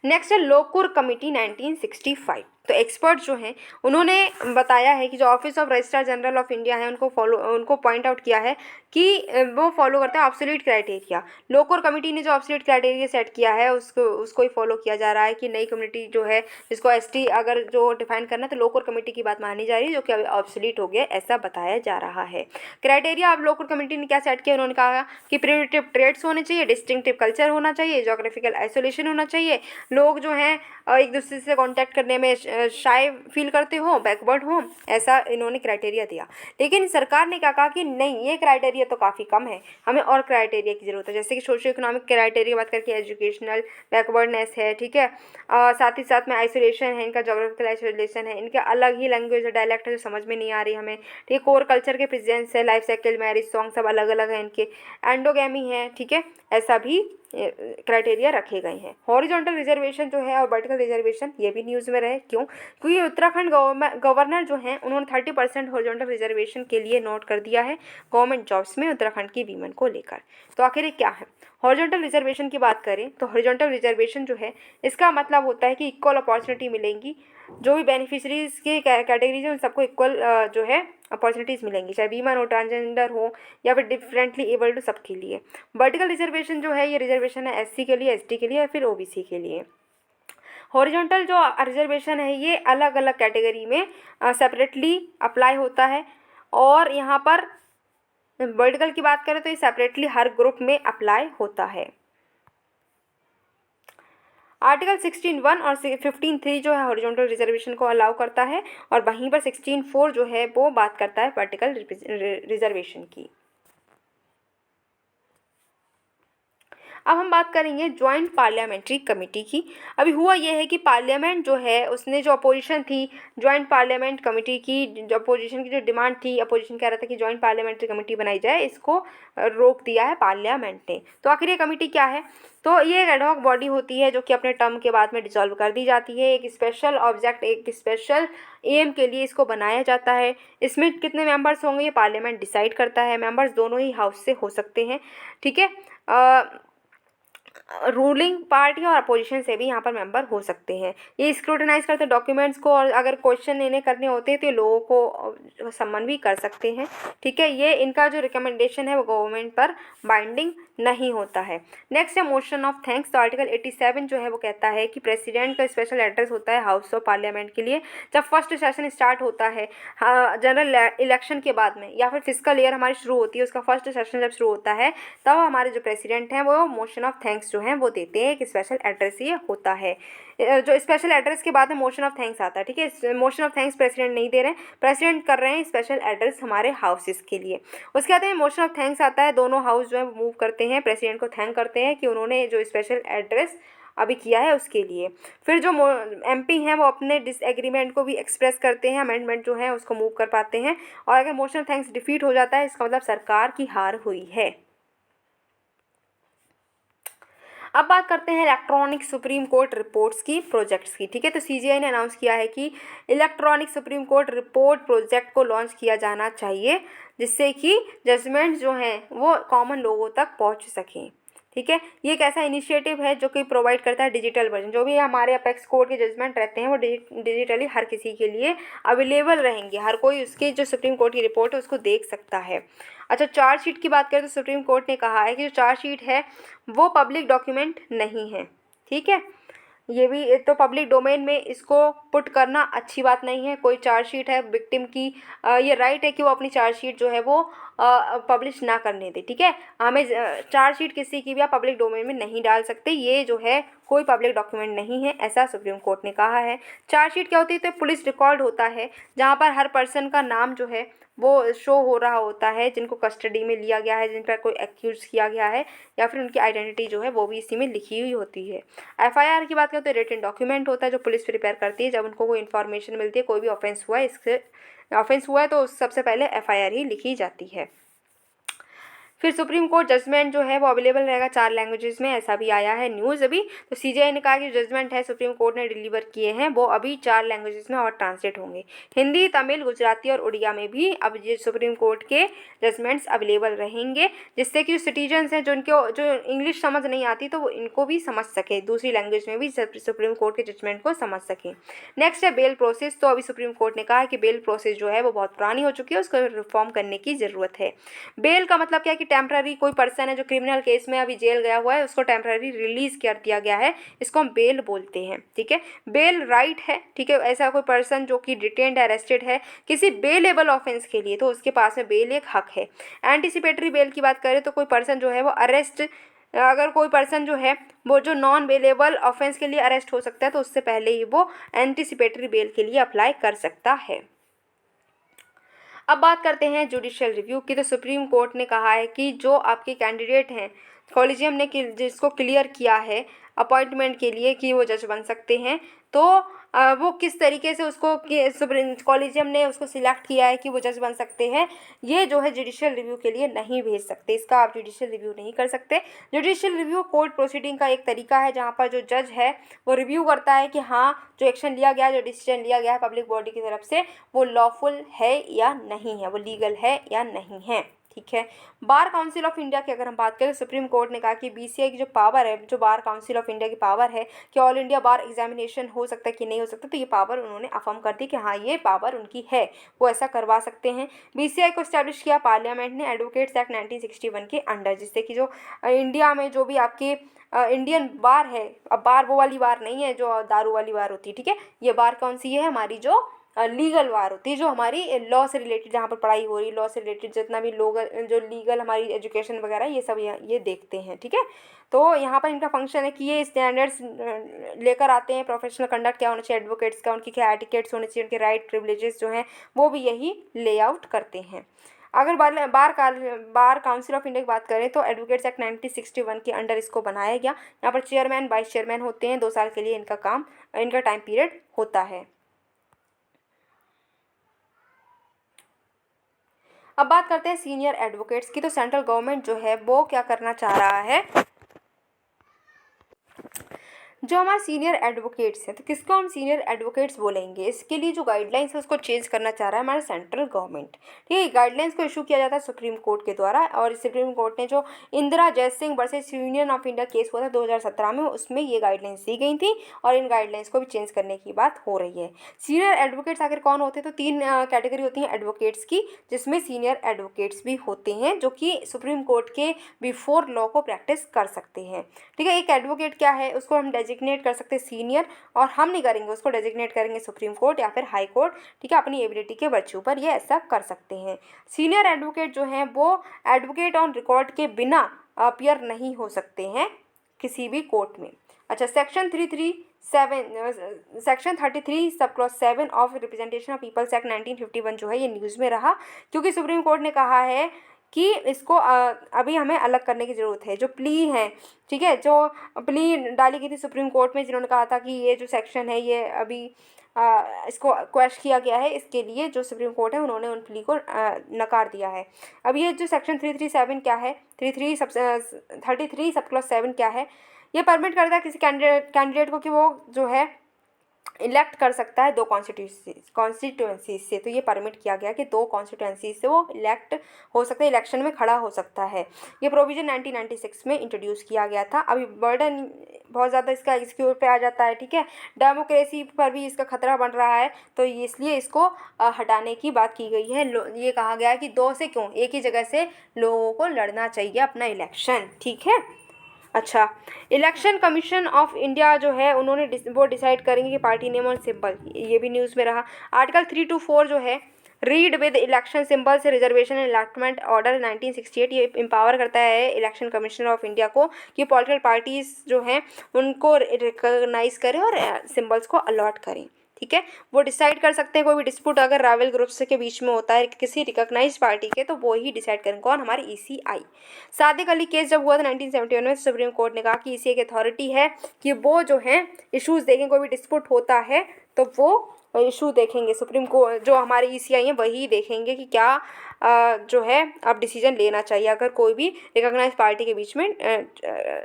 नेक्स्ट है लोकुर कमेटी 1965। तो एक्सपर्ट जो हैं उन्होंने बताया है कि जो office of registrar general of India है उनको पॉइंट आउट किया है कि वो फॉलो करते हैं ऑब्सोल्यूट क्राइटेरिया। लोकुर कमेटी ने जो ऑब्सोल्यूट क्राइटेरिया सेट किया है उसको ही फॉलो किया जा रहा है कि नई कम्युनिटी जो है जिसको एसटी अगर जो डिफाइन करना है तो लोकुर कमेटी की बात मानी जा रही है, जो कि अभी ऑब्सोल्यूट हो गया ऐसा बताया जा रहा है। क्राइटेरिया अब लोकुर कमेटी ने क्या सेट किया, उन्होंने कहा कि प्रिवेंटिव ट्रेड्स होने चाहिए, डिस्टिंक्टिव कल्चर होना चाहिए, जोग्राफिकल आइसोलेशन होना चाहिए, लोग जो हैं एक दूसरे से कॉन्टैक्ट करने में शाय फील करते हो, बैकवर्ड हो, ऐसा इन्होंने क्राइटेरिया दिया। लेकिन सरकार ने क्या कहा कि नहीं, ये क्राइटेरिया तो काफ़ी कम है, हमें और क्राइटेरिया की ज़रूरत है। जैसे कि सोशो इकोनॉमिक क्राइटेरिया बात करके एजुकेशनल बैकवर्डनेस है, ठीक है, साथ ही साथ में आइसोलेशन है, इनका जोग्राफिकल आइसोलेशन है, इनके अलग ही लैंग्वेज और डायलेक्ट है जो समझ में नहीं आ रही हमें, ठीक है, कोर कल्चर के प्रेजेंस है, लाइफ साइकिल, मैरिज, सॉन्ग सब अलग अलग हैं इनके, एंडोगेमी है, ठीक है, ऐसा भी क्राइटेरिया रखे गए हैं। हॉरिजॉन्टल रिजर्वेशन जो है और वर्टिकल रिजर्वेशन ये भी न्यूज़ में रहे, क्यों? क्योंकि उत्तराखंड गवर्नर जो हैं उन्होंने 30% हॉरिजॉन्टल रिजर्वेशन के लिए नोट कर दिया है गवर्नमेंट जॉब्स में उत्तराखंड की वीमेन को लेकर। तो आखिर ये क्या है? हॉरिजॉन्टल रिजर्वेशन की बात करें तो हॉरिजॉन्टल रिजर्वेशन जो है इसका मतलब होता है कि इक्वल अपॉर्चुनिटी मिलेंगी, जो भी बेनिफिशरीज की कैटेगरीज हैं उन सबको इक्वल जो है अपॉर्चुनिटीज़ मिलेंगी, चाहे वीमन हो, ट्रांसजेंडर हो या फिर डिफरेंटली एबल्ड हो, सबके लिए। वर्टिकल रिजर्वेशन जो है ये रिजर्वेशन है एससी के लिए, एसटी के लिए या फिर ओबीसी के लिए। हॉरिजॉन्टल जो रिजर्वेशन है ये अलग अलग कैटेगरी में सेपरेटली अप्लाई होता है, और यहाँ पर वर्टिकल की बात करें तो ये सेपरेटली हर ग्रुप में अप्लाई होता है। आर्टिकल 16(1) और 15(3) जो है हॉरिजॉन्टल रिजर्वेशन को अलाउ करता है, और वहीं पर 16(4) जो है वो बात करता है वर्टिकल रिजर्वेशन की। अब हम बात करेंगे ज्वाइंट पार्लियामेंट्री कमेटी की। अभी हुआ यह है कि पार्लियामेंट जो है उसने जो अपोजिशन थी ज्वाइंट पार्लियामेंट कमेटी की, जो अपोजिशन की जो डिमांड थी, अपोजिशन कह रहा था कि ज्वाइंट पार्लियामेंट्री कमेटी बनाई जाए, इसको रोक दिया है पार्लियामेंट ने। तो आखिर ये कमेटी क्या है? तो ये एक एडहॉक बॉडी होती है जो कि अपने टर्म के बाद में डिसॉल्व कर दी जाती है। एक स्पेशल ऑब्जेक्ट, एक स्पेशल एम के लिए इसको बनाया जाता है। इसमें कितने मेंबर्स होंगे ये पार्लियामेंट डिसाइड करता है। मेंबर्स दोनों ही हाउस से हो सकते हैं, ठीक है, रूलिंग पार्टी और अपोजिशन से भी यहाँ पर मेंबर हो सकते हैं। ये स्क्रूटनाइज करते हैं डॉक्यूमेंट्स को, और अगर क्वेश्चन इन्हें करने होते हैं तो ये लोगों को सम्मन भी कर सकते हैं, ठीक है। ये इनका जो रिकमेंडेशन है वो गवर्नमेंट पर बाइंडिंग नहीं होता है। नेक्स्ट है मोशन ऑफ थैंक्स। तो आर्टिकल 87 जो है वो कहता है कि प्रेसिडेंट का स्पेशल एड्रेस होता है हाउस ऑफ पार्लियामेंट के लिए जब फर्स्ट सेशन स्टार्ट होता है जनरल इलेक्शन के बाद में, या फिर फिस्कल ईयर हमारी शुरू होती है, उसका फर्स्ट सेशन जब शुरू होता है तब हमारे जो प्रेसिडेंट हैं वो मोशन ऑफ थैंक्स जो हैं वो देते हैं। एक स्पेशल एड्रेस ये होता है। जो स्पेशल एड्रेस के बाद में मोशन ऑफ थैंक्स आता है, ठीक है। मोशन ऑफ थैंक्स प्रेसिडेंट नहीं दे रहे हैं, प्रेसिडेंट कर रहे हैं स्पेशल एड्रेस हमारे हाउसेस के लिए। उसके बाद में मोशन ऑफ थैंक्स आता है, दोनों हाउस जो है मूव करते हैं, प्रेसिडेंट को थैंक करते हैं कि उन्होंने जो स्पेशल एड्रेस अभी किया है उसके लिए। फिर जो एमपी हैं वो अपने डिसएग्रीमेंट को भी एक्सप्रेस करते हैं, अमेंडमेंट जो है उसको मूव कर पाते हैं, और अगर मोशन ऑफ थैंक्स डिफीट हो जाता है इसका मतलब सरकार की हार हुई है। अब बात करते हैं इलेक्ट्रॉनिक सुप्रीम कोर्ट रिपोर्ट्स की, प्रोजेक्ट्स की, ठीक है। तो सीजीआई ने अनाउंस किया है कि electronic supreme court report project को लॉन्च किया जाना चाहिए, जिससे कि जजमेंट जो हैं वो कॉमन लोगों तक पहुंच सकें, ठीक है। ये एक ऐसा इनिशिएटिव है जो कि प्रोवाइड करता है डिजिटल वर्जन। जो भी हमारे अपेक्स कोर्ट के जजमेंट रहते हैं वो डिजिटली हर किसी के लिए अवेलेबल रहेंगे, हर कोई उसके जो सुप्रीम कोर्ट की रिपोर्ट है उसको देख सकता है। अच्छा, चार्जशीट की बात करें तो सुप्रीम कोर्ट ने कहा है कि जो चार्जशीट है वो पब्लिक डॉक्यूमेंट नहीं है, ठीक है। ये भी तो पब्लिक डोमेन में इसको पुट करना अच्छी बात नहीं है। कोई चार्जशीट है विक्टिम की, ये राइट है कि वो अपनी चार्जशीट जो है वो पब्लिश ना करने दे, ठीक है। हमें चार्जशीट किसी की भी आप पब्लिक डोमेन में नहीं डाल सकते, ये जो है कोई पब्लिक डॉक्यूमेंट नहीं है, ऐसा सुप्रीम कोर्ट ने कहा है। चार्जशीट क्या होती है? तो पुलिस रिकॉर्ड होता है जहाँ पर हर पर्सन का नाम जो है वो शो हो रहा होता है, जिनको कस्टडी में लिया गया है, जिन पर कोई एक्यूज किया गया है, या फिर उनकी आइडेंटिटी जो है वो भी इसी में लिखी हुई होती है। एफआईआर की बात करें तो रिटन डॉक्यूमेंट होता है जो पुलिस प्रिपेयर करती है जब उनको कोई इन्फॉर्मेशन मिलती है, कोई भी ऑफेंस हुआ है तो सबसे पहले एफआईआर ही लिखी जाती है। फिर सुप्रीम कोर्ट जजमेंट जो है वो अवेलेबल रहेगा 4 लैंग्वेजेस में, ऐसा भी आया है न्यूज़ अभी। तो सीजीआई ने कहा कि जजमेंट है सुप्रीम कोर्ट ने डिलीवर किए हैं वो अभी 4 लैंग्वेजेस में और ट्रांसलेट होंगे, हिंदी, तमिल, गुजराती और उड़िया में भी अब ये सुप्रीम कोर्ट के जजमेंट्स अवेलेबल रहेंगे, जिससे कि सिटीजन्स हैं जो इंग्लिश समझ नहीं आती तो वो इनको भी समझ सके, दूसरी लैंग्वेज में भी सुप्रीम कोर्ट के जजमेंट को समझ सकें। नेक्स्ट है बेल प्रोसेस। तो अभी सुप्रीम कोर्ट ने कहा है कि बेल प्रोसेस जो है वो बहुत पुरानी हो चुकी है, उसको रिफॉर्म करने की ज़रूरत है। बेल का मतलब क्या है कि टेम्पररी कोई पर्सन है जो क्रिमिनल केस में अभी जेल गया हुआ है उसको टेम्पररी रिलीज कर दिया गया है, इसको हम बेल बोलते हैं, ठीक है। बेल राइट है, ठीक है। ऐसा कोई पर्सन जो कि डिटेन्ड अरेस्टेड है किसी बेलेबल ऑफेंस के लिए तो उसके पास में बेल एक हक है। एंटीसिपेटरी बेल की बात करें तो कोई पर्सन जो है वो अरेस्ट अगर कोई पर्सन जो है वो जो नॉन बेलेबल ऑफेंस के लिए अरेस्ट हो सकता है तो उससे पहले ही वो एंटीसिपेटरी बेल के लिए अप्लाई कर सकता है। अब बात करते हैं जुडिशियल रिव्यू की। तो सुप्रीम कोर्ट ने कहा है कि जो आपके कैंडिडेट हैं कॉलेजियम ने जिसको क्लियर किया है अपॉइंटमेंट के लिए कि वो जज बन सकते हैं, तो वो किस तरीके से उसको सुप्रीम कॉलेजियम ने उसको सिलेक्ट किया है कि वो जज बन सकते हैं, ये जो है जुडिशियल रिव्यू के लिए नहीं भेज सकते, इसका आप जुडिशियल रिव्यू नहीं कर सकते। जुडिशियल रिव्यू कोर्ट प्रोसीडिंग का एक तरीका है जहाँ पर जो जज है वो रिव्यू करता है कि हाँ जो एक्शन लिया गया है, जो डिसीजन लिया गया है पब्लिक बॉडी की तरफ से वो लॉफुल है या नहीं है, वो लीगल है या नहीं है। ठीक है। बार काउंसिल ऑफ इंडिया की अगर हम बात करें तो सुप्रीम कोर्ट ने कहा कि बीसीआई की जो पावर है, जो बार काउंसिल ऑफ इंडिया की पावर है कि ऑल इंडिया बार एग्जामिनेशन हो सकता है कि नहीं हो सकता, तो ये पावर उन्होंने अफर्म कर दी कि हाँ ये पावर उनकी है, वो ऐसा करवा सकते हैं। बीसीआई को स्टैब्लिश किया पार्लियामेंट ने एडवोकेट्स एक्ट 1961 के अंडर, जिससे कि जो इंडिया में जो भी आपके इंडियन बार है, अब बार वो वाली बार नहीं है जो दारू वाली बार होती है, ठीक है, ये बार कौन सी है, हमारी जो लीगल बार होती है, जो हमारी लॉ से रिलेटेड जहाँ पर पढ़ाई हो रही है, लॉ से रिलेटेड जितना भी लोग जो लीगल हमारी एजुकेशन वगैरह ये सब ये देखते हैं। ठीक है। तो यहाँ पर इनका फंक्शन है कि ये स्टैंडर्ड्स लेकर आते हैं, प्रोफेशनल कंडक्ट क्या होना चाहिए एडवोकेट्स का, उनकी क्या एटिकेट्स होने चाहिए, उनके राइट प्रिविलेजेस जो हैं वो भी यही लेआउट करते हैं। अगर बार काउंसिल ऑफ इंडिया की बात करें तो एडवोकेट्स एक्ट 1961 के अंडर इसको बनाया गया। यहाँ पर चेयरमैन वाइस चेयरमैन होते हैं, 2 साल के लिए इनका टाइम पीरियड होता है। अब बात करते हैं सीनियर एडवोकेट्स की। तो सेंट्रल गवर्नमेंट जो है वो क्या करना चाह रहा है, जो हमारे सीनियर एडवोकेट्स हैं, तो किसको हम सीनियर एडवोकेट्स बोलेंगे, इसके लिए जो गाइडलाइंस है उसको चेंज करना चाह रहा है हमारा सेंट्रल गवर्नमेंट। ठीक है। गाइडलाइंस को इशू किया जाता है सुप्रीम कोर्ट के द्वारा, और सुप्रीम कोर्ट ने जो Indira Jaising versus Union of India case हुआ था 2017 में, उसमें ये गाइडलाइंस दी गई थी और इन गाइडलाइंस को भी चेंज करने की बात हो रही है। सीनियर एडवोकेट्स आखिर कौन होते हैं, तो 3 कैटेगरी होती हैं एडवोकेट्स की, जिसमें सीनियर एडवोकेट्स भी होते हैं जो कि सुप्रीम कोर्ट के बिफोर लॉ को प्रैक्टिस कर सकते हैं। ठीक है। एक एडवोकेट क्या है, उसको हम डेजिग्नेट कर सकते हैं सीनियर, और हम नहीं करेंगे, उसको डेजिग्नेट करेंगे सुप्रीम कोर्ट या फिर हाई कोर्ट। ठीक है। अपनी एबिलिटी के बच्चों पर ये ऐसा कर सकते हैं। सीनियर एडवोकेट जो हैं वो एडवोकेट ऑन रिकॉर्ड के बिना अपीयर नहीं हो सकते हैं किसी भी कोर्ट में। अच्छा, section 33 sub clause 7 of representation of people's act 1951 जो है ये न्यूज़ में रहा, क्योंकि सुप्रीम कोर्ट ने कहा है कि इसको अभी हमें अलग करने की ज़रूरत है। जो प्ली है, ठीक है, जो प्ली डाली गई थी सुप्रीम कोर्ट में, जिन्होंने कहा था कि ये जो सेक्शन है ये अभी इसको क्वेश किया गया है, इसके लिए जो सुप्रीम कोर्ट है उन्होंने उन प्ली को नकार दिया है। अब ये जो सेक्शन 337 क्या है, 33 सब क्लॉज 7 क्या है, ये परमिट करता है किसी कैंडिडेट को कि वो जो है इलेक्ट कर सकता है 2 कॉन्स्टिट्यूएंसी से। तो ये परमिट किया गया कि 2 कॉन्स्टिट्यूएंसी से वो इलेक्ट हो सकता है, इलेक्शन में खड़ा हो सकता है। ये प्रोविज़न 1996 में इंट्रोड्यूस किया गया था। अभी बर्डन बहुत ज़्यादा इसका एग्जीक्यूटिव पे आ जाता है। ठीक है। डेमोक्रेसी पर भी इसका खतरा बन रहा है, तो इसलिए इसको हटाने की बात की गई है। ये कहा गया है कि 2 से क्यों, एक ही जगह से लोगों को लड़ना चाहिए अपना इलेक्शन। ठीक है। अच्छा, इलेक्शन कमीशन ऑफ इंडिया जो है उन्होंने वो डिसाइड करेंगे कि पार्टी नेम और सिंबल, ये भी न्यूज़ में रहा। आर्टिकल 3 to 4 जो है रीड विद इलेक्शन सिंबल से रिजर्वेशन एंड अलॉटमेंट ऑर्डर 1968, ये एम्पावर करता है इलेक्शन कमीशनर ऑफ इंडिया को कि पॉलिटिकल पार्टीज़ जो हैं उनको रिकॉग्नाइज करें और सिंबल्स को अलॉट करें। ठीक है। वो डिसाइड कर सकते हैं, कोई भी डिस्प्यूट अगर राइवल ग्रुप्स के बीच में होता है किसी रिकॉग्नाइज पार्टी के, तो वो ही डिसाइड करें। कौन, हमारी ईसीआई। सादिक अली केस जब हुआ था 1971 में, सुप्रीम कोर्ट ने कहा कि ईसीआई की अथॉरिटी है कि वो जो है इश्यूज़ देखें, कोई भी डिस्प्यूट होता है तो वो इशू देखेंगे, सुप्रीम कोर्ट जो हमारे ईसीआई हैं वही देखेंगे कि क्या जो है अब डिसीजन लेना चाहिए अगर कोई भी रिकॉग्नाइज पार्टी के बीच में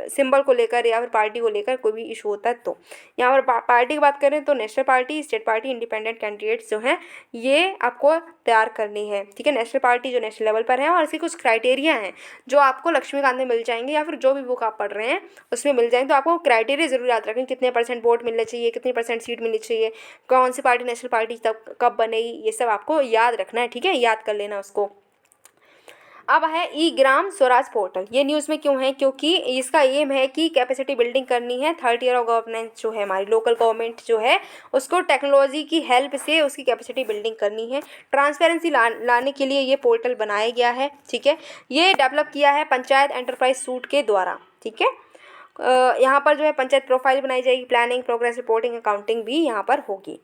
सिंबल को लेकर या फिर पार्टी को लेकर कोई भी इशू होता है। तो यहाँ पर पार्टी की बात करें तो national party, state party, independent candidates जो हैं ये आपको तैयार करनी है। ठीक है। नेशनल पार्टी जो नेशनल लेवल पर है और इसके कुछ क्राइटेरिया हैं जो आपको लक्ष्मीकांत में मिल जाएंगे या फिर जो भी बुक आप पढ़ रहे हैं उसमें मिल जाएंगे। तो आपको क्राइटेरिया ज़रूर याद रखें, कितने % वोट मिलने चाहिए, कितनी % सीट मिलनी चाहिए, कौन सी पार्टी नेशनल पार्टी तब कब बनेगी, ये सब आपको याद रखना है। ठीक है। याद कर लेना उसको। अब है ई ग्राम स्वराज पोर्टल। ये न्यूज़ में क्यों है? क्योंकि इसका एम है कि कैपेसिटी बिल्डिंग करनी है। थर्ड ईयर ऑफ गवर्नेंस जो है हमारी लोकल गवर्नमेंट जो है उसको टेक्नोलॉजी की हेल्प से उसकी कैपेसिटी बिल्डिंग करनी है। ट्रांसपेरेंसी लाने के लिए ये पोर्टल बनाया गया है, ठीक है। ये डेवलप किया है पंचायत एंटरप्राइज सूट के द्वारा, ठीक है। यहाँ पर जो है पंचायत प्रोफाइल बनाई जाएगी, प्लानिंग, प्रोग्रेस रिपोर्टिंग, अकाउंटिंग भी यहाँ पर होगी।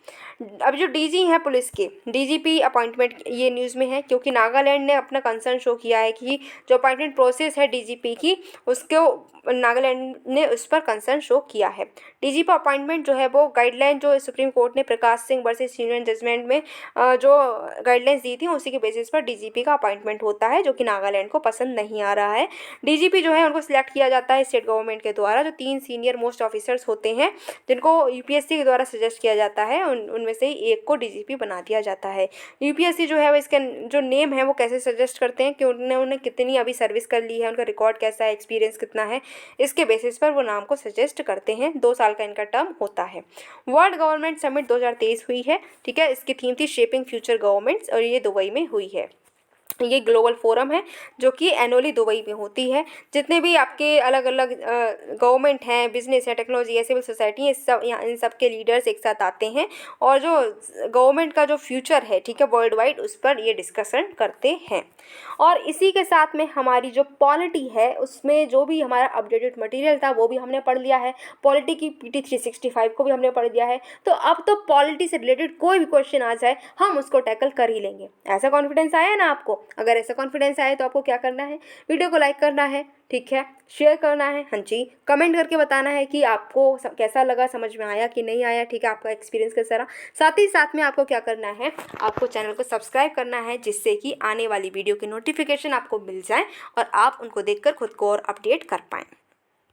अब जो डीजी हैं पुलिस के, डीजीपी अपॉइंटमेंट ये न्यूज़ में है क्योंकि नागालैंड ने अपना कंसर्न शो किया है कि जो अपॉइंटमेंट प्रोसेस है डीजीपी की उसको नागालैंड ने उस पर कंसर्न शो किया है। डीजीपी अपॉइंटमेंट जो है वो गाइडलाइन जो सुप्रीम कोर्ट ने Prakash Singh versus union judgement में जो गाइडलाइंस दी थी उसी के बेसिस पर डीजीपी का अपॉइंटमेंट होता है, जो कि नागालैंड को पसंद नहीं आ रहा है। डीजीपी जो है उनको सिलेक्ट किया जाता है स्टेट गवर्नमेंट के द्वारा। जो 3 सीनियर मोस्ट ऑफिसर्स होते हैं जिनको यूपीएससी के द्वारा सजेस्ट किया जाता है उनमें से एक को डीजीपी बना दिया जाता है। यूपीएससी जो है वो इसका जो नेम है वो कैसे सजेस्ट करते हैं कि उन्होंने कितनी अभी सर्विस कर ली है, उनका रिकॉर्ड कैसा है, एक्सपीरियंस कितना है, इसके बेसिस पर वो नाम को सजेस्ट करते हैं। 2 साल का इनका टर्म होता है। वर्ल्ड गवर्नमेंट समिट 2023 हुई है, ठीक है। इसकी थीम थी शेपिंग फ्यूचर गवर्नमेंट्स और ये दुबई में हुई है। ये ग्लोबल फोरम है जो कि एनुअली दुबई में होती है। जितने भी आपके अलग अलग गवर्नमेंट हैं, बिजनेस है, टेक्नोलॉजी है, सिविल सोसाइटी है, सब यहाँ इन सब के लीडर्स एक साथ आते हैं और जो गवर्नमेंट का जो फ्यूचर है, ठीक है, वर्ल्ड वाइड, उस पर ये डिस्कशन करते हैं। और इसी के साथ में हमारी जो पॉलिटी है उसमें जो भी हमारा अपडेटेड मटेरियल था वो भी हमने पढ़ लिया है। पॉलिटी की PT 365 को भी हमने पढ़ लिया है। तो अब तो पॉलिटी से रिलेटेड कोई भी क्वेश्चन आ जाए हम उसको टैकल कर ही लेंगे। ऐसा कॉन्फिडेंस आया ना आपको? अगर ऐसा कॉन्फिडेंस आए तो आपको क्या करना है? वीडियो को लाइक करना है, ठीक है, शेयर करना है, हाँ जी, कमेंट करके बताना है कि आपको कैसा लगा, समझ में आया कि नहीं आया, ठीक है, आपका एक्सपीरियंस कैसा रहा। साथ ही साथ में आपको क्या करना है, आपको चैनल को सब्सक्राइब करना है जिससे कि आने वाली वीडियो की नोटिफिकेशन आपको मिल जाए और आप उनको देखकर खुद को और अपडेट कर पाएँ।